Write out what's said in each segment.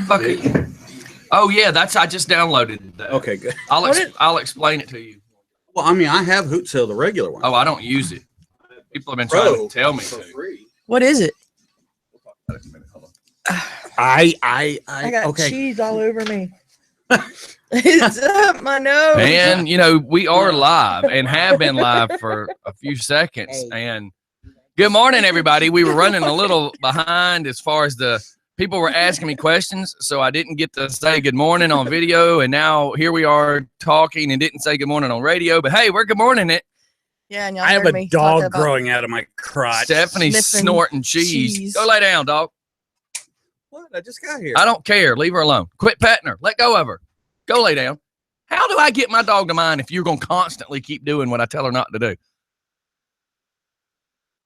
Fuck it. Oh yeah, I just downloaded that. Okay, good. I'll explain it to you. Well, I mean, I have Hoot Sale, the regular one. Oh, I don't use it. People have been trying to tell me to. Free. What is it? I got cheese all over me. It's up my nose. And we are live and have been live for a few seconds. And good morning, everybody. We were running a little behind as far as the people were asking me questions, so I didn't get to say good morning on video. And now here we are talking and didn't say good morning on radio. But hey, we're good morning it. Yeah, and y'all I have heard a me dog talk about growing out of my crotch. Stephanie's snorting cheese. Go lay down, dog. What? I just got here. I don't care. Leave her alone. Quit petting her. Let go of her. Go lay down. How do I get my dog to mind if you're going to constantly keep doing what I tell her not to do?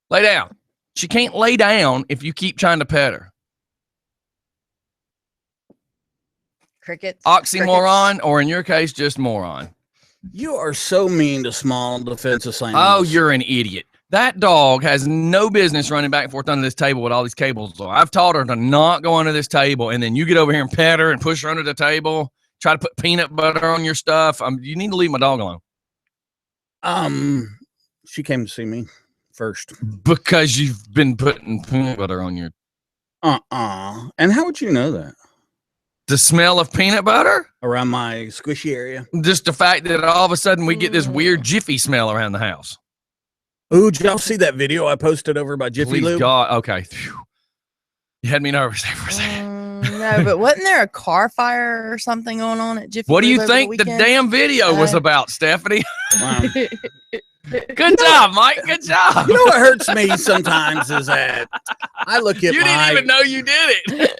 Lay down. She can't lay down if you keep trying to pet her. Crickets. Oxymoron, Crickets. or in your case, just moron. You are so mean to small defensive assignments. Oh, you're an idiot. That dog has no business running back and forth under this table with all these cables on. I've taught her to not go under this table, and then you get over here and pet her and push her under the table, try to put peanut butter on your stuff. You need to leave my dog alone. She came to see me first. Because you've been putting peanut butter on your... And how would you know that? The smell of peanut butter? Around my squishy area? Just the fact that all of a sudden we get this weird Jiffy smell around the house. Ooh, did y'all see that video I posted over by Jiffy Lube? God, okay. Phew. You had me nervous there for a second. No, but wasn't there a car fire or something going on at Jiffy What do Lube you over think the damn video was about, Stephanie? Good job, Mike. Good job. You know what hurts me sometimes is that I look at you didn't even know you did it.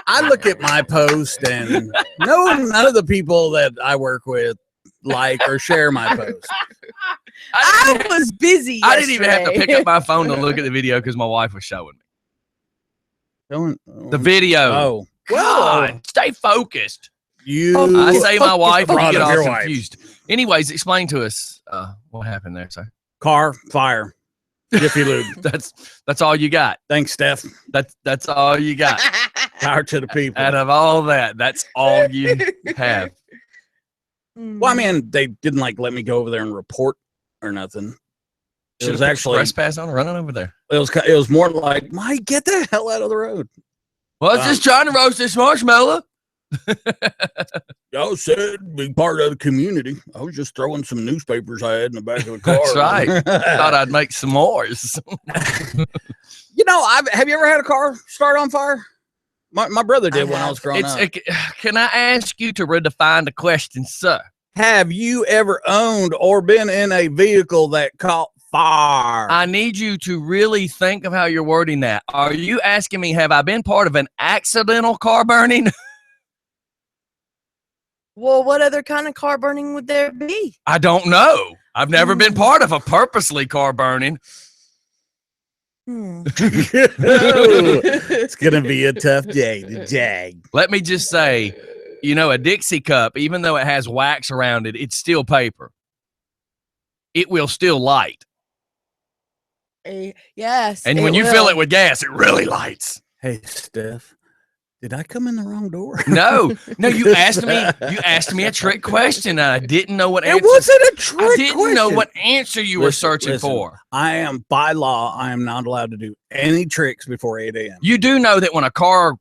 I look at my post and none of the people that I work with like or share my post. I was busy yesterday. I didn't even have to pick up my phone to look at the video because my wife was showing me. The video. Oh. God, stay focused. I say my wife, you get all confused. Anyways, explain to us what happened there, sir. Car fire. Jiffy Lube. That's all you got. Thanks, Steph. That's all you got. Power to the people. Out of all that, that's all you have. Well, I mean, they didn't let me go over there and report or nothing. It was actually trespass on running over there. It was more like, Mike, get the hell out of the road. Well, I was just trying to roast this marshmallow. Y'all said be part of the community. I was just throwing some newspapers I had in the back of the car. That's right. Thought I'd make s'mores. Have you ever had a car start on fire? My brother did when I was growing up. Can I ask you to redefine the question, sir? Have you ever owned or been in a vehicle that caught fire? I need you to really think of how you're wording that. Are you asking me, have I been part of an accidental car burning? Well, what other kind of car burning would there be? I don't know. I've never been part of a purposely car burning. It's going to be a tough day to jag. Let me just say, a Dixie cup, even though it has wax around it, it's still paper. It will still light. Yes. And when you fill it with gas, it really lights. Hey, Steph. Did I come in the wrong door? No, you asked me a trick question, and I didn't know what answer. It wasn't a trick question. I didn't know what answer you were searching for. I am, by law, I am not allowed to do any tricks before 8 a.m. You do know that when a car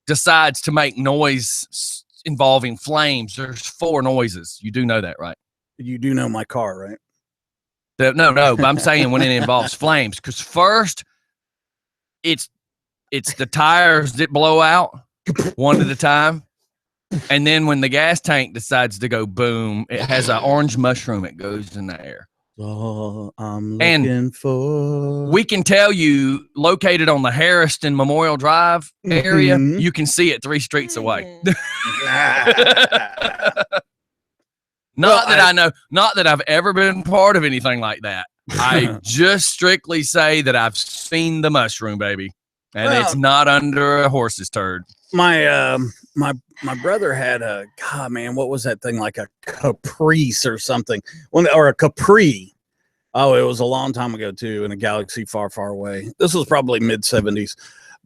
decides to make noise involving flames, there's 4 noises. You do know that, right? You do know my car, right? No, but I'm saying when it involves flames, because first, it's the tires that blow out one at a time. And then when the gas tank decides to go boom, it has an orange mushroom. It goes in the air. Oh, I'm looking for. We can tell you, located on the Harrison Memorial Drive area, you can see it 3 streets away. Not that I've ever been part of anything like that. I just strictly say that I've seen the mushroom, baby. And it's not under a horse's turd. My brother had what was that thing, like a Caprice or something, or a Capri. Oh, it was a long time ago too, in a galaxy far, far away. This was probably mid-70s,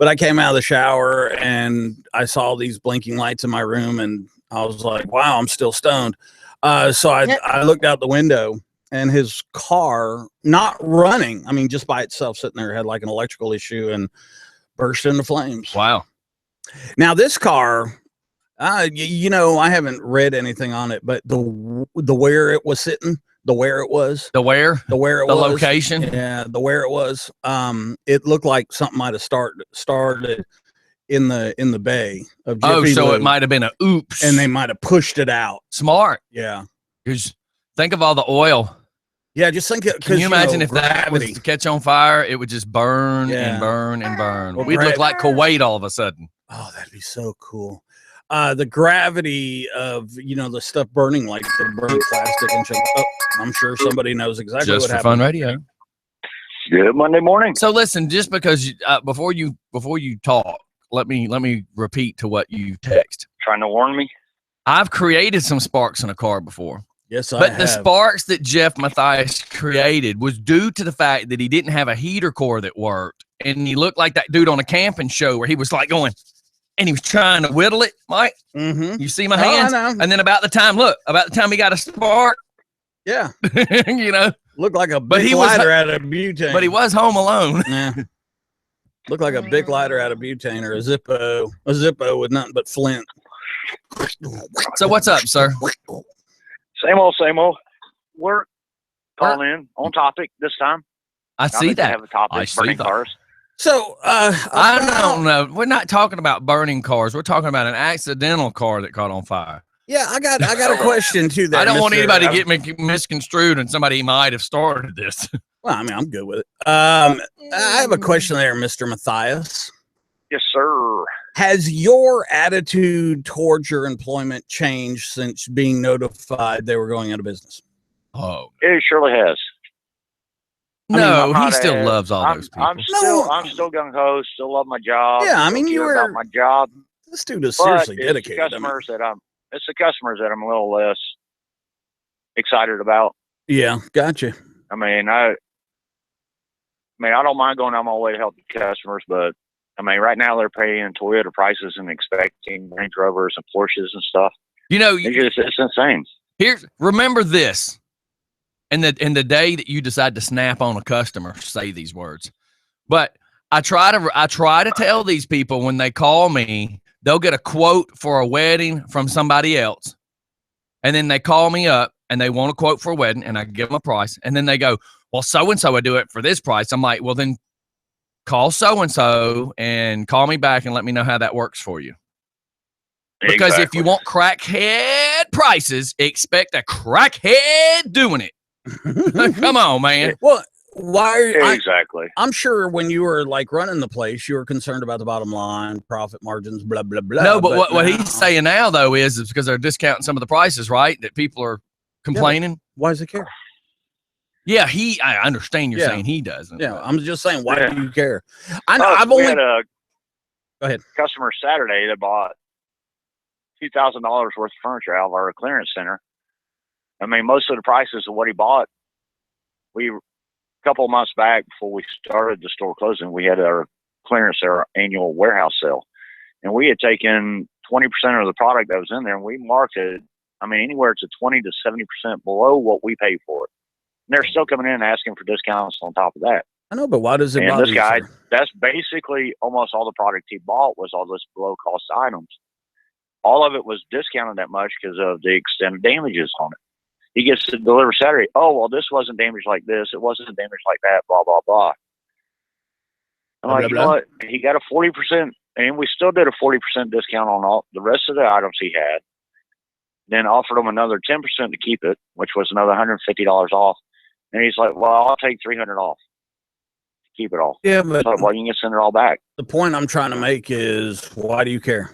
But I came out of the shower and I saw these blinking lights in my room, and I was like, wow, I'm still stoned. So I looked out the window, and his car, not running, I mean, just by itself sitting there, had like an electrical issue and burst into flames. Wow. Now this car, you know, I haven't read anything on it, but the where it was sitting, the location, yeah, the where it was, it looked like something might have started in the bay of Jiffy so Lube, it might have been a oops, and they might have pushed it out. Smart. Yeah, because think of all the oil. Yeah, just think it. Can you imagine if that was to catch on fire, it would just burn and burn and burn. Well, we'd look like Kuwait all of a sudden. Oh, that'd be so cool. The gravity of, you know, the stuff burning, like the burning plastic and shit. Oh, I'm sure somebody knows exactly just what for happened. fun radio. Good Monday morning. So listen, just because before you talk, let me repeat to what you text. Trying to warn me? I've created some sparks in a car before. Yes, but the sparks that Jeff Matthias created was due to the fact that he didn't have a heater core that worked, and he looked like that dude on a camping show where he was like going, and he was trying to whittle it. Mike, you see my hands? I know. And then about the time he got a spark. Yeah, you know, looked like a big lighter out of butane. But he was home alone. Yeah, looked like a big lighter out of butane, or a Zippo with nothing but flint. So what's up, sir? Same old. We're calling in on topic this time. I see that. Have a topic, I see burning that. cars. So I don't know. We're not talking about burning cars. We're talking about an accidental car that caught on fire. Yeah, I got a question too. There, I don't want anybody to get misconstrued, and somebody might have started this. Well, I mean, I'm good with it. I have a question there, Mr. Matthias. Yes, sir. Has your attitude towards your employment changed since being notified they were going out of business? Oh, it surely has. No, he still loves all those people. I'm still gung ho. Still love my job. Yeah, I mean, you were about my job. This dude is seriously dedicated. It's the customers that I'm a little less excited about. Yeah, gotcha. I mean, I don't mind going out my way to help the customers, but I mean, right now they're paying Toyota prices and expecting Range Rovers and Porsches and stuff. You know, it's insane. Remember this. And the day that you decide to snap on a customer, say these words. But I try to tell these people when they call me, they'll get a quote for a wedding from somebody else. And then they call me up and they want a quote for a wedding, and I give them a price. And then they go, well, so-and-so would do it for this price. I'm like, well, then call so-and-so and call me back and let me know how that works for you. Because if you want crackhead prices, expect a crackhead doing it. Come on, man. Well, exactly. I'm sure when you were like running the place, you were concerned about the bottom line, profit margins, blah, blah, blah. No, but what he's saying now, though, is because they're discounting some of the prices, right? That people are complaining. Yeah, why does he care? Yeah, I understand you're saying he doesn't. Yeah, I'm just saying, why do you care? I know. We had a go ahead. Customer Saturday that bought $2,000 worth of furniture out of our clearance center. I mean, most of the prices of what he bought, a couple of months back before we started the store closing, we had our clearance, our annual warehouse sale. And we had taken 20% of the product that was in there, and we marked it, I mean, anywhere to 20 to 70% below what we paid for it. And they're still coming in and asking for discounts on top of that. I know, but why does it bother you? And this guy, that's basically almost all the product he bought was all this below-cost items. All of it was discounted that much because of the extended damages on it. He gets to deliver Saturday. Oh, well, this wasn't damaged like this. It wasn't damaged like that, blah, blah, blah. I'm like, you know what? He got a 40%, and we still did a 40% discount on all the rest of the items he had. Then offered him another 10% to keep it, which was another $150 off. And he's like, well, I'll take $300 off to keep it all. Yeah, but well, you can send it all back. The point I'm trying to make is, why do you care?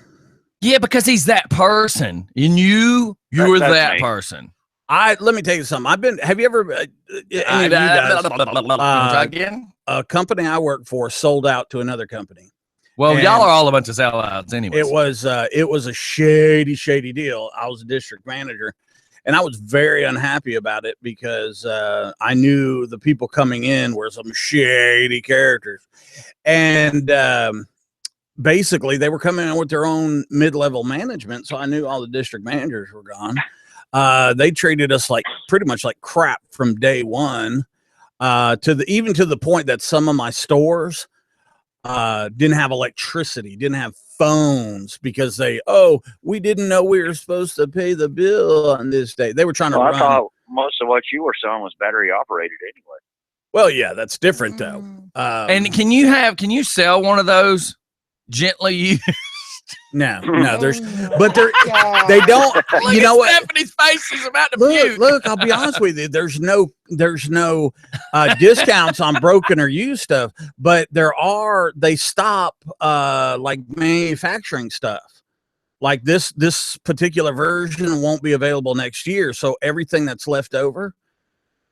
Yeah, because he's that person, and you're that person. Let me tell you something. Have you ever, try again? A company I work for sold out to another company. Well, y'all are all a bunch of sellouts anyway. It was a shady deal. I was a district manager, and I was very unhappy about it because I knew the people coming in were some shady characters. And basically they were coming in with their own mid-level management. So I knew all the district managers were gone. They treated us like pretty much like crap from day one, even to the point that some of my stores didn't have electricity, didn't have phones because we didn't know we were supposed to pay the bill on this day. They were trying to run. I thought most of what you were selling was battery operated anyway. Well, yeah, that's different though. And can you sell one of those gently used? No, but they don't. You know what? Stephanie's face is about to puke. Look, I'll be honest with you. There's no discounts on broken or used stuff, but they stop like manufacturing stuff. Like this particular version won't be available next year. So everything that's left over.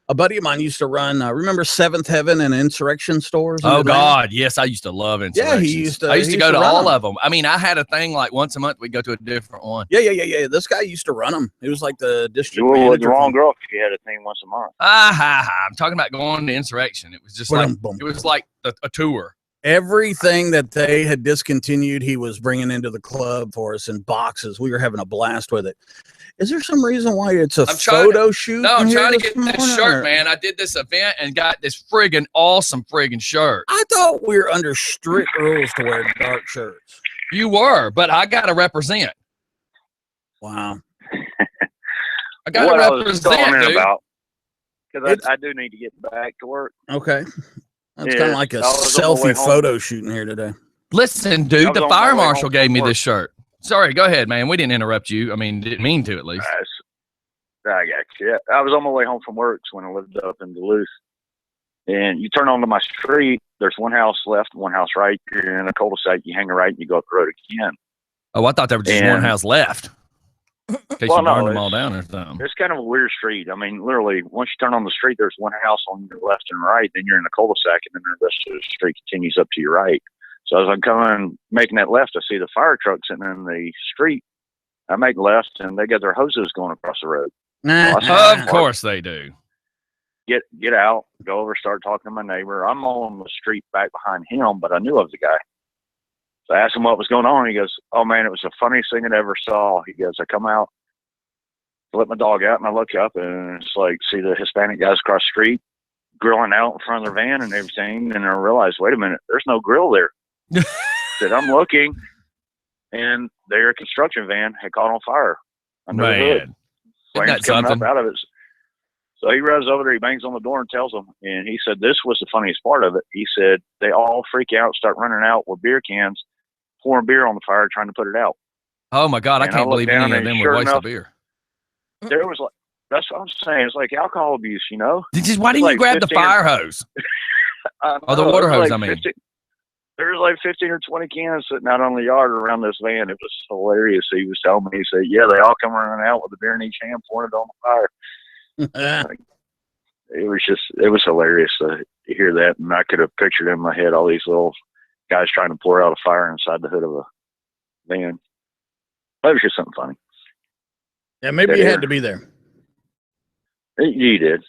A buddy of mine used to run, remember Seventh Heaven and Insurrection stores? Oh, God. Yes, I used to love Insurrection. Yeah, I used to go to all of them. I mean, I had a thing like once a month we'd go to a different one. Yeah. This guy used to run them. It was like the district manager. You were the wrong from... girl if you had a thing once a month. I'm talking about going to Insurrection. It was just it was like a tour. Everything that they had discontinued, he was bringing into the club for us in boxes. We were having a blast with it. Is there some reason why it's a photo shoot? No, I'm trying to get this shirt, man. I did this event and got this awesome shirt. I thought we were under strict rules to wear dark shirts. You were, but I got to represent. Wow. I got to represent, dude. Because I do need to get back to work. Okay. That's kind of like a selfie photo shooting here today. Listen, dude, the fire marshal gave me this shirt. Sorry, go ahead, man. We didn't interrupt you. I mean, didn't mean to, at least. I got you. I was on my way home from work when I lived up in Duluth. And you turn onto my street, there's one house left, one house right. You're in a cul-de-sac, you hang a right, and you go up the road again. Oh, I thought there was just one house left. In case you burned them all down or something. It's kind of a weird street. I mean, literally, once you turn on the street, there's one house on your left and right, then you're in a cul-de-sac, and then the rest of the street continues up to your right. So as I'm coming, making that left, I see the fire truck sitting in the street. I make left, and they got their hoses going across the road. Of course they do. Get out, go over, start talking to my neighbor. I'm on the street back behind him, but I knew of the guy. So I asked him what was going on. He goes, "Oh, man, it was the funniest thing I ever saw." He goes, "I come out, let my dog out, and I look up, and it's like, see the Hispanic guys across the street grilling out in front of their van and everything. And I realized, wait a minute, there's no grill there." Said, I'm looking, and their construction van had caught on fire. Man, flames coming up out of it. So he runs over there, he bangs on the door and tells them, and he said this was the funniest part of it. He said they all freak out, start running out with beer cans, pouring beer on the fire, trying to put it out. Oh my God, I can't believe any of them would waste the beer. There was like, that's what I'm saying. It's like alcohol abuse, you know. Why didn't you grab the fire hose? Or the water hose, I mean. There was like 15 or 20 cans sitting out on the yard around this van. It was hilarious. He was telling me, he said, yeah, they all come running out with a beer in each hand, pouring it on the fire. It was hilarious to hear that. And I could have pictured in my head all these little guys trying to pour out a fire inside the hood of a van. That was just something funny. Yeah, maybe you had to be there. You did.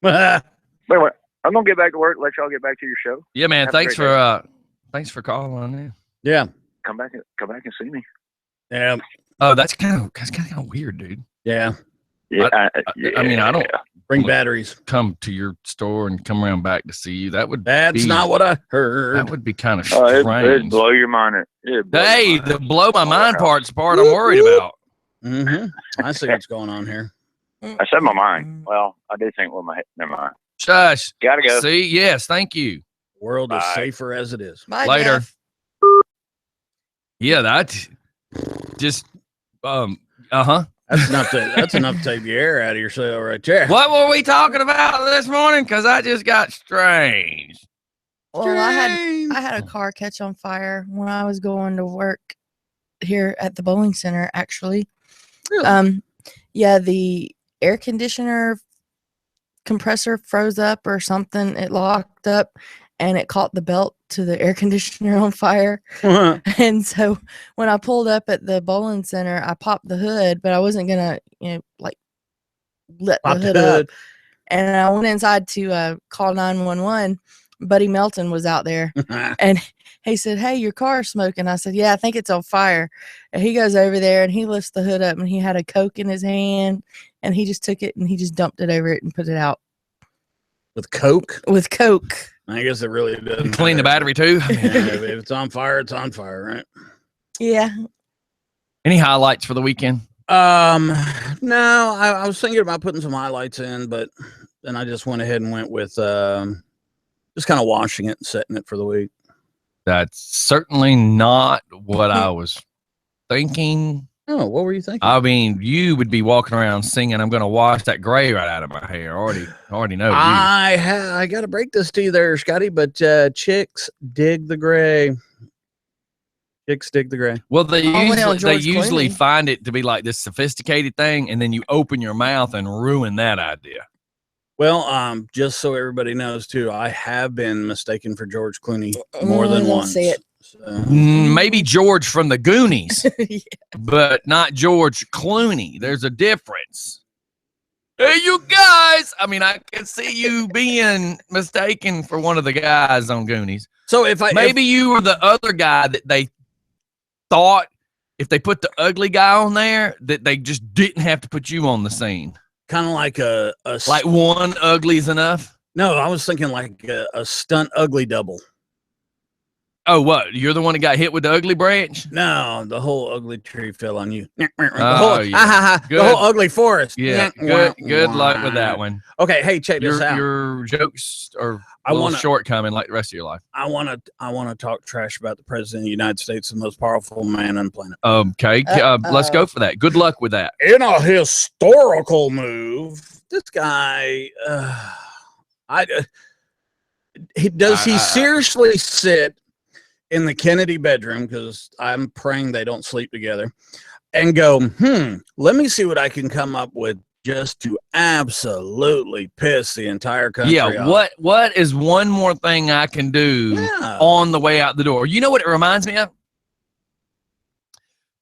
But anyway, I'm going to get back to work, let y'all get back to your show. Yeah, man. Thanks for calling in. Yeah. Come back and see me. Yeah. Oh, that's kind of weird, dude. Yeah. Yeah. I mean, I don't bring batteries. Come to your store and come around back to see you. That's not what I heard. That would be kind of strange. It'd blow your mind. The blow my mind part's the part I'm worried about. Mm-hmm. I see what's going on here. I said my mind. Well, I do think with my head. Never mind. Shush. Gotta go. See, yes, thank you. World is safer as it is. Bye, later. Jeff. Yeah, that's just That's enough to take the air out of yourself right there. What were we talking about this morning? Because I just got strange. Well, I had a car catch on fire when I was going to work here at the bowling center, actually. Really? Yeah, the air conditioner compressor froze up or something. It locked up and it caught the belt to the air conditioner on fire. And so when I pulled up at the bowling center, I popped the hood, but I wasn't gonna, let the hood up. And I went inside to call 911. Buddy Melton was out there, and he said, "Hey, your car's smoking." I said, "Yeah, I think it's on fire." And he goes over there and he lifts the hood up, and he had a Coke in his hand, and he just took it and he just dumped it over it and put it out With Coke? with Coke. I guess it really doesn't Clean the matter. battery too. Yeah, if it's on fire, it's on fire, right? Yeah. Any highlights for the weekend? No, I was thinking about putting some highlights in, but then I just went ahead and went with just kind of washing it and setting it for the week. That's certainly not what I was thinking. Oh, what were you thinking? I mean, you would be walking around singing, "I'm going to wash that gray right out of my hair." Already know you. I got to break this to you there, Scotty, but chicks dig the gray. Chicks dig the gray. Well, they Only usually Clooney. find it to be like this sophisticated thing, and then you open your mouth and ruin that idea. Well, just so everybody knows too, I have been mistaken for George Clooney more than don't once. say it. So, Maybe George from the Goonies, Yeah. but not George Clooney. There's a difference. Hey, you guys! I mean, I can see you being mistaken for one of the guys on Goonies. so if Maybe you were the other guy that they thought if they put the ugly guy on there, that they just didn't have to put you on the scene. kind of like Like one ugly is enough. no, I was thinking like a stunt ugly double. Oh, what? You're the one that got hit with the ugly branch? No, the whole ugly tree fell on you. The Oh, whole, yeah. the whole ugly forest. Yeah. Good luck with that one. Okay, hey, check this out. Your jokes are I a little wanna- shortcoming like the rest of your life. I want to talk trash about the president of the United States, the most powerful man on the planet. Okay, let's go for that. Good luck with that. In a historical move, this guy, he seriously sit in the Kennedy bedroom, because I'm praying they don't sleep together, and go, let me see what I can come up with just to absolutely piss the entire country Yeah, off. what is one more thing I can do Yeah. on the way out the door? You know what it reminds me of?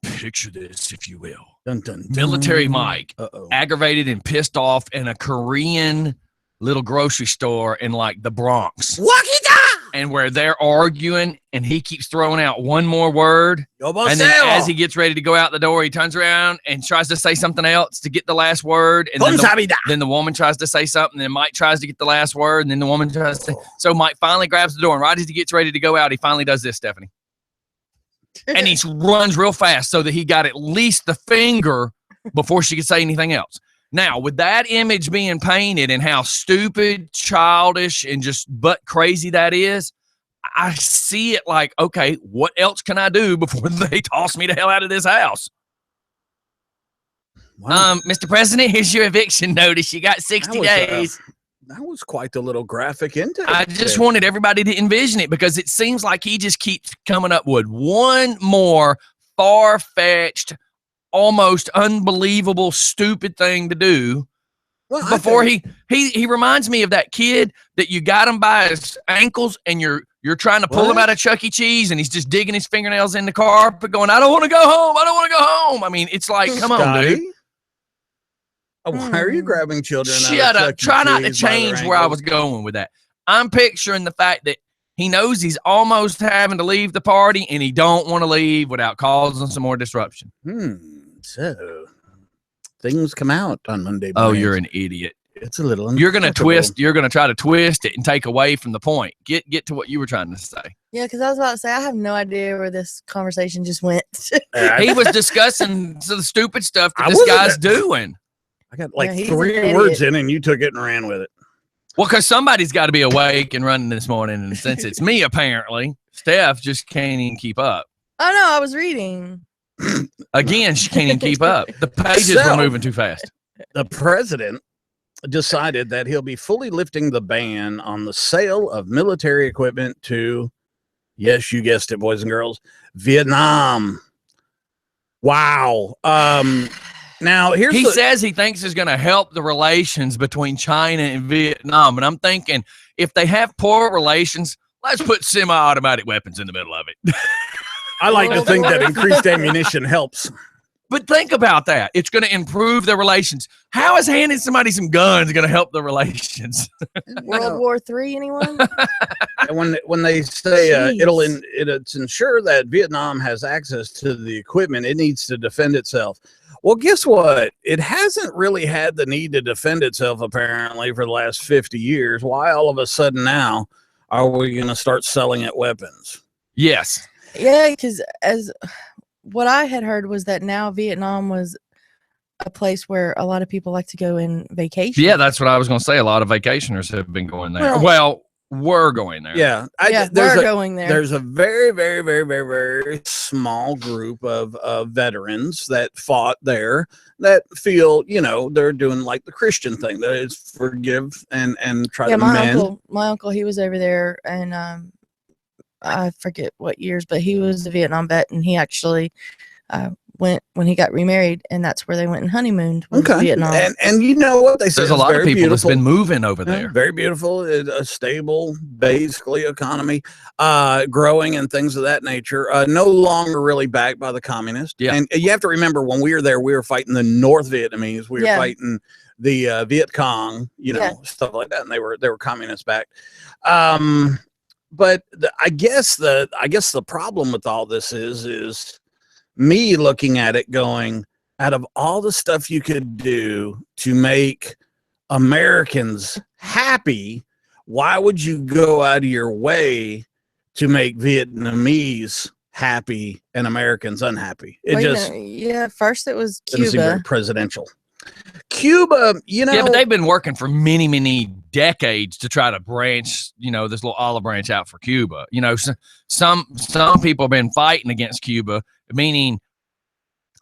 Picture this, if you will. Dun, dun, dun. Military Mike, Uh-oh. aggravated and pissed off in a Korean little grocery store in like the Bronx. Wakita! And where they're arguing and he keeps throwing out one more word. Yobo And then Seo. as he gets ready to go out the door, he turns around and tries to say something else to get the last word. And then Komsabida. the woman tries to say something, and Mike tries to get the last word, and then the woman tries to say. So Mike finally grabs the door, and right as he gets ready to go out, he finally does this, Stephanie. And he runs real fast so that he got at least the finger before she could say anything else. Now, with that image being painted and how stupid, childish, and just butt crazy that is, I see it like, okay, what else can I do before they toss me the hell out of this house? Wow. Mr. President, here's your eviction notice. You got 60 days. That was quite the little graphic intake. I just wanted everybody to envision it, because it seems like he just keeps coming up with one more far-fetched, almost unbelievable, stupid thing to do before he reminds me of that kid that you got him by his ankles and you're trying to pull him out of Chuck E. Cheese, and he's just digging his fingernails in the carpet going, I don't want to go home. I don't want to go home. I mean, it's like, come on, dude. Why are you grabbing children? Shut up. Try not to change where I was going with that. I'm picturing the fact that he knows he's almost having to leave the party, and he don't want to leave without causing some more disruption. So things come out on Monday. Oh, mornings. you're an idiot. It's a little. You're gonna uncomfortable. You're gonna try to twist it and take away from the point. Get to what you were trying to say. Yeah, because I was about to say I have no idea where this conversation just went. He was discussing the stupid stuff that I this wasn't- guy's doing. I got like Yeah, he's 3 an words idiot. in, and you took it and ran with it. Well, because somebody's got to be awake and running this morning, and since it's me, apparently, Steph just can't even keep up. Oh no, I was reading. Again, she can't even keep up. The pages were moving too fast. The president decided that he'll be fully lifting the ban on the sale of military equipment to, yes, you guessed it, boys and girls, Vietnam. Wow. Now He says he thinks it's going to help the relations between China and Vietnam. And I'm thinking, if they have poor relations, let's put semi-automatic weapons in the middle of it. I like to think that increased ammunition helps. But think about that. It's going to improve the relations. How is handing somebody some guns going to help the relations? World War III, anyone? And when they say it's ensure that Vietnam has access to the equipment it needs to defend itself. Well, guess what? It hasn't really had the need to defend itself, apparently, for the last 50 years. Why all of a sudden now are we going to start selling it weapons? Yes. Yeah, because as what I had heard was that now Vietnam was a place where a lot of people like to go in vacation. Yeah, that's what I was going to say. A lot of vacationers have been going there. Well, we're going there. Yeah, we're going there. There's a very, very, very, very, very small group of veterans that fought there that feel, they're doing like the Christian thing, that is forgive and try to mend. My uncle, he was over there, and I forget what years, but he was a Vietnam vet, and he actually went when he got remarried, and that's where they went and honeymooned. Vietnam. And you know what they say? There's a lot of people that's been moving over there. Very beautiful, a stable, basically economy, growing and things of that nature. No longer really backed by the communists. Yeah. And you have to remember when we were there, we were fighting the North Vietnamese. We were fighting the Viet Cong, stuff like that, and they were communist backed. But I guess the problem with all this is me looking at it going, out of all the stuff you could do to make Americans happy, why would you go out of your way to make Vietnamese happy and Americans unhappy? First it was Cuba. Didn't seem very presidential. Cuba, Yeah, but they've been working for many, many decades to try to branch, this little olive branch out for Cuba. Some people have been fighting against Cuba, meaning,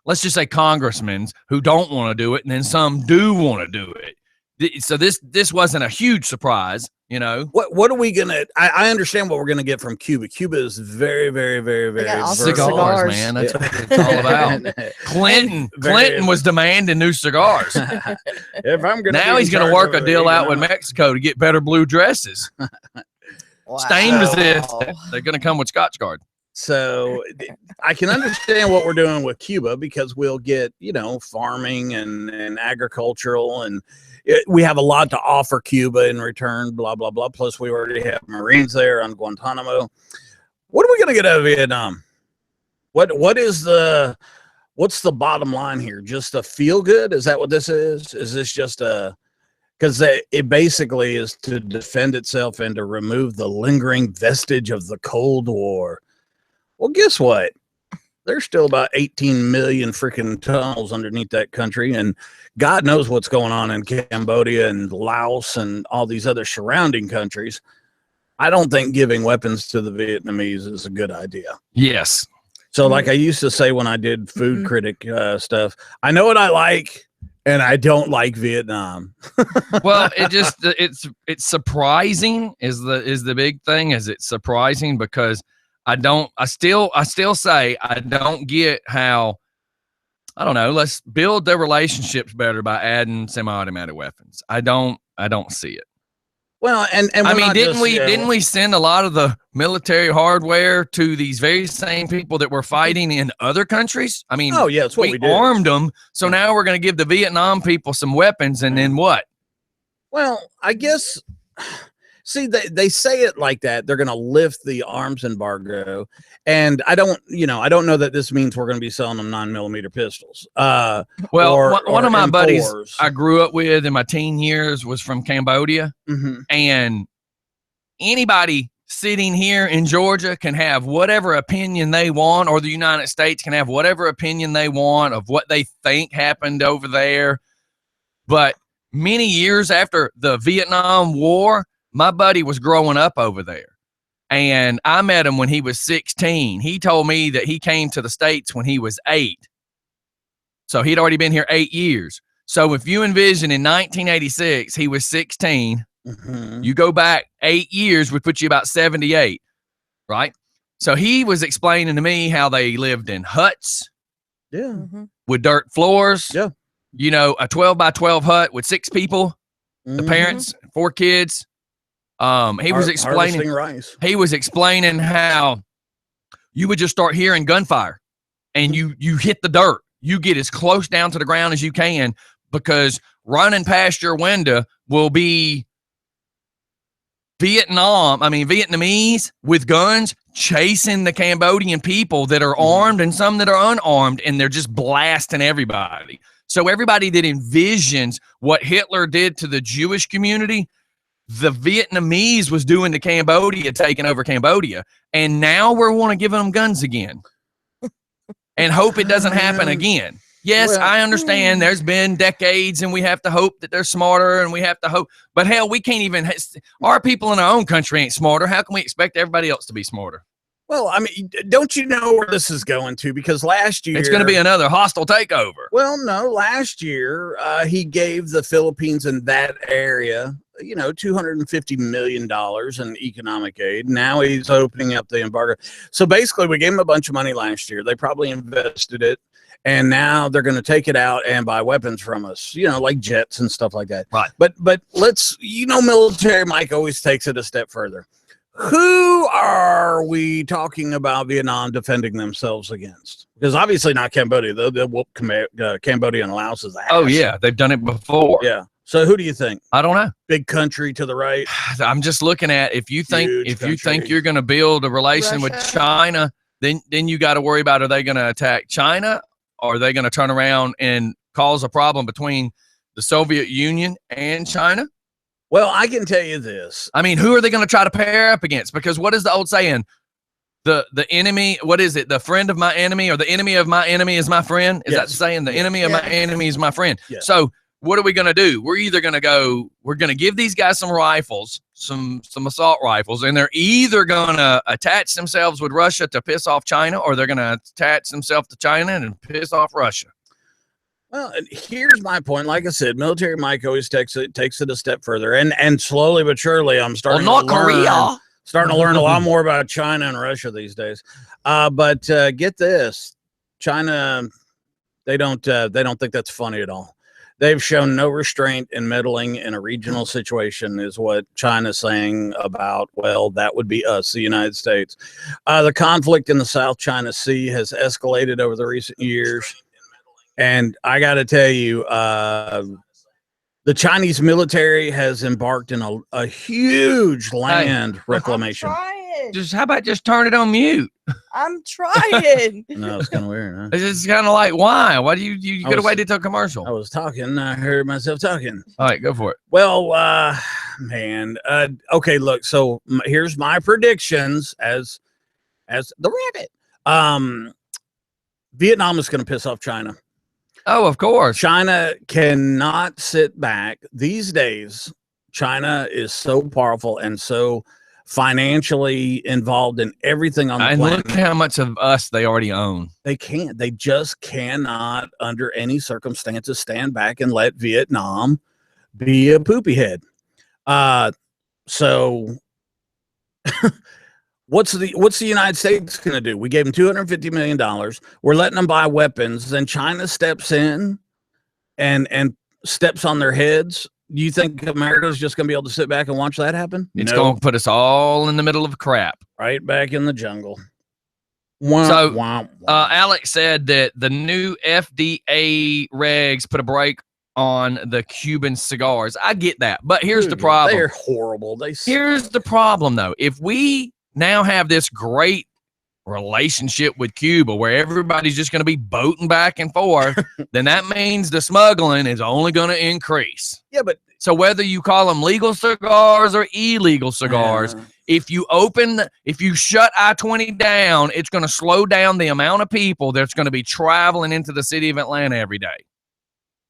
let's just say congressmen who don't want to do it, and then some do want to do it. So this wasn't a huge surprise, What are we gonna? I understand what we're gonna get from Cuba. Cuba is very, very, very, very cigars, man. That's what it's all about. Clinton was demanding new cigars. If I'm gonna now he's gonna work a deal out with Mexico to get better blue dresses. Wow. Stained resistant. They're gonna come with Scotch Guard. So I can understand what we're doing with Cuba because we'll get, farming and agricultural, and we have a lot to offer Cuba in return, blah, blah, blah. Plus we already have Marines there on Guantanamo. What are we going to get out of Vietnam? What's the bottom line here? Just a feel good? Is that what this is? Is this just because it basically is to defend itself and to remove the lingering vestige of the Cold War. Well, guess what? There's still about 18 million freaking tunnels underneath that country, and God knows what's going on in Cambodia and Laos and all these other surrounding countries. I don't think giving weapons to the Vietnamese is a good idea. Yes. So like I used to say when I did food critic stuff, I know what I like, and I don't like Vietnam. Well, it's surprising is the big thing. Is it surprising because I still say I don't get how, I don't know, let's build their relationships better by adding semi-automatic weapons. I don't see it. Well, and I mean, didn't we send a lot of the military hardware to these very same people that were fighting in other countries? I mean, that's what we did. Armed them. So now we're going to give the Vietnam people some weapons, and then what? Well, I guess. See, they say it like that. They're going to lift the arms embargo, and I don't know that this means we're going to be selling them 9mm pistols. One of my M4s. buddies I grew up with in my teen years was from Cambodia, and anybody sitting here in Georgia can have whatever opinion they want, or the United States can have whatever opinion they want of what they think happened over there. But many years after the Vietnam War, my buddy was growing up over there, and I met him when he was 16. He told me that he came to the States when he was 8. So he'd already been here 8 years. So if you envision in 1986, he was 16, you go back 8 years would put you about 78, right? So he was explaining to me how they lived in huts with dirt floors, a 12 by 12 hut with 6 people, the parents, 4 kids. He was explaining how you would just start hearing gunfire and you hit the dirt you get as close down to the ground as you can, because running past your window will be Vietnamese with guns chasing the Cambodian people that are armed and some that are unarmed, and they're just blasting everybody. So everybody that envisions what Hitler did to the Jewish community, the Vietnamese was doing to Cambodia, taking over Cambodia. And now we're want to give them guns again and hope it doesn't happen again. Yes, well, I understand there's been decades and we have to hope that they're smarter and we have to hope. But hell, we can't even, our people in our own country ain't smarter. How can we expect everybody else to be smarter? Well, I mean, don't you know where this is going to? Because last year... It's going to be another hostile takeover. Well, no, last year he gave the Philippines in that area, you know, $250 million in economic aid. Now he's opening up the embargo. So basically, we gave him a bunch of money last year. They probably invested it. And now they're going to take it out and buy weapons from us, you know, like jets and stuff like that. Right. But let's, you know, military Mike always takes it a step further. Who are we talking about Vietnam defending themselves against? Because obviously not Cambodia. They'll whoop Cambodia and Laos's ass. Oh, yeah. They've done it before. Yeah. So who do you think? I don't know. Big country to the right. I'm just looking at, if you think you're going to build a relation with China, then you got to worry about, are they going to attack China? Or are they going to turn around and cause a problem between the Soviet Union and China? Well, I can tell you this. I mean, who are they going to try to pair up against? Because what is the old saying? The enemy, what is it? The friend of my enemy, or the enemy of my enemy is my friend? Is that the saying? The enemy of my enemy is my friend. Yes. So what are we going to do? We're either going to go, we're going to give these guys some rifles, some assault rifles, and they're either going to attach themselves with Russia to piss off China, or they're going to attach themselves to China and piss off Russia. Well, here's my point. Like I said, military Mike always takes it a step further, and slowly but surely, I'm starting to learn a lot more about China and Russia these days. But get this, China, they don't think that's funny at all. They've shown no restraint in meddling in a regional situation, is what China's saying about, well, that would be us, the United States. The conflict in the South China Sea has escalated over the recent years. And I got to tell you, the Chinese military has embarked in a huge land reclamation. How about just turn it on mute? I'm trying. No, it's kind of weird, huh? It's kind of like, why? Why do you could have waited till commercial? I was talking. I heard myself talking. All right, go for it. Well, man. Okay, look. So here's my predictions as the rabbit. Vietnam is going to piss off China. Oh, of course. China cannot sit back. These days, China is so powerful and so financially involved in everything on the planet. And look how much of us they already own. They can't. They just cannot, under any circumstances, stand back and let Vietnam be a poopy head. So what's the United States going to do? We gave them $250 million. We're letting them buy weapons. Then China steps in and steps on their heads. Do you think America's just going to be able to sit back and watch that happen? It's going to put us all in the middle of crap. Right back in the jungle. Alex said that the new FDA regs put a break on the Cuban cigars. I get that. But here's the problem. They're horrible. Here's the problem, though. If we now have this great relationship with Cuba where everybody's just going to be boating back and forth, then that means the smuggling is only going to increase. Yeah, but so whether you call them legal cigars or illegal cigars, if you shut I-20 down, it's going to slow down the amount of people that's going to be traveling into the city of Atlanta every day.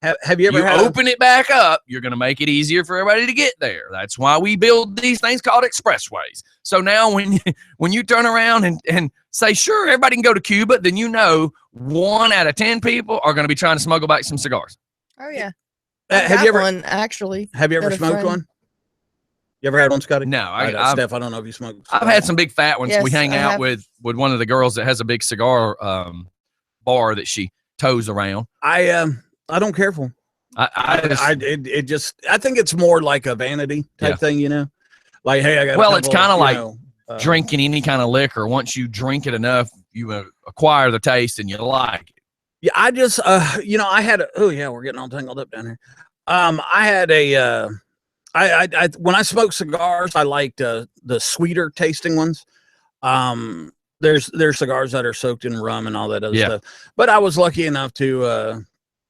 Have you ever open it back up, you're going to make it easier for everybody to get there. That's why we build these things called expressways. So now when you turn around and say, sure, everybody can go to Cuba, then 1 out of 10 people are going to be trying to smuggle back some cigars. Oh, yeah. Have you ever actually? Have you ever smoked one? You ever had one, Scotty? No. Steph, I don't know if you smoked. I've had some big fat ones. Yes, we hang out with one of the girls that has a big cigar bar that she tows around. I don't care for them. I think it's more like a vanity type thing, you know. Like, hey, I got. Well, it's kind of like drinking any kind of liquor. Once you drink it enough, you acquire the taste and you like it. Yeah, I just, you know, I had oh yeah, we're getting all tangled up down here. I had a, when I smoke cigars, I liked the sweeter tasting ones. There's cigars that are soaked in rum and all that other stuff. But I was lucky enough to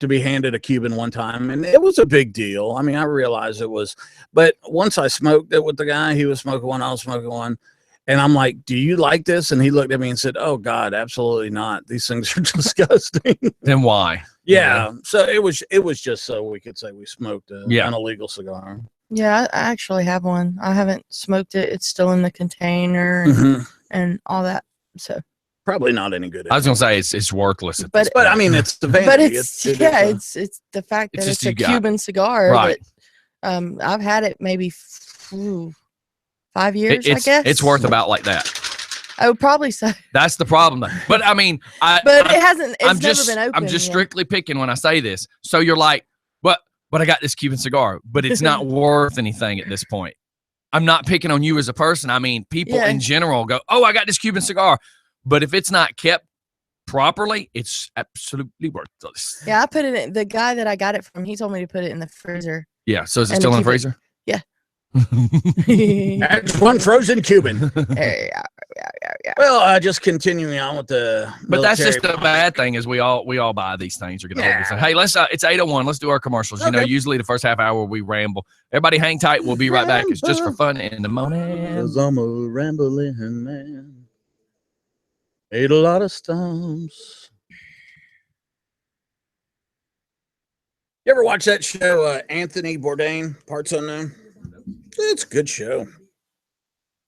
be handed a Cuban one time, and it was a big deal. I mean, I realized it was, but once I smoked it with the guy, he was smoking one, I was smoking one. And I'm like, do you like this? And he looked at me and said, oh God, absolutely not. These things are disgusting. Then why? Yeah. So it was just so we could say we smoked an illegal cigar. Yeah, I actually have one. I haven't smoked it. It's still in the container and all that. So probably not any good. I was gonna say it's worthless. But I mean, it's the vanity. But it's the fact that it's a Cuban cigar. Right. That, I've had it maybe 5 years, I guess. It's worth about like that. I would probably say. That's the problem. But I mean, it hasn't. It's never been open. I'm just strictly picking when I say this. So you're like, but I got this Cuban cigar, but it's not worth anything at this point. I'm not picking on you as a person. I mean, people in general go, oh, I got this Cuban cigar. But if it's not kept properly, it's absolutely worthless. Yeah, I put it in. The guy that I got it from, he told me to put it in the freezer. Yeah. So is it still in the freezer? Yeah. That's one frozen Cuban. Yeah. Well, just continuing on with the but that's just the bad thing is we all buy these things or get hold of this. Hey, let's it's 8:01. Let's do our commercials. Okay. You know, usually the first half hour we ramble. Everybody hang tight. We'll be right back. It's just for fun in the morning. 'Cause I'm a rambling man. Ate a lot of stumps. You ever watch that show, Anthony Bourdain, Parts Unknown? It's a good show.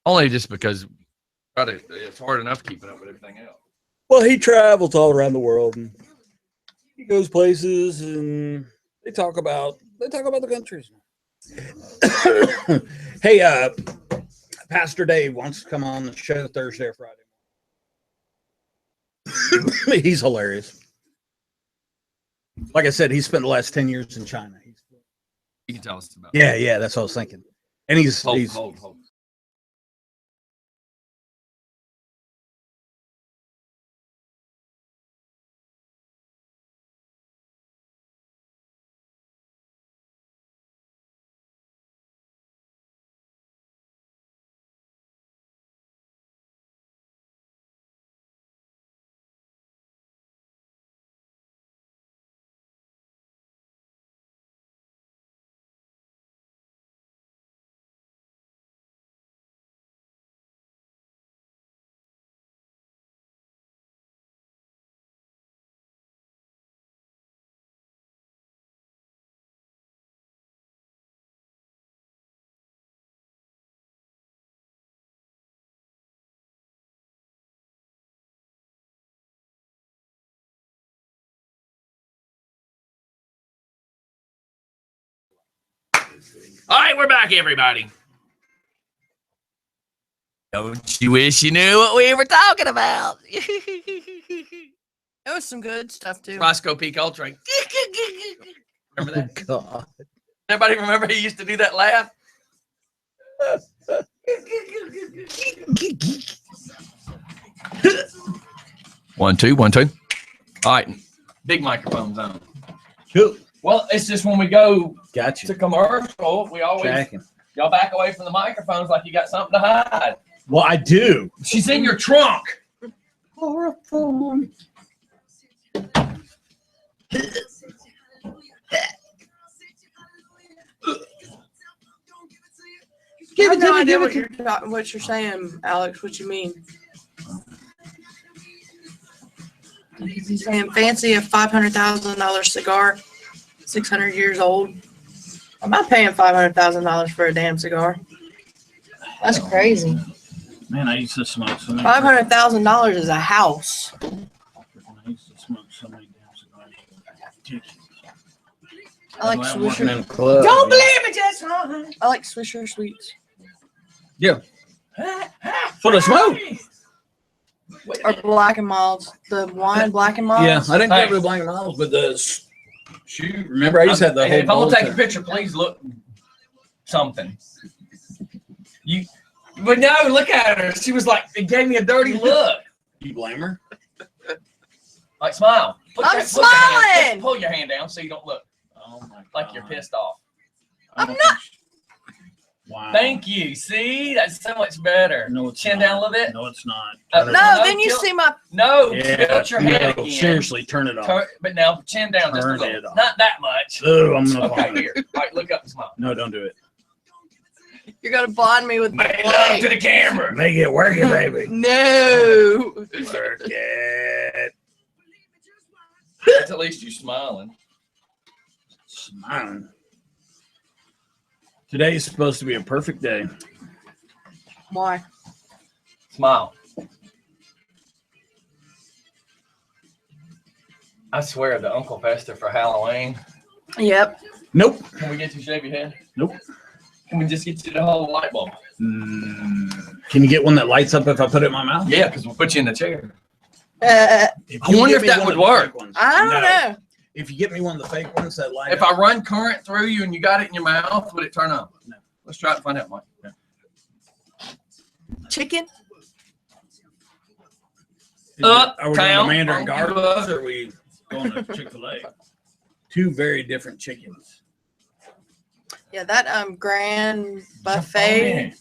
Only just because it's hard enough keeping up with everything else. Well, he travels all around the world and he goes places and they talk about the countries. Hey, Pastor Dave wants to come on the show Thursday or Friday. He's hilarious. Like I said, he spent the last 10 years in China. You can tell us about. Yeah, that's what I was thinking. And he's hold. All right, we're back, everybody. Don't you wish you knew what we were talking about? There was some good stuff too. Roscoe P. Coltrane. Remember that? Oh, God. Everybody remember he used to do that laugh? 1 2 1 2. All right, big microphones on. Cool. Well, it's just when we go Gotcha. to commercial, we always y'all back away from the microphones like you got something to hide. Well, I do. She's in your trunk. Chloroform. I have no idea what you're saying, Alex. What you mean? He's saying fancy a $500,000 cigar, 600 years old. I'm not paying $500,000 for a damn cigar. That's crazy. Man, I used to smoke so many. $500,000 is a house. I used to smoke so many damn cigars. I like Swisher. Don't believe me, just one. I like Swisher sweets. Yeah. For the smoke. Or Black and Milds. The wine Black and Milds. Yeah, I didn't go to the Black and Milds, but the shoot. Remember, I used to have the whole. If I'm gonna take a picture, please look something. But no, look at her. She was like, it gave me a dirty look. You blame her? Like, smile. I'm smiling. Pull your hand down so you don't look like you're pissed off. I'm not. Wow. Thank you. See, that's so much better. No, it's Chin not. down a little bit. No, it's not. No, then you see my. No, Yeah, tilt your head no, again. seriously, turn it off. But now chin down just a Turn little. it off. Not that much. Oh, I'm gonna Okay, vomit. here. All right, look up and smile. No, don't do it. You're gonna blind me with the Make love to light. the camera. Make it work, it, baby. No. Work it. That's at least you smiling. Smiling. Today's supposed to be a perfect day. Why? Smile. I swear, the Uncle Fester for Halloween. Yep. Nope. Can we get you to shave your head? Nope. Can we just get you the whole light bulb? Can you get one that lights up if I put it in my mouth? Yeah, because we'll put you in the chair. If I you wonder get if me that one would of the work. fake ones. I don't No. know. If you get me one of the fake ones that light If up. I run current through you and you got it in your mouth, would it turn on? No. Let's try it and find out, Mike. Yeah. Chicken. Are we going to Count. Mandarin Gardens or are we going to Chick-fil-A? Two very different chickens. Yeah, that grand Jump on buffet. in.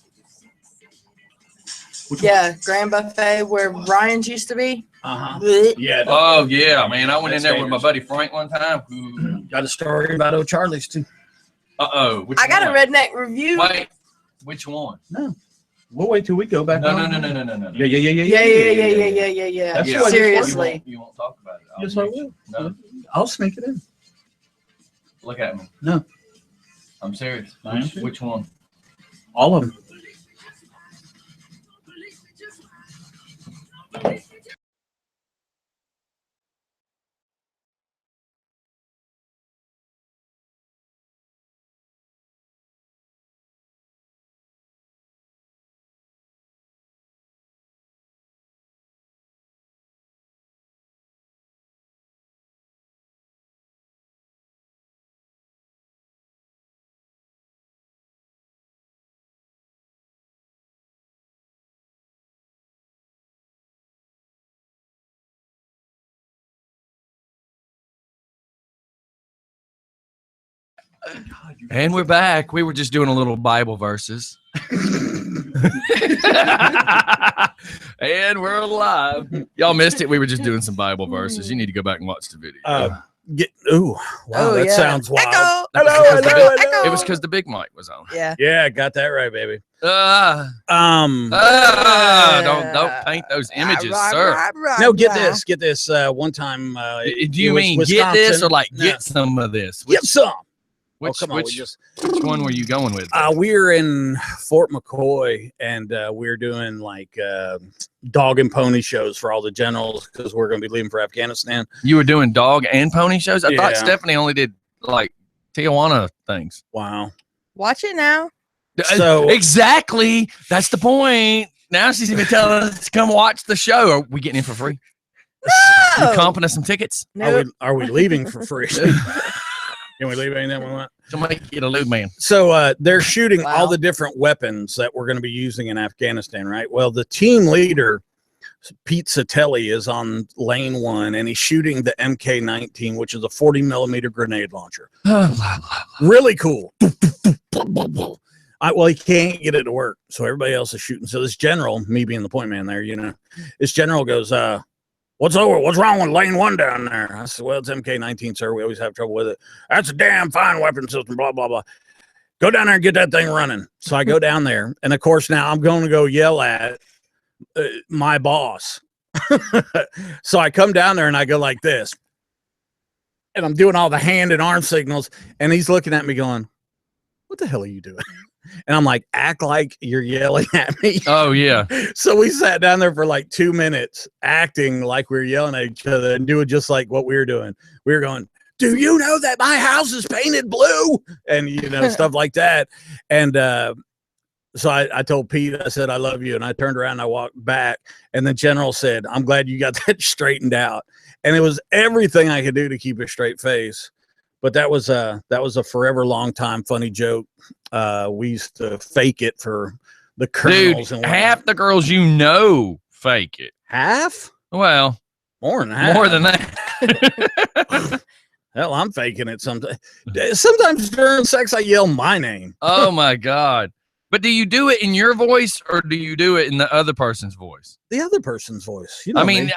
Yeah, grand buffet where Ryan's used to be. Uh-huh. Blech. Yeah. Oh, yeah, man. I went in That's there with my dangerous. buddy Frank one time. Ooh. Got a story about O'Charlie's too. Uh-oh. Which I got a one? redneck review. Wait. Which one? No. We'll wait till we go back. No. Yeah. Yeah. That's Yeah. what I just Seriously. You won't talk about it. Yes, I will. No. I'll sneak it in. Look at me. No. I'm serious. I am Which one? All of them. And we're back. We were just doing a little Bible verses. And we're alive. Y'all missed it. We were just doing some Bible verses. You need to go back and watch the video. Wow, Oh, that yeah. sounds wild. Echo. It was because the big mic was on. Yeah. Yeah, got that right, baby. Don't paint those images, sir. No, get this. One time, Do it you was mean get this Wisconsin. or like No. get some of this? Get some? Which, Come on, we which, just which one were you going with? we're in Fort McCoy, and we're doing like dog and pony shows for all the generals because we're going to be leaving for Afghanistan. You were doing dog and pony shows? I thought Yeah. Stephanie only did like Tijuana things. Wow. Watch it now. So- exactly. That's the point. Now she's even telling us to come watch the show. Are we getting in for free? You No. comping us some tickets? Nope. Are we leaving for free? Can we leave anything we want? To make it a lewd man. So they're shooting all Wow. the different weapons that we're going to be using in Afghanistan, right? Well, the team leader, Pete Satelli, is on lane 1, and he's shooting the MK-19, which is a 40 millimeter grenade launcher. Really cool. Well, he can't get it to work, so everybody else is shooting. So this general, me being the point man there, this general goes, what's over? What's wrong with lane 1 down there? I said, well, it's MK-19, sir. We always have trouble with it. That's a damn fine weapon system, blah, blah, blah. Go down there and get that thing running. So I go down there, and of course, now I'm going to go yell at my boss. So I come down there and I go like this, and I'm doing all the hand and arm signals, and he's looking at me going, what the hell are you doing? And I'm like, act like you're yelling at me. Oh, yeah. So we sat down there for like 2 minutes acting like we were yelling at each other and doing just like what we were doing. We were going, do you know that my house is painted blue? And, stuff like that. And so I told Pete, I said, I love you. And I turned around and I walked back. And the general said, I'm glad you got that straightened out. And it was everything I could do to keep a straight face. But that was a forever long time funny joke. We used to fake it for the colonels. Dude, and half the girls fake it. half? Well, More than half. more than that. Hell, I'm faking it sometimes. Sometimes during sex, I yell my name. Oh my God. But do you do it in your voice or do you do it in the other person's voice? The other person's voice. You know I mean, me.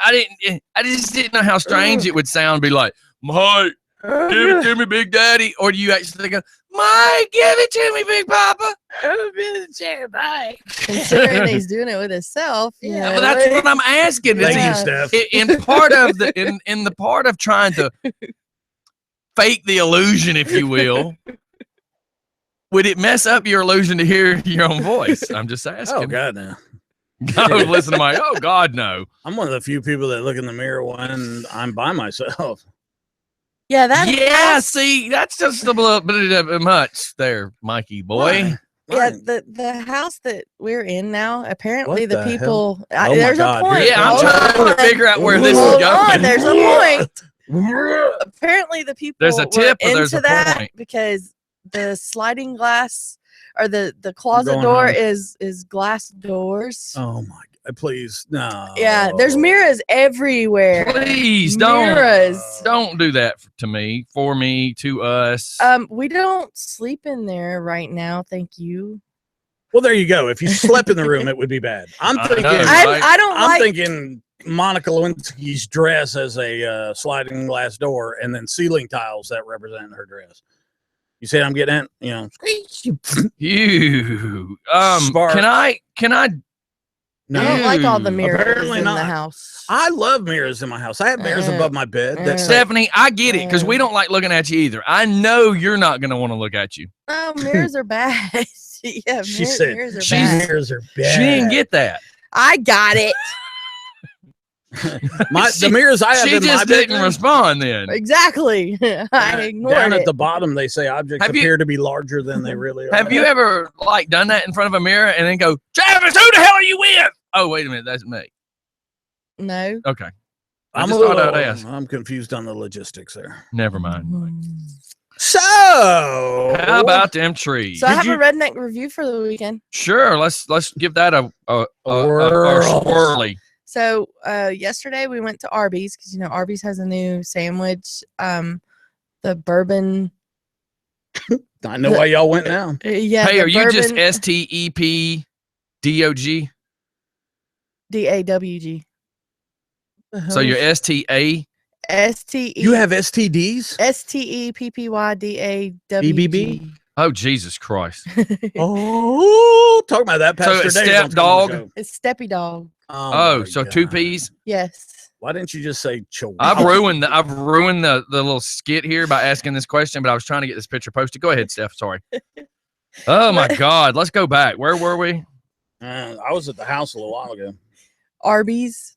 I just didn't know how strange it would sound. Be like, Mike, give it to me, Big Daddy. Or do you actually go, Mike, give it to me, Big Papa? Considering he's doing it with himself. Yeah, but that's what I'm asking. Thank Yeah. you, Steph. In part of in the part of trying to fake the illusion, if you will, would it mess up your illusion to hear your own voice? I'm just asking. Oh, God, no. I listen to my, oh, God, no. I'm one of the few people that look in the mirror when I'm by myself. Yeah, that. Yeah, see, that's just a little bit much there, Mikey boy. Yeah, the house that we're in now, apparently What the the people, hell? Oh my there's a God, point. Yeah, I'm Hold trying on. to figure out where this is Hold going. on, there's a point. Apparently the people There's a tip were or there's into a that point? because the sliding glass or the closet Going door on. is glass doors. Oh, my God. Please, no. Yeah, there's mirrors everywhere. Please Mirrors. don't do that to me, for me, to us. We don't sleep in there right now, thank you. Well, there you go. If you slept in the room, it would be bad. I'm I thinking. know. I don't I'm like. thinking Monica Lewinsky's dress as a sliding glass door, and then ceiling tiles that represent her dress. You see what I'm getting at? You know, You. Spark. Can I? No. I don't like all the Ew. mirrors Apparently in not. the house. I love mirrors in my house. I have mirrors above my bed. That's Stephanie, I get it because we don't like looking at you either. I know you're not going to want to look at you. No, mirrors are bad. Yeah, she said. mirrors are She's bad. mirrors are bad. She didn't get that. I got it. the mirrors I have She in my just didn't bedroom. respond then. Exactly. I ignored Down it. at the bottom, they say objects Have you- appear to be larger than they really are. Have you ever like done that in front of a mirror and then go, Travis, who the hell are you with? Oh, wait a minute, that's me. No. Okay, I I'm just a thought little, I'd ask. I'm confused on the logistics there. Never mind. So, How about them trees? So I Did have you- a redneck review for the weekend. Sure, let's give that a Whirl. swirly. So yesterday we went to Arby's because Arby's has a new sandwich. The bourbon. I know why y'all went now. Yeah. Hey, the are you just bourbon- STEPDOG? DAWG? So you're STA? STE. You have STDs? STEPPYDAWG. BBB? Oh, Jesus Christ. Oh, talk about that, So Pastor it's Dave. step on Coming to dog? Go. It's Steppy Dog. Oh, my so 2 God. P's? Yes. Why didn't you just say chihuahua? I've ruined the little skit here by asking this question, but I was trying to get this picture posted. Go ahead, Steph. Sorry. Oh my God. Let's go back. Where were we? I was at the house a little while ago. Arby's.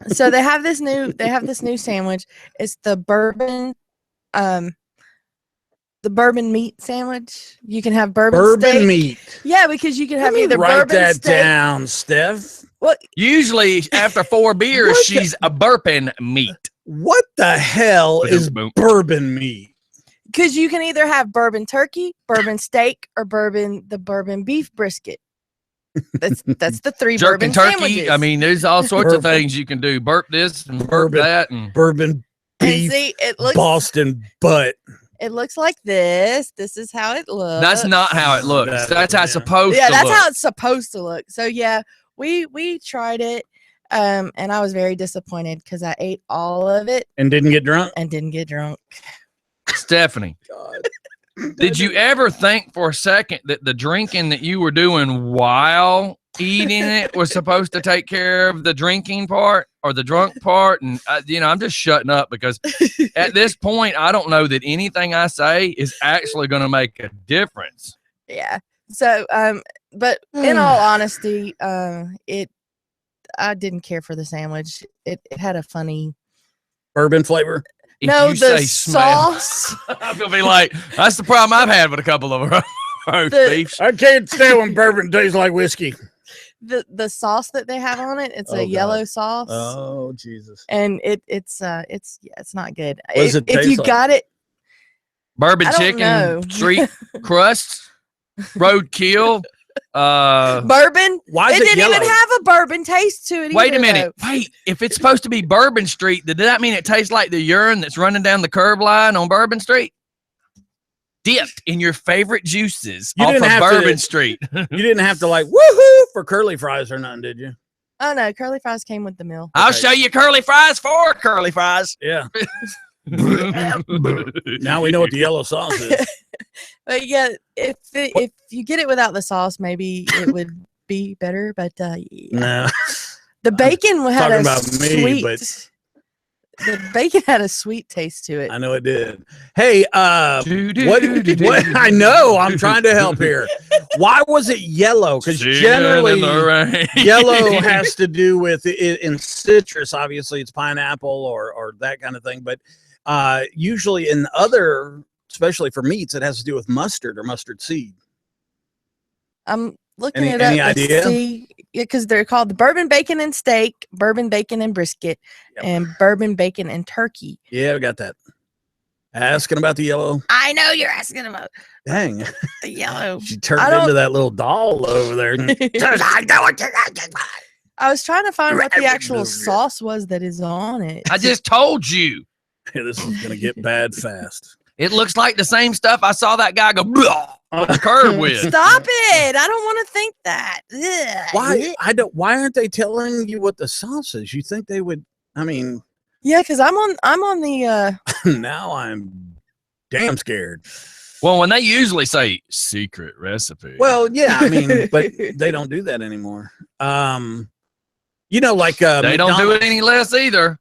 So they have this new sandwich. It's the bourbon meat sandwich. You can have bourbon steak. meat. Yeah, because you can have either Write bourbon that steak. down, Steph. What? Usually after 4 beers, What the- she's a burping meat. What the hell is Boom. bourbon meat? Because you can either have bourbon turkey, bourbon steak, or the bourbon beef brisket. That's the 3 Jerk bourbon and turkey. sandwiches. I mean, there's all sorts of Bourbon. things you can do. Burp this and burp Bourbon. that. And Bourbon and beef see, it looks Boston butt. it looks like this. This is how it looks. that's not how it looks. That's how it's Yeah. supposed Yeah, to that's look. how it's supposed to look. So yeah, we tried it, and I was very disappointed because I ate all of it And didn't get drunk? and didn't get drunk. Stephanie, God. did you ever think for a second that the drinking that you were doing while eating it was supposed to take care of the drinking part or the drunk part? And I'm just shutting up because at this point, I don't know that anything I say is actually going to make a difference. Yeah. So but in all honesty, I didn't care for the sandwich. It had a funny. Bourbon flavor? If No, you the say smell, sauce. I'm gonna be like, that's the problem I've had with a couple of roast The- beefs. I can't stand when bourbon tastes like whiskey. The sauce that they have on it, it's Oh, a God. yellow sauce. Oh, Jesus. And it's not good. What does it If taste you like? got it, Bourbon I don't chicken, know. street crusts, roadkill, Bourbon. Why is It it didn't yellow? even have a bourbon taste to it. Wait a either, minute. though. Wait, if it's supposed to be Bourbon Street, did that mean it tastes like the urine that's running down the curb line on Bourbon Street? Dipped in your favorite juices You off didn't of have to- Bourbon Street. You didn't have to like woohoo for curly fries or nothing, did you? Oh no, curly fries came with the meal. I'll Okay. show you curly fries for curly fries. Yeah. Now we know what the yellow sauce is. But yeah, if you get it without the sauce, maybe it would be better. But yeah. No. The bacon had talking a about me, sweet. but- The bacon had a sweet taste to it. I know it did. Hey, what I know, I'm trying to help here. Why was it yellow? Because generally yellow has to do with it, in citrus, obviously it's pineapple or that kind of thing. But usually in other, especially for meats, it has to do with mustard or mustard seed. I'm looking Any- it up. any Let's idea? see. Yeah, because they're called the bourbon bacon and steak, bourbon bacon and brisket, Yep. and bourbon bacon and turkey. Yeah, we got that. Asking about the yellow. I know you're asking about Dang, the yellow. she turned I don't- into that little doll over there. I was trying to find what the actual sauce was that is on it. I just told you. This is gonna get bad fast. It looks like the same stuff I saw that guy go on the curb with. Stop it! I don't want to think that. Ugh. Why? Why aren't they telling you what the sauce is? You think they would? I mean, Yeah, because I'm on the now I'm damn scared. Well, when they usually say secret recipe. Well, yeah, I mean, but they don't do that anymore. You know, like they don't do it any less either.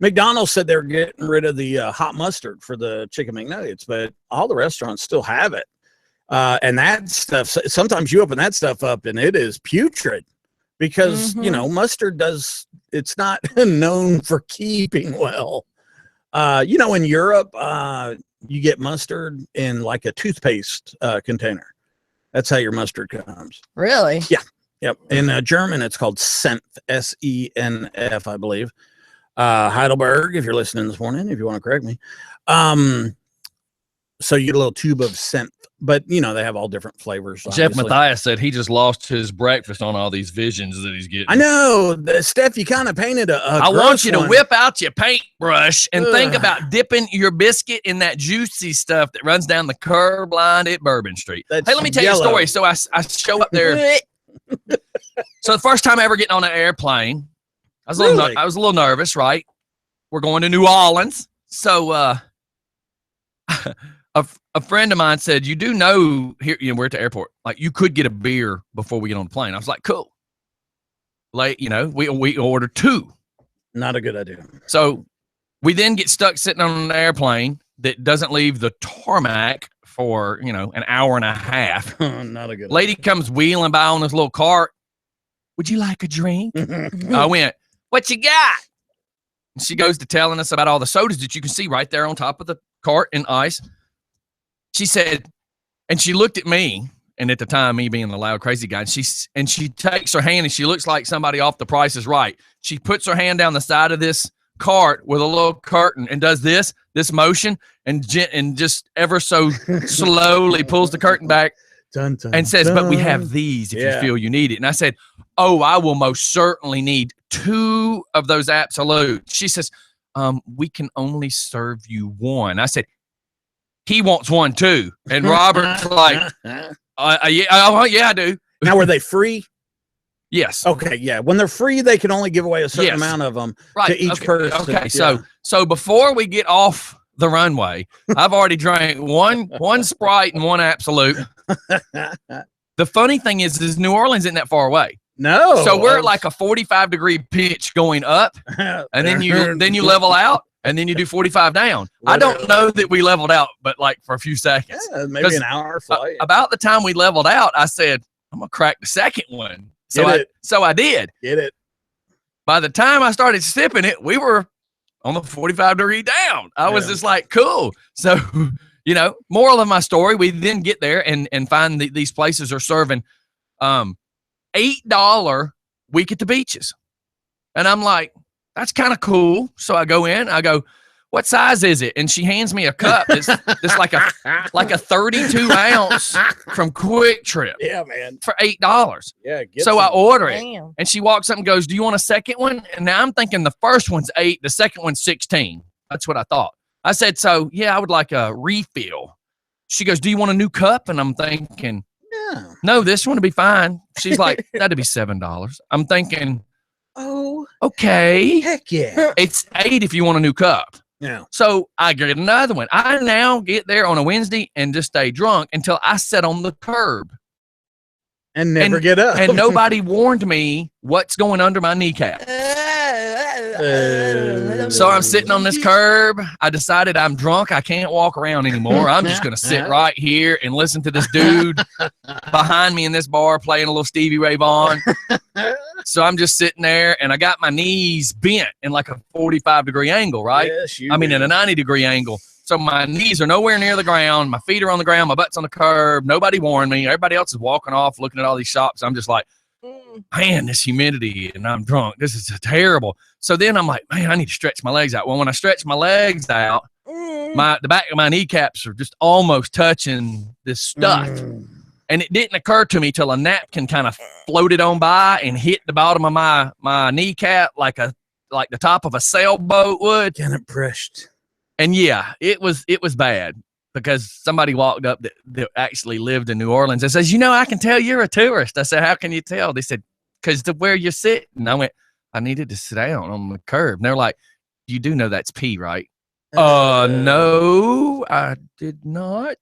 McDonald's said they were getting rid of the hot mustard for the chicken McNuggets, but all the restaurants still have it. And that stuff, sometimes you open that stuff up and it is putrid because, you know, mustard it's not known for keeping well. You know, in Europe, you get mustard in like a toothpaste container. That's how your mustard comes. really. Yep. In German, it's called Senf, S-E-N-F, I believe. Heidelberg, if you're listening this morning, if you want to correct me. So you get a little tube of Senf, but, you know, they have all different flavors. Jeff obviously. Matthias said he just lost his breakfast on all these visions that he's getting. I know. Steph, you kind of painted I want gross you to one. whip out your paintbrush and think Ugh. about dipping your biscuit in that juicy stuff that runs down the curb line at Bourbon Street. That's Hey, let me tell yellow. you a story. So I show up there. So the first time ever getting on an airplane, I was Really? I was a little nervous, right? We're going to New Orleans. So a friend of mine said, you do know here, you know, we're at the airport, like you could get a beer before we get on the plane. I was like, cool. Like, you know, we ordered 2. Not a good idea. So we then get stuck sitting on an airplane that doesn't leave the tarmac for, you know, an hour and a half. Not a good Lady comes wheeling by on this little cart. Would you like a drink? idea. I went, what you got? And she goes to telling us about all the sodas that you can see right there on top of the cart in ice. She said, and she looked at me, and at the time, me being the loud, crazy guy, and she takes her hand, and she looks like somebody off The Price is Right. She puts her hand down the side of this cart with a little curtain and does this motion, and just ever so slowly pulls the curtain back Dun, dun, and says, but we dun. have these if Yeah. you feel you need it. And I said, oh, I will most certainly need 2 of those Absolute. She says, we can only serve you 1. I said, he wants 1 too. And Robert's like, yeah, I do. Now, were they free? Yes. Okay, yeah. When they're free, they can only give away a certain Yes. amount of them Right. to each okay. person. Okay. Yeah. So before we get off the runway, I've already drank one Sprite and 1 Absolute. The funny thing is New Orleans isn't that far away. No. So we're at like a 45-degree pitch going up, and then you level out, and then you do 45 down. I don't know that we leveled out, but like for a few seconds. Yeah, maybe an hour flight. About the time we leveled out, I said, I'm gonna crack the second one. So I did. Get it. By the time I started sipping it, we were on the 45-degree down. I was just like, cool. So, you know, moral of my story, we then get there and find these places are serving $8 week at the beaches. And I'm like, that's kind of cool. So I go in, I go, what size is it? And she hands me a cup. It's like a 32 ounce from Quick Trip. Yeah, man. For $8. Yeah. So I order it. Damn. And she walks up and goes, do you want a second one? And now I'm thinking the first one's 8, the second one's 16. That's what I thought. I said, so yeah, I would like a refill. She goes, do you want a new cup? And I'm thinking, no, this one would be fine. She's like, that'd be $7. I'm thinking, oh, okay. Heck yeah. It's 8 if you want a new cup. Yeah. So I get another one. I now get there on a Wednesday and just stay drunk until I sit on the curb. And never get up. And nobody warned me what's going under my kneecap. So I'm sitting on this curb. I decided I'm drunk. I can't walk around anymore. I'm just going to sit right here and listen to this dude behind me in this bar playing a little Stevie Ray Vaughan. So I'm just sitting there, and I got my knees bent in like a 45-degree angle, right? Yes, in a 90-degree angle. So my knees are nowhere near the ground. My feet are on the ground. My butt's on the curb. Nobody warned me. Everybody else is walking off, looking at all these shops. I'm just like, man, this humidity, and I'm drunk. This is terrible. So then I'm like, man, I need to stretch my legs out. Well, when I stretch my legs out, the back of my kneecaps are just almost touching this stuff. And it didn't occur to me till a napkin kind of floated on by and hit the bottom of my kneecap like the top of a sailboat would. Getting it pressed. And yeah, it was bad because somebody walked up that actually lived in New Orleans and says, I can tell you're a tourist. I said, how can you tell? They said, because of where you're sitting. I went, I needed to sit down on the curb. And they're like, you do know that's pee, right? No, I did not.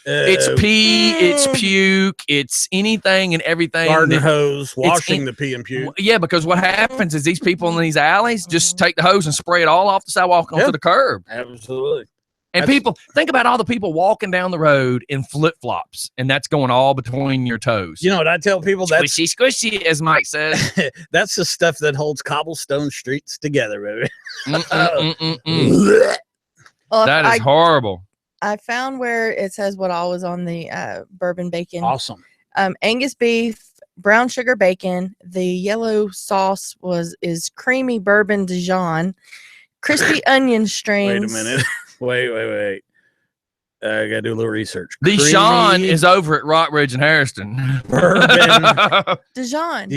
It's pee, it's puke, it's anything and everything. Garden hose, washing the pee and puke. Yeah, because what happens is these people in these alleys just take the hose and spray it all off the sidewalk onto the curb. Absolutely. And people, think about all the people walking down the road in flip-flops, and that's going all between your toes. You know what I tell people? That's squishy, as Mike says. That's the stuff that holds cobblestone streets together, baby. Well, that is horrible. I found where it says what all was on the bourbon bacon. Awesome. Angus beef, brown sugar bacon. The yellow sauce is creamy bourbon Dijon, crispy onion strings. Wait a minute. Wait. I gotta do a little research. Dijon is over at Rockridge and Harrison. Bourbon. Dijon.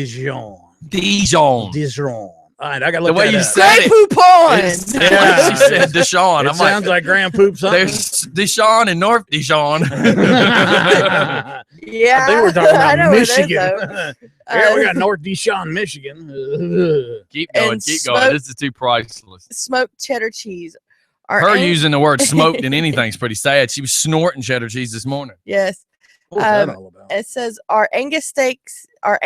All right, I gotta look the way that you up. said it. Poupon. Yeah, she said Dijon. It sounds like Grand Poop something. There's Dijon and North Dijon. Yeah, I think we're talking about Michigan. Yeah, we got North Dijon, Michigan. Keep going. This is too priceless. Smoked cheddar cheese. Her using the word smoked in anything is pretty sad. She was snorting cheddar cheese this morning. Yes. What's that all about? It says our Angus steak. It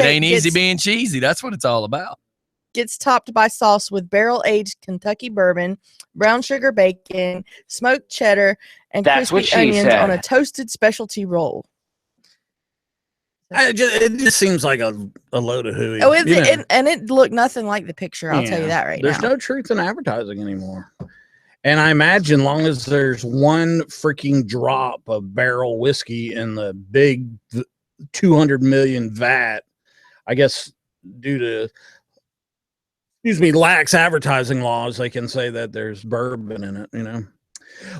ain't easy being cheesy. That's what it's all about. Gets topped by sauce with barrel-aged Kentucky bourbon, brown sugar bacon, smoked cheddar, and crispy onions on a toasted specialty roll. It just seems like a load of hooey. Oh, it looked nothing like the picture. I'll tell you that right now. There's no truth in advertising anymore. And I imagine long as there's one freaking drop of barrel whiskey in the big 200 million vat, I guess due to lax advertising laws, they can say that there's bourbon in it,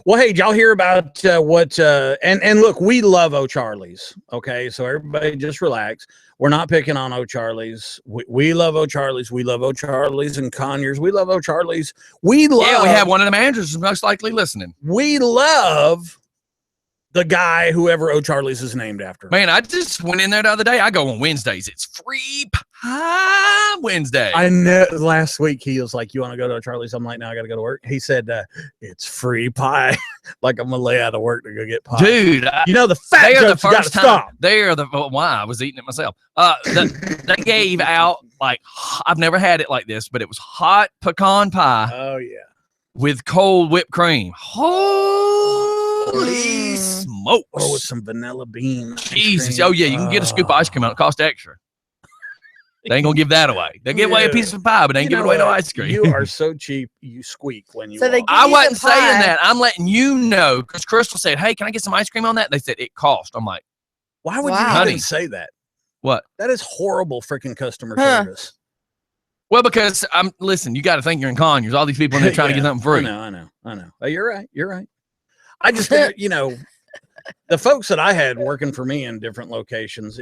Well, hey, did y'all hear about and look, we love O'Charlie's. Okay, so everybody just relax. We're not picking on O'Charlie's. We love O'Charlie's. We love O'Charlie's and Conyers. We love O'Charlie's. We have one of the managers who's most likely listening. We love the guy whoever O'Charlie's is named after. Man, I just went in there the other day. I go on Wednesdays. It's free pie Wednesday. I know last week he was like, you want to go to O'Charlie's? I'm like, no, I got to go to work. He said, it's free pie. Like I'm going to lay out of work to go get pie. Dude. The fat jokes got to stop. Why? I was eating it myself. They gave out, I've never had it like this, but it was hot pecan pie. Oh, yeah. With cold whipped cream. Holy smokes. Or with some vanilla bean. Jesus. Oh, yeah. You can get a scoop of ice cream out. It costs extra. They ain't going to give that away. They give away a piece of pie, but they ain't giving away no ice cream. You are so cheap, you squeak when you walk. I wasn't saying that. I'm letting you know because Crystal said, hey, can I get some ice cream on that? They said it cost. I'm like, why would you even say that? What? That is horrible freaking customer service. Well, because listen, you got to think you're in Conyers. All these people in there trying to get something free. I know. Oh, you're right. I just, the folks that I had working for me in different locations,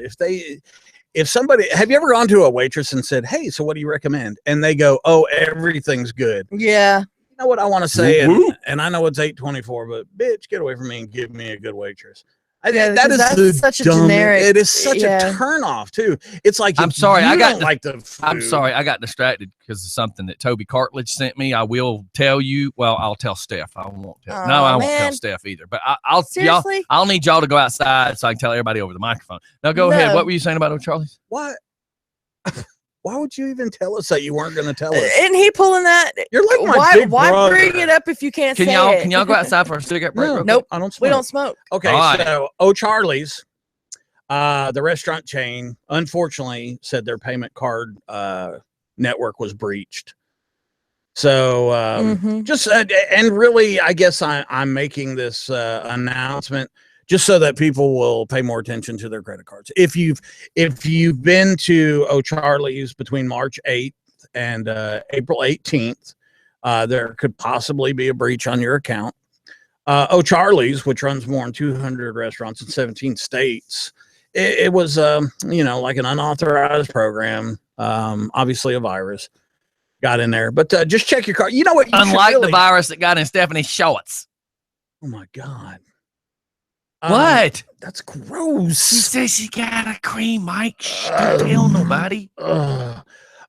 if somebody, have you ever gone to a waitress and said, "Hey, so what do you recommend?" And they go, "Oh, everything's good." Yeah. You know what I want to say? And I know it's 8:24, but bitch, get away from me and give me a good waitress. That's such a generic. It is such a turn off too. It's like, I'm sorry, I got the food. I'm sorry, I got distracted because of something that Toby Cartledge sent me. I will tell you. Well, I'll tell Steph. I won't tell. I won't tell Steph either. But I'll need y'all to go outside so I can tell everybody over the microphone. Now go ahead. What were you saying about O'Charlie's? What? Why would you even tell us that you weren't going to tell us? Isn't he pulling that? You're like my big brother. Why bring it up if you can't say it? Can y'all go outside for a cigarette break? No, nope. I don't smoke. We don't smoke. Okay, so O'Charlie's, the restaurant chain, unfortunately said their payment card network was breached. So and really, I guess I'm making this announcement just so that people will pay more attention to their credit cards. If you've been to O'Charlie's between March 8th and April 18th, there could possibly be a breach on your account. O'Charlie's, which runs more than 200 restaurants in 17 states, it was like an unauthorized program. Obviously a virus got in there, but just check your card. You know what? Unlike the virus that got in Stephanie's shorts. Oh my God. What? That's gross. She says she got a cream, Mike. Don't tell nobody.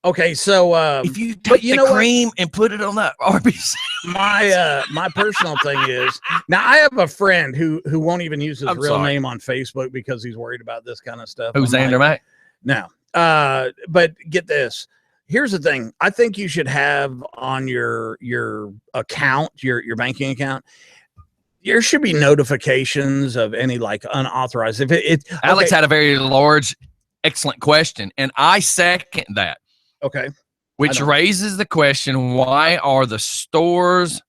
Okay, so if you take the cream and put it on that RBC, my personal thing is, now I have a friend who won't even use his real name on Facebook because he's worried about this kind of stuff. Who's Xander Mack? No, but get this. Here's the thing. I think you should have on your account, your banking account, there should be notifications of any like unauthorized. Alex had a very large, excellent question, and I second that. Okay. Which raises the question: why are the stores,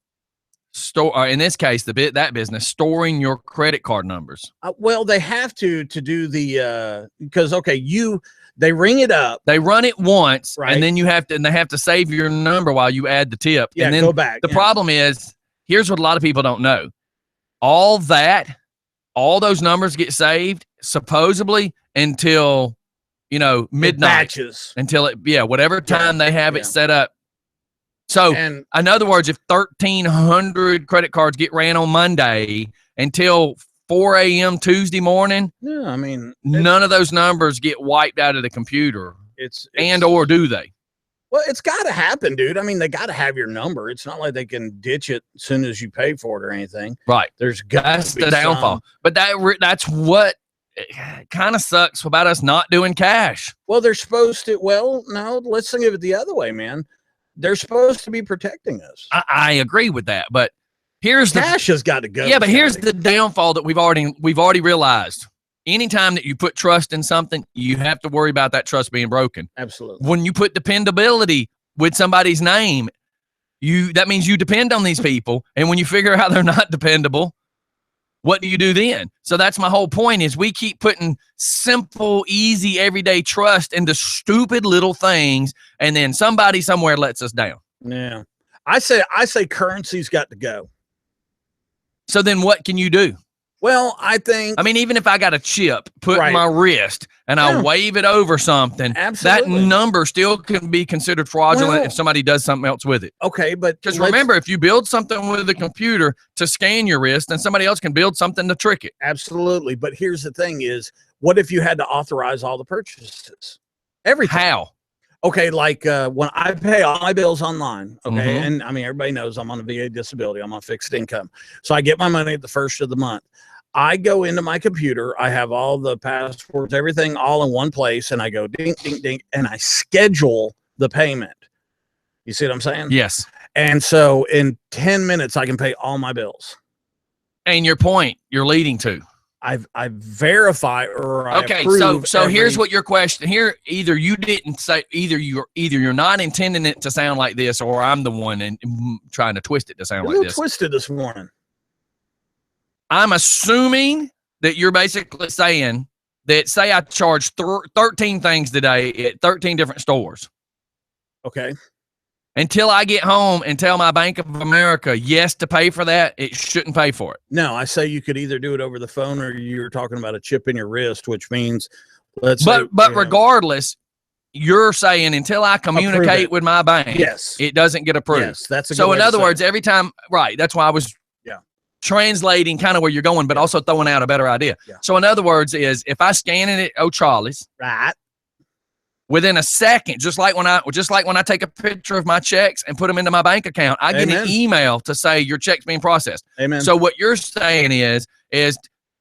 in this case, that business storing your credit card numbers? Well, they have to do the because they ring it up, they run it once, right, and then they have to save your number while you add the tip. Yeah, and then go back. The problem is, here's what a lot of people don't know. All those numbers get saved supposedly until, midnight. Batches. Until whatever time they have it set up. So in other words, if 1,300 credit cards get ran on Monday until 4 a.m. Tuesday morning, none of those numbers get wiped out of the computer. Or do they? Well, it's got to happen, dude. They got to have your number. It's not like they can ditch it as soon as you pay for it or anything. Right. That's the downfall. But that's what kind of sucks about us not doing cash. Well, they're supposed to. Well, no, let's think of it the other way, man. They're supposed to be protecting us. I agree with that, but cash has got to go. Yeah, but here's the downfall that we've already realized. Anytime that you put trust in something, you have to worry about that trust being broken. Absolutely. When you put dependability with somebody's name, that means you depend on these people. And when you figure out they're not dependable, what do you do then? So that's my whole point is we keep putting simple, easy, everyday trust into stupid little things. And then somebody somewhere lets us down. Yeah. I say currency's got to go. So then what can you do? Well, I think... even if I got a chip put in my wrist and I wave it over something, that number still can be considered fraudulent if somebody does something else with it. Okay, but... Because remember, if you build something with a computer to scan your wrist, then somebody else can build something to trick it. Absolutely. But here's the thing is, what if you had to authorize all the purchases? Everything. How? Okay, like when I pay all my bills online, okay, and everybody knows I'm on a VA disability, I'm on fixed income. So I get my money at the first of the month. I go into my computer, I have all the passwords, everything all in one place, and I go ding, ding, ding, and I schedule the payment. You see what I'm saying? Yes. And so in 10 minutes, I can pay all my bills. And your point you're leading to. I verify or I approve. So here's what your question here. Either you didn't say, either you're not intending it to sound like this, or I'm the one and trying to twist it to sound like this. Twisted this morning. I'm assuming that you're basically saying that, say I charge 13 things today at 13 different stores. Okay. Until I get home and tell my Bank of America yes to pay for that, it shouldn't pay for it. No, I say you could either do it over the phone or you're talking about a chip in your wrist, which means But regardless, you're saying until I communicate with my bank, yes, it doesn't get approved. Yes, that's a good so. way In to other say words, it. every time, right? That's why I was translating kind of where you're going, but also throwing out a better idea. Yeah. So in other words, is if I scan it at O'Charlie's, right, within a second, just like when I take a picture of my checks and put them into my bank account, I get an email to say your check's being processed. Amen. So what you're saying is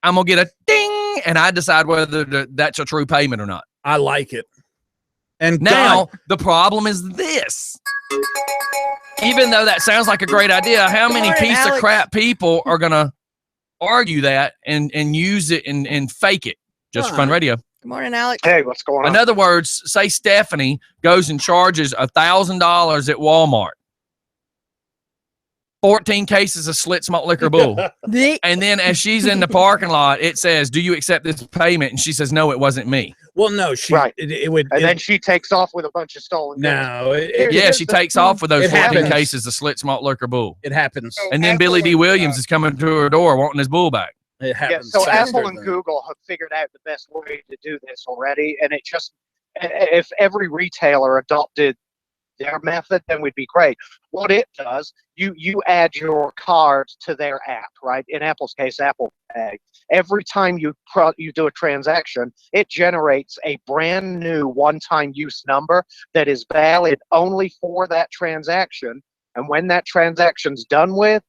I'm gonna get a ding, and I decide whether that's a true payment or not. I like it. And now the problem is this. Even though that sounds like a great idea, how many piece of crap people are gonna argue that and use it and fake it just for fun radio? Good morning, Alex. Hey, what's going on? In other words, say Stephanie goes and charges $1,000 at Walmart. 14 cases of Slit Smoked Liquor Bull. And then as she's in the parking lot, it says, "Do you accept this payment?" And she says, "No, it wasn't me." Well, no, it would. And then she takes off with a bunch of stolen goods. No. She takes off with those 14 cases of Slit Smoked Liquor Bull. It happens. And then Billy D. Williams is coming to her door wanting his bull back. It happens. So Apple and Google have figured out the best way to do this already. And it just, if every retailer adopted their method, then we'd be great. What it does, you add your card to their app, right? In Apple's case, Apple Pay. Every time you do a transaction, it generates a brand new one-time use number that is valid only for that transaction. And when that transaction's done with,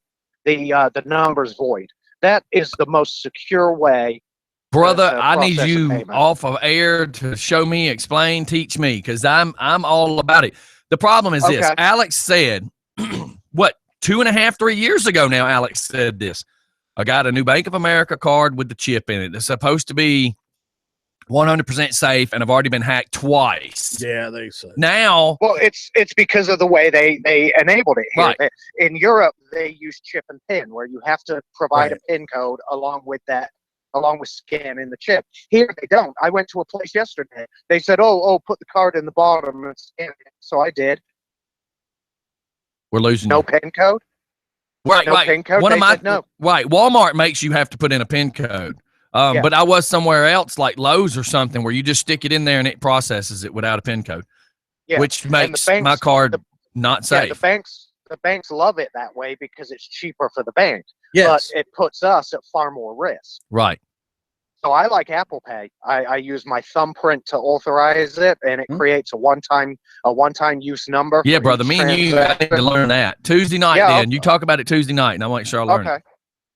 the number's void. That is the most secure way. Brother, I need you off of air to show me, explain, teach me, because I'm all about it. The problem is this. Alex said, what, 2.5, 3 years ago now, Alex said this. I got a new Bank of America card with the chip in it. It's supposed to be 100% safe, and I've already been hacked twice. Yeah, they said. Now. Well, it's because of the way they enabled it here. Right. In Europe, they use chip and pin, where you have to provide a pin code along with scanning the chip. Here they don't. I went to a place yesterday. They said, "Oh, put the card in the bottom and scan it." So I did. We're losing no pin code. Right, no pin code. No. Right. Walmart makes you have to put in a pin code. But I was somewhere else like Lowe's or something where you just stick it in there and it processes it without a pin code, which makes my card not safe. Yeah, the banks love it that way because it's cheaper for the bank. Yes. But it puts us at far more risk. Right. So I like Apple Pay. I use my thumbprint to authorize it, and it creates a one-time use number. Yeah, brother. Me and you I need to learn that Tuesday night. You talk about it Tuesday night, and I want to make sure I learn it.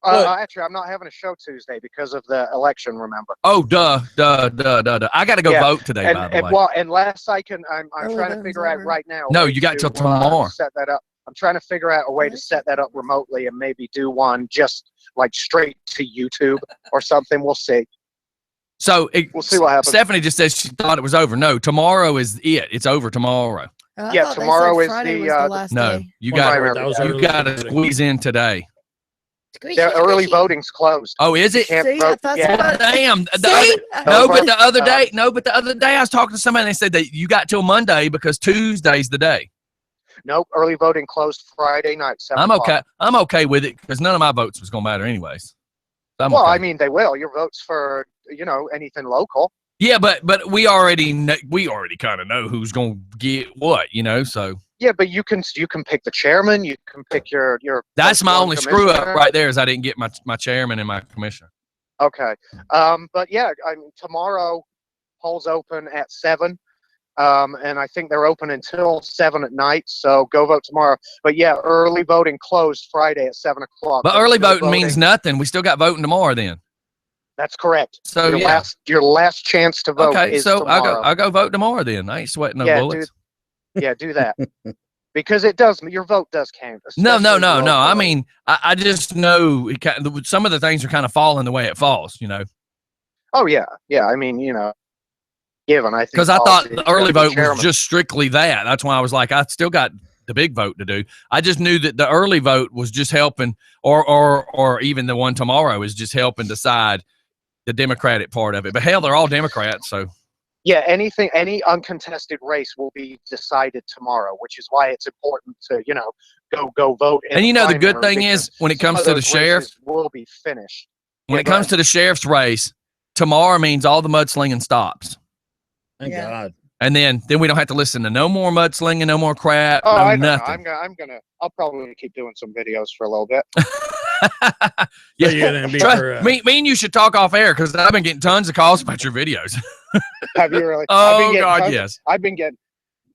Actually, I'm not having a show Tuesday because of the election. Remember? Oh, duh. I got to go vote today. By the way, well, unless I can, I'm trying to figure out right now. No, you got till tomorrow. Set that up. I'm trying to figure out a way to set that up remotely and maybe do one just like straight to YouTube or something. We'll see. So we'll see what happens. Stephanie just said she thought it was over. No, tomorrow is it. It's over tomorrow. Tomorrow is the last no. day. You got to squeeze in today. Early voting's closed. Oh, is it? Damn. But the other day I was talking to somebody and they said that you got till Monday because Tuesday's the day. Nope, early voting closed Friday night. I'm okay. I'm okay with it because none of my votes was gonna matter anyways. So okay. I mean, they will. Your votes for anything local. Yeah, but we already kind of know who's gonna get what, So yeah, but you can pick the chairman. You can pick your. That's my only screw up right there is I didn't get my chairman and my commissioner. Okay, but yeah, tomorrow polls open at 7. And I think they're open until 7 at night. So go vote tomorrow. But yeah, early voting closed Friday at 7 o'clock. But early voting means nothing. We still got voting tomorrow then. That's correct. So your last chance to vote is tomorrow. I'll go vote tomorrow then. I ain't sweating no bullets. Do that. Because your vote does count. No. I mean, I just know some of the things are kind of falling the way it falls, Oh yeah. I mean, given, I think, because I thought the early vote was just strictly that. That's why I was like, I still got the big vote to do. I just knew that the early vote was just helping, or even the one tomorrow is just helping decide the Democratic part of it. But hell, they're all Democrats, so Yeah, any uncontested race will be decided tomorrow, which is why it's important to, go vote. And the good thing is when it comes to the sheriff, will be finished. When it comes to the sheriff's race, tomorrow means all the mudslinging stops. Thank God. And then we don't have to listen to no more mudslinging, no more crap, nothing. I'll probably keep doing some videos for a little bit. Me and you should talk off air because I've been getting tons of calls about your videos. Have you really? Oh God, yes.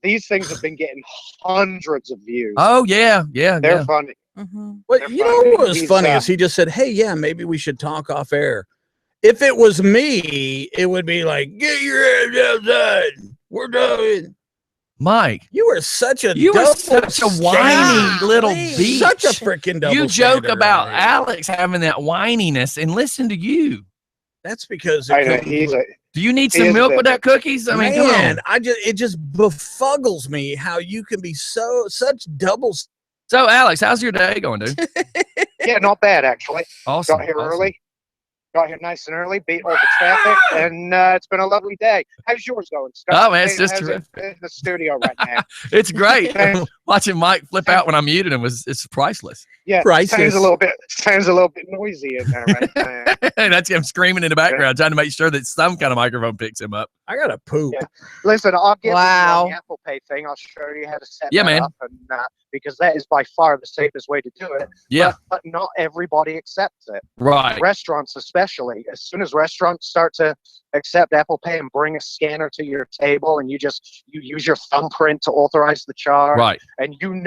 These things have been getting hundreds of views. Oh yeah. They're funny. Mm-hmm. But you know what was funny is he just said, "Hey, yeah, maybe we should talk off air." If it was me, it would be like, "Get your ass outside. We're done." Mike, you are such a whiny little bitch. Such a freaking double. You joke about Alex having that whininess, and listen to you. That's because do you need some milk with that cookies? I mean, come on. It just befuggles me how you can be such doubles. So, Alex, how's your day going, dude? Yeah, not bad actually. Awesome. Got here early. Got here nice and early, beat all the traffic, and it's been a lovely day. How's yours going, Scott? Oh, man, it's just terrific. In the studio right now. It's great. Watching Mike flip out when I muted him it's priceless. Yeah, sounds a little bit noisy in there right now. That's him screaming in the background, trying to make sure that some kind of microphone picks him up. I gotta poop. Yeah. Listen, I'll get you the Apple Pay thing. I'll show you how to set that up, and, because that is by far the safest way to do it. Yeah, but not everybody accepts it. Right. Restaurants, especially, as soon as restaurants start to accept Apple Pay and bring a scanner to your table, and you use your thumbprint to authorize the charge. Right. And even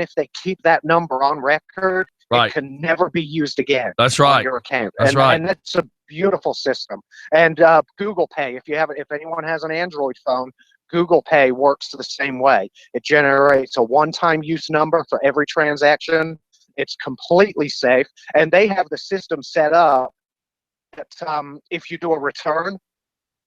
if they keep that number on record, it can never be used again. That's right. On your account. That's right. And that's a beautiful system. And Google Pay, if anyone has an Android phone, Google Pay works the same way. It generates a one-time use number for every transaction. It's completely safe, and they have the system set up that if you do a return,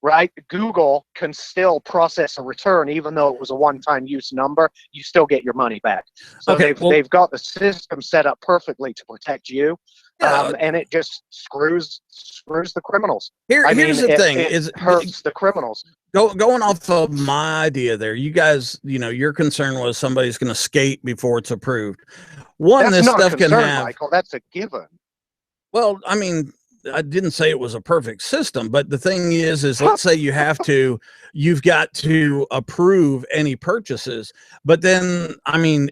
right, Google can still process a return even though it was a one-time use number. You still get your money back. So they've got the system set up perfectly to protect you, and it just screws the criminals. Here's the thing: it hurts the criminals. Going off of my idea there, you guys, your concern was somebody's going to skate before it's approved. This stuff can have, Michael. That's a given. Well, I mean, I didn't say it was a perfect system, but the thing is let's say you've got to approve any purchases, but then, I mean,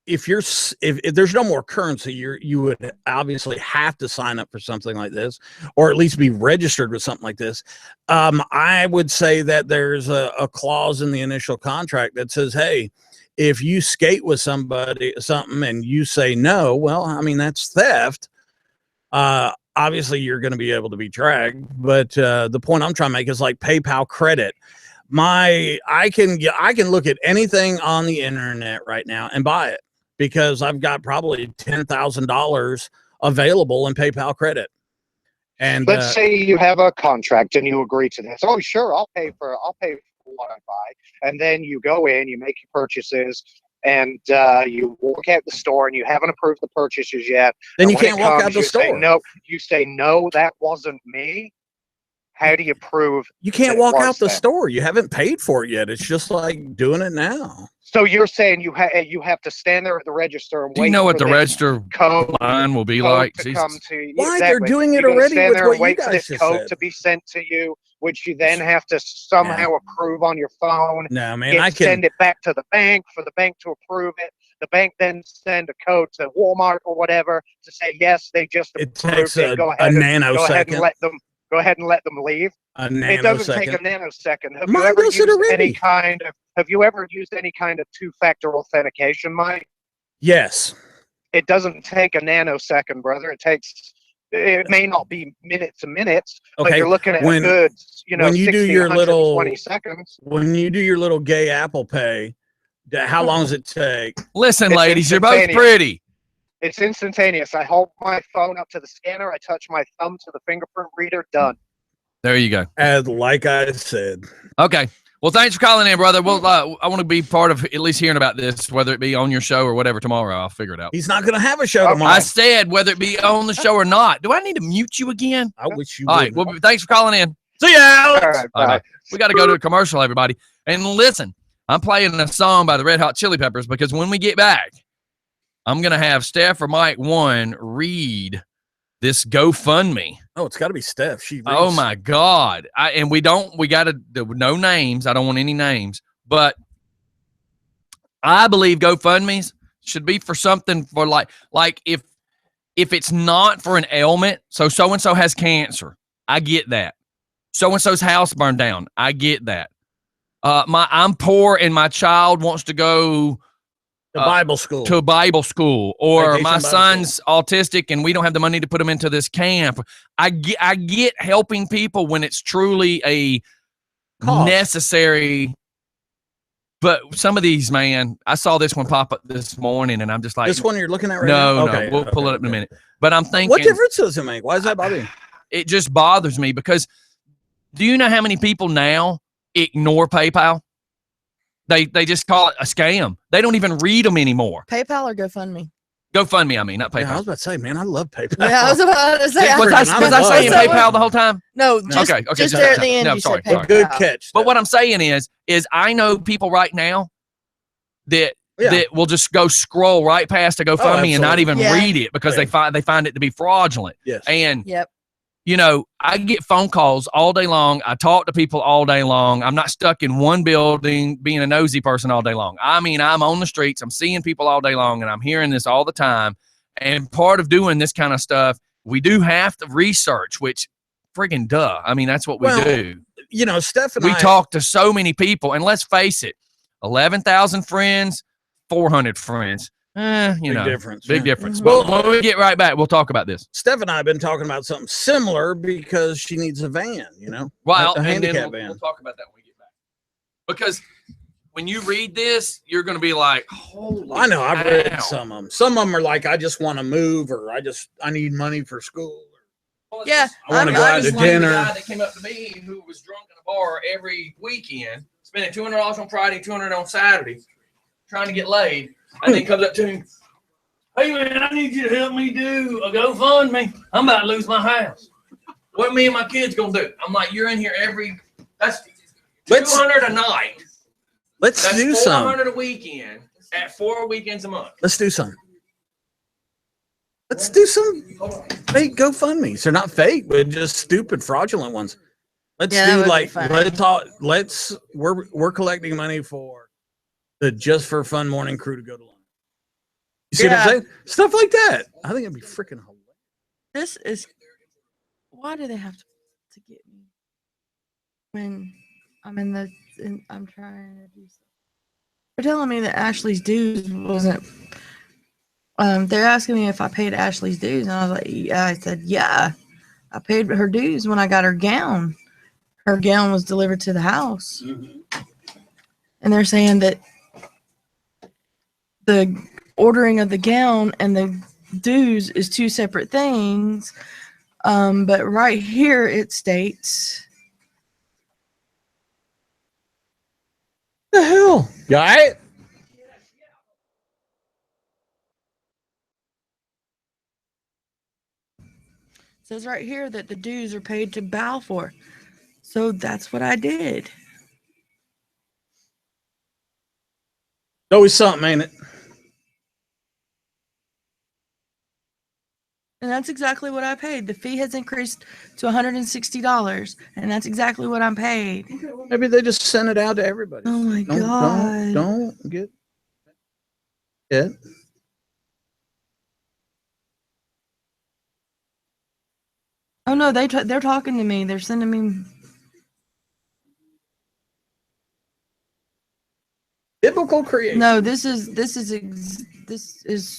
if there's no more currency, you would obviously have to sign up for something like this, or at least be registered with something like this. I would say that there's a clause in the initial contract that says, hey, if you skate with something and you say no, well, I mean, that's theft. Obviously you're going to be able to be tracked, but the point I'm trying to make is like PayPal credit. I can look at anything on the internet right now and buy it, because I've got probably $10,000 available in PayPal credit. And let's say you have a contract and you agree to this. Oh, sure, I'll pay for what I buy. And then you go in, you make your purchases, and you walk out the store, and you haven't approved the purchases yet. Then you can't walk out the store. You say, no, that wasn't me. How do you prove? You can't walk out the store. You haven't paid for it yet. It's just like doing it now. So you're saying you have to stand there at the register and wait. Do you know what the register line will be like? Why they're doing it already with what you guys just code said. To be sent to you, which you then have to somehow approve on your phone. No, man, I can send it back to the bank for the bank to approve it. The bank then send a code to Walmart or whatever to say yes, they just approved it. It takes a nanosecond. Go ahead and let them leave. It doesn't take a nanosecond. Have you ever used any kind of two-factor authentication, Mike? Yes. It doesn't take a nanosecond, brother. It may not be minutes and minutes, but you're looking at a good, when you do your little 20 seconds. When you do your little gay Apple Pay, how long does it take? Listen, ladies, you're both pretty. It's instantaneous. I hold my phone up to the scanner. I touch my thumb to the fingerprint reader. Done. There you go. As like I said. Okay. Well, thanks for calling in, brother. Well, I want to be part of at least hearing about this, whether it be on your show or whatever tomorrow. I'll figure it out. He's not going to have a show tomorrow. I said whether it be on the show or not. Do I need to mute you again? I wish you would. All right. Well, thanks for calling in. See ya, Alex. All right, All bye. right. We got to go to a commercial, everybody. And listen, I'm playing a song by the Red Hot Chili Peppers because when we get back, I'm going to have Steph or Mike one read this GoFundMe. Oh, it's got to be Steph. She reads. Oh my God. We got to, no names. I don't want any names, but I believe GoFundMe's should be for something for like if it's not for an ailment, so-and-so has cancer. I get that. So-and-so's house burned down. I get that. I'm poor and my child wants to go to Bible school. To Bible school, or Vacation my Bible son's autistic and we don't have the money to put him into this camp. I get helping people when it's truly a Cost. necessary. But some of these, man, I saw this one pop up this morning, and I'm just like, this one you're looking at right now? No, we'll pull it up in a minute. But I'm thinking, what difference does it make? Why does that bother you? It just bothers me because do you know how many people now ignore PayPal? They just call it a scam. They don't even read them anymore. PayPal or GoFundMe? GoFundMe, I mean, not PayPal. Yeah, I was about to say, man, I love PayPal. Yeah, I was about to say. Was I saying PayPal the whole time? No, just, Okay, just there at the end. No, you sorry, said PayPal. Good catch. But what I'm saying is I know people right now that will just go scroll right past a GoFundMe and not even read it because they find it to be fraudulent. Yes. And I get phone calls all day long. I talk to people all day long. I'm not stuck in one building being a nosy person all day long. I mean, I'm on the streets. I'm seeing people all day long, and I'm hearing this all the time. And part of doing this kind of stuff, we do have to research, which friggin' duh. I mean, that's what we do. Steph and we talk to so many people, and let's face it, 11,000 friends, 400 friends. Big difference. Big difference. Mm-hmm. Well, when we get right back, we'll talk about this. Steph and I have been talking about something similar because she needs a van, Well, a handicap van. van. We'll talk about that when we get back. Because when you read this, you're going to be like, holy I know. I've read cow. some of them. Some of them are like, I just want to move, or I need money for school. Well, Yeah, I want to go out to The dinner. guy that came up to me who was drunk in a bar every weekend, spending $200 on Friday, $200 on Saturday, trying to get laid, and then comes up to me, hey man, I need you to help me do a GoFundMe. I'm about to lose my house. What me and my kids gonna do? I'm like, you're in here that's $200 a night. Let's do some. $400 a weekend at 4 weekends a month. Let's do some. Let's do some fake GoFundMes. They're not fake, but just stupid, fraudulent ones. Let's we're collecting money for the Just for Fun morning crew to go to lunch. You see what I'm saying? Stuff like that. I think it'd be freaking hilarious. Why do they have to get me when I'm I'm trying to do something? They're telling me that Ashley's dues wasn't. They're asking me if I paid Ashley's dues, and I was like, yeah. I said, yeah, I paid her dues when I got her gown. Her gown was delivered to the house, and they're saying that the ordering of the gown and the dues is two separate things. But right here it states, the hell, guy. says right here that the dues are paid to Balfour. So that's what I did. Always something, ain't it? And that's exactly what I paid. The fee has increased to $160, and that's exactly what I'm paid. Maybe they just sent it out to everybody. Oh my God. Don't get it. Oh no, they're talking to me. They're sending me. Biblical creation. No, this is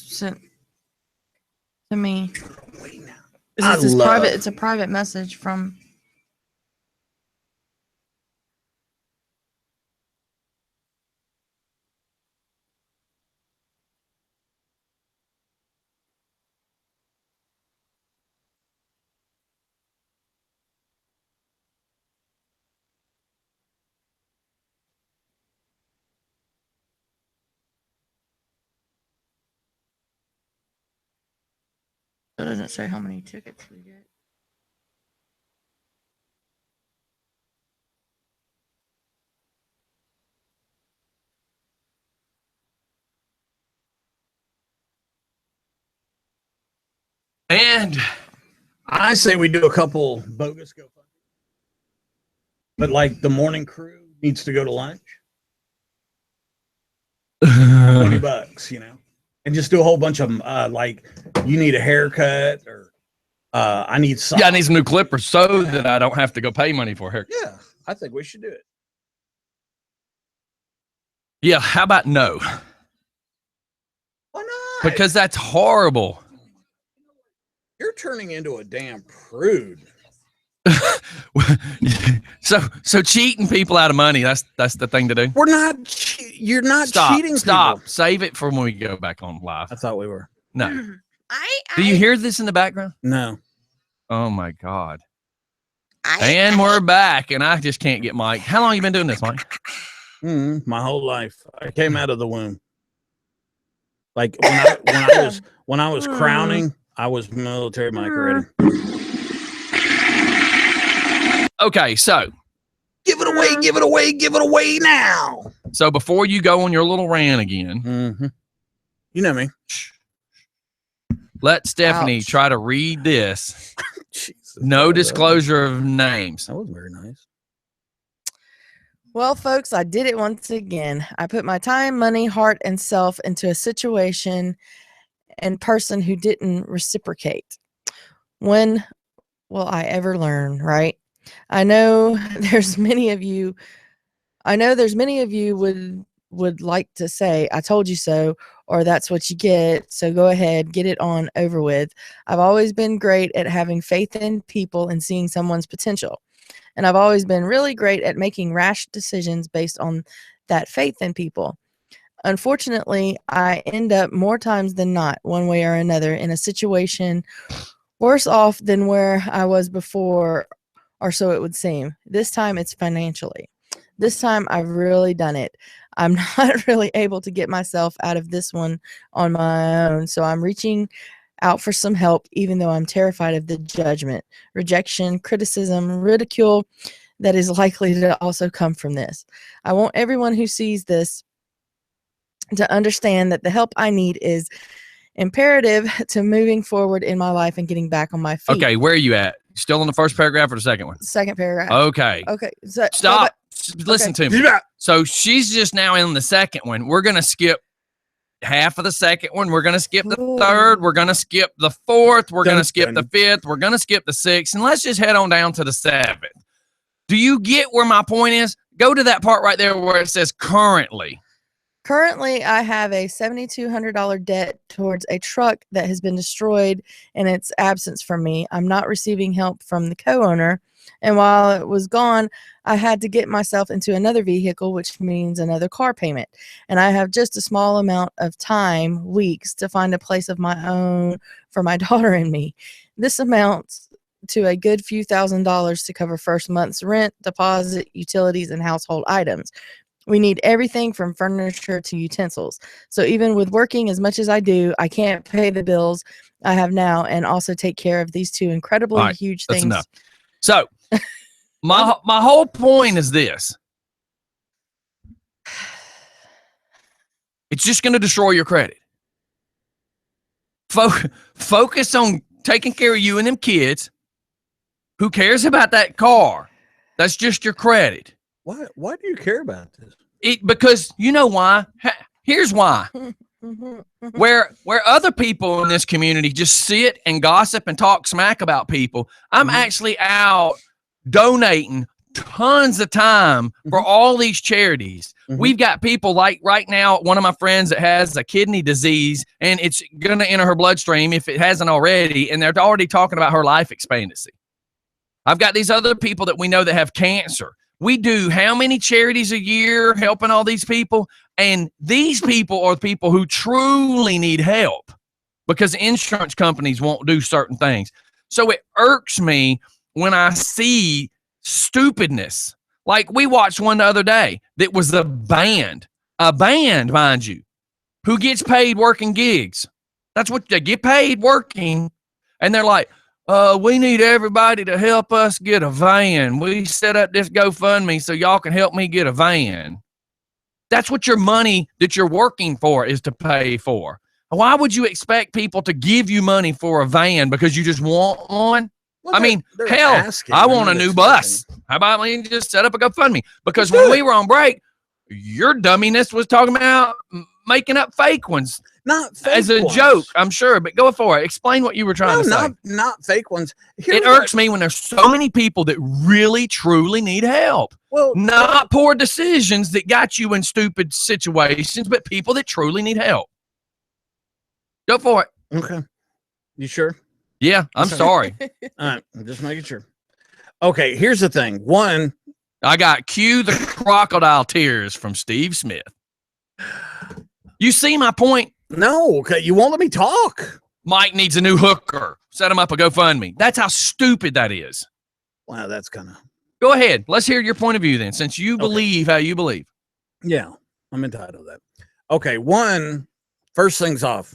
sent to me. This is private. It's a private message from. It doesn't say how many tickets we get. And I say we do a couple bogus GoFundMe. But like the morning crew needs to go to lunch. $20, you know, and just do a whole bunch of like you need a haircut or I need socks. Yeah, I need some new clippers so that I don't have to go pay money for a haircut. Yeah, I think we should do it. Yeah, how about no? Why not? Because that's horrible. You're turning into a damn prude. so cheating people out of money, that's the thing to do. We're not you're not cheating Stop. people. Save it for when we go back on live. I thought we were. No. Do you hear this in the background? No. Oh my God. And we're back, and I just can't get Mike. How long you been doing this, Mike? My whole life. I came out of the womb. Like when I was crowning, I was military Mike already. Okay, so Give it away now. So before you go on your little rant again, you know me. Let Stephanie try to read this. Jesus, no disclosure of names. That was very nice. Well, folks, I did it once again. I put my time, money, heart, and self into a situation and person who didn't reciprocate. When will I ever learn, right? I know there's many of you would like to say, I told you so, or that's what you get. So go ahead, get it on over with. I've always been great at having faith in people and seeing someone's potential. And I've always been really great at making rash decisions based on that faith in people. Unfortunately, I end up more times than not, one way or another, in a situation worse off than where I was before, or so it would seem. This time it's financially. This time I've really done it. I'm not really able to get myself out of this one on my own, so I'm reaching out for some help, even though I'm terrified of the judgment, rejection, criticism, ridicule that is likely to also come from this. I want everyone who sees this to understand that the help I need is imperative to moving forward in my life and getting back on my feet. Okay, where are you at? Still in the first paragraph or the second one? Second paragraph. Okay. Okay. So, Stop. Listen to me. So she's just now in the second one. We're going to skip half of the second one. We're going to skip the third. We're going to skip the fourth. We're going to skip the fifth. We're going to skip the sixth. And let's just head on down to the seventh. Do you get where my point is? Go to that part right there where it says currently. Currently, I have a $7,200 debt towards a truck that has been destroyed in its absence from me. I'm not receiving help from the co-owner. And while it was gone, I had to get myself into another vehicle, which means another car payment. And I have just a small amount of time, weeks, to find a place of my own for my daughter and me. This amounts to a good few $1,000s to cover first month's rent, deposit, utilities, and household items. We need everything from furniture to utensils. So even with working as much as I do, I can't pay the bills I have now and also take care of these two incredibly huge things. Enough. So my whole point is this. It's just going to destroy your credit. Focus on taking care of you and them kids. Who cares about that car? That's just your credit. Why do you care about this? Because you know why. Here's why. Where other people in this community just sit and gossip and talk smack about people, I'm actually out donating tons of time for all these charities. We've got people like right now, one of my friends that has a kidney disease, and it's going to enter her bloodstream if it hasn't already, and they're already talking about her life expectancy. I've got these other people that we know that have cancer. We do how many charities a year helping all these people? And these people are the people who truly need help because insurance companies won't do certain things. So it irks me when I see stupidness. Like we watched one the other day that was a band, mind you, who gets paid working gigs. That's what they get paid working. And they're like, we need everybody to help us get a van. We set up this GoFundMe so y'all can help me get a van. That's what your money that you're working for is to pay for. Why would you expect people to give you money for a van because you just want one? Well, I mean, they're hell, asking, I they're want a not new expecting. bus. How about we just set up a GoFundMe? Because Let's when do we it. were on break, your dumminess was talking about making up fake ones Not fake as a ones. joke, I'm sure. But go for it. Explain what you were trying to say. Not fake ones. It irks me when there's so many people that really, truly need help. Well, Not poor decisions that got you in stupid situations, but people that truly need help. Go for it. Okay. You sure? Yeah, I'm Okay. sorry. All right. I'm just making sure. Okay. Here's the thing. One, I got cue the crocodile tears from Steve Smith. You see my point? no. Okay. You won't let me talk. Mike needs a new hooker. Set him up a GoFundMe. That's how stupid that is. Wow. That's kind of, Go ahead. Let's hear your point of view then, since you believe how you believe. yeah, I'm entitled to that. Okay. One, first things off,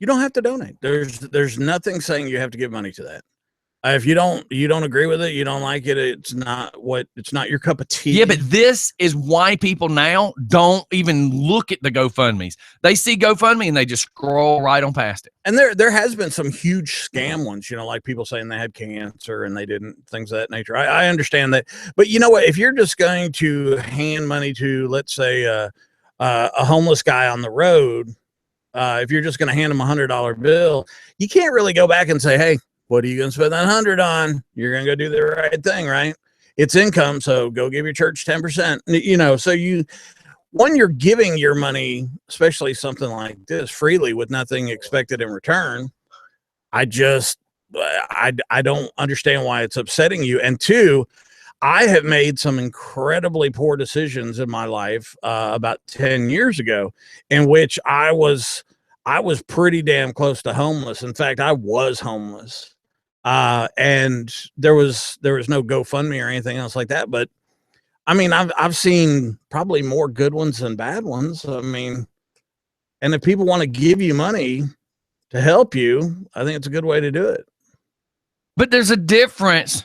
you don't have to donate. There's nothing saying you have to give money to that. If you don't agree with it, you don't like it, it's not your cup of tea. Yeah, but this is why people now don't even look at the GoFundMes. They see GoFundMe and they just scroll right on past it. And there has been some huge scam ones, like people saying they had cancer and they didn't, things of that nature. I understand that. But you know what? If you're just going to hand money to, let's say, a homeless guy on the road, if you're just going to hand him $100 bill, you can't really go back and say, hey, what are you going to spend that 100 on? You're going to go do the right thing, right? It's income, so go give your church 10%. So when you're giving your money, especially something like this, freely with nothing expected in return, I don't understand why it's upsetting you. And two, I have made some incredibly poor decisions in my life about 10 years ago, in which I was pretty damn close to homeless. In fact, I was homeless. And there was no GoFundMe or anything else like that. But I mean, I've seen probably more good ones than bad ones. I mean, and if people want to give you money to help you, I think it's a good way to do it. But there's a difference.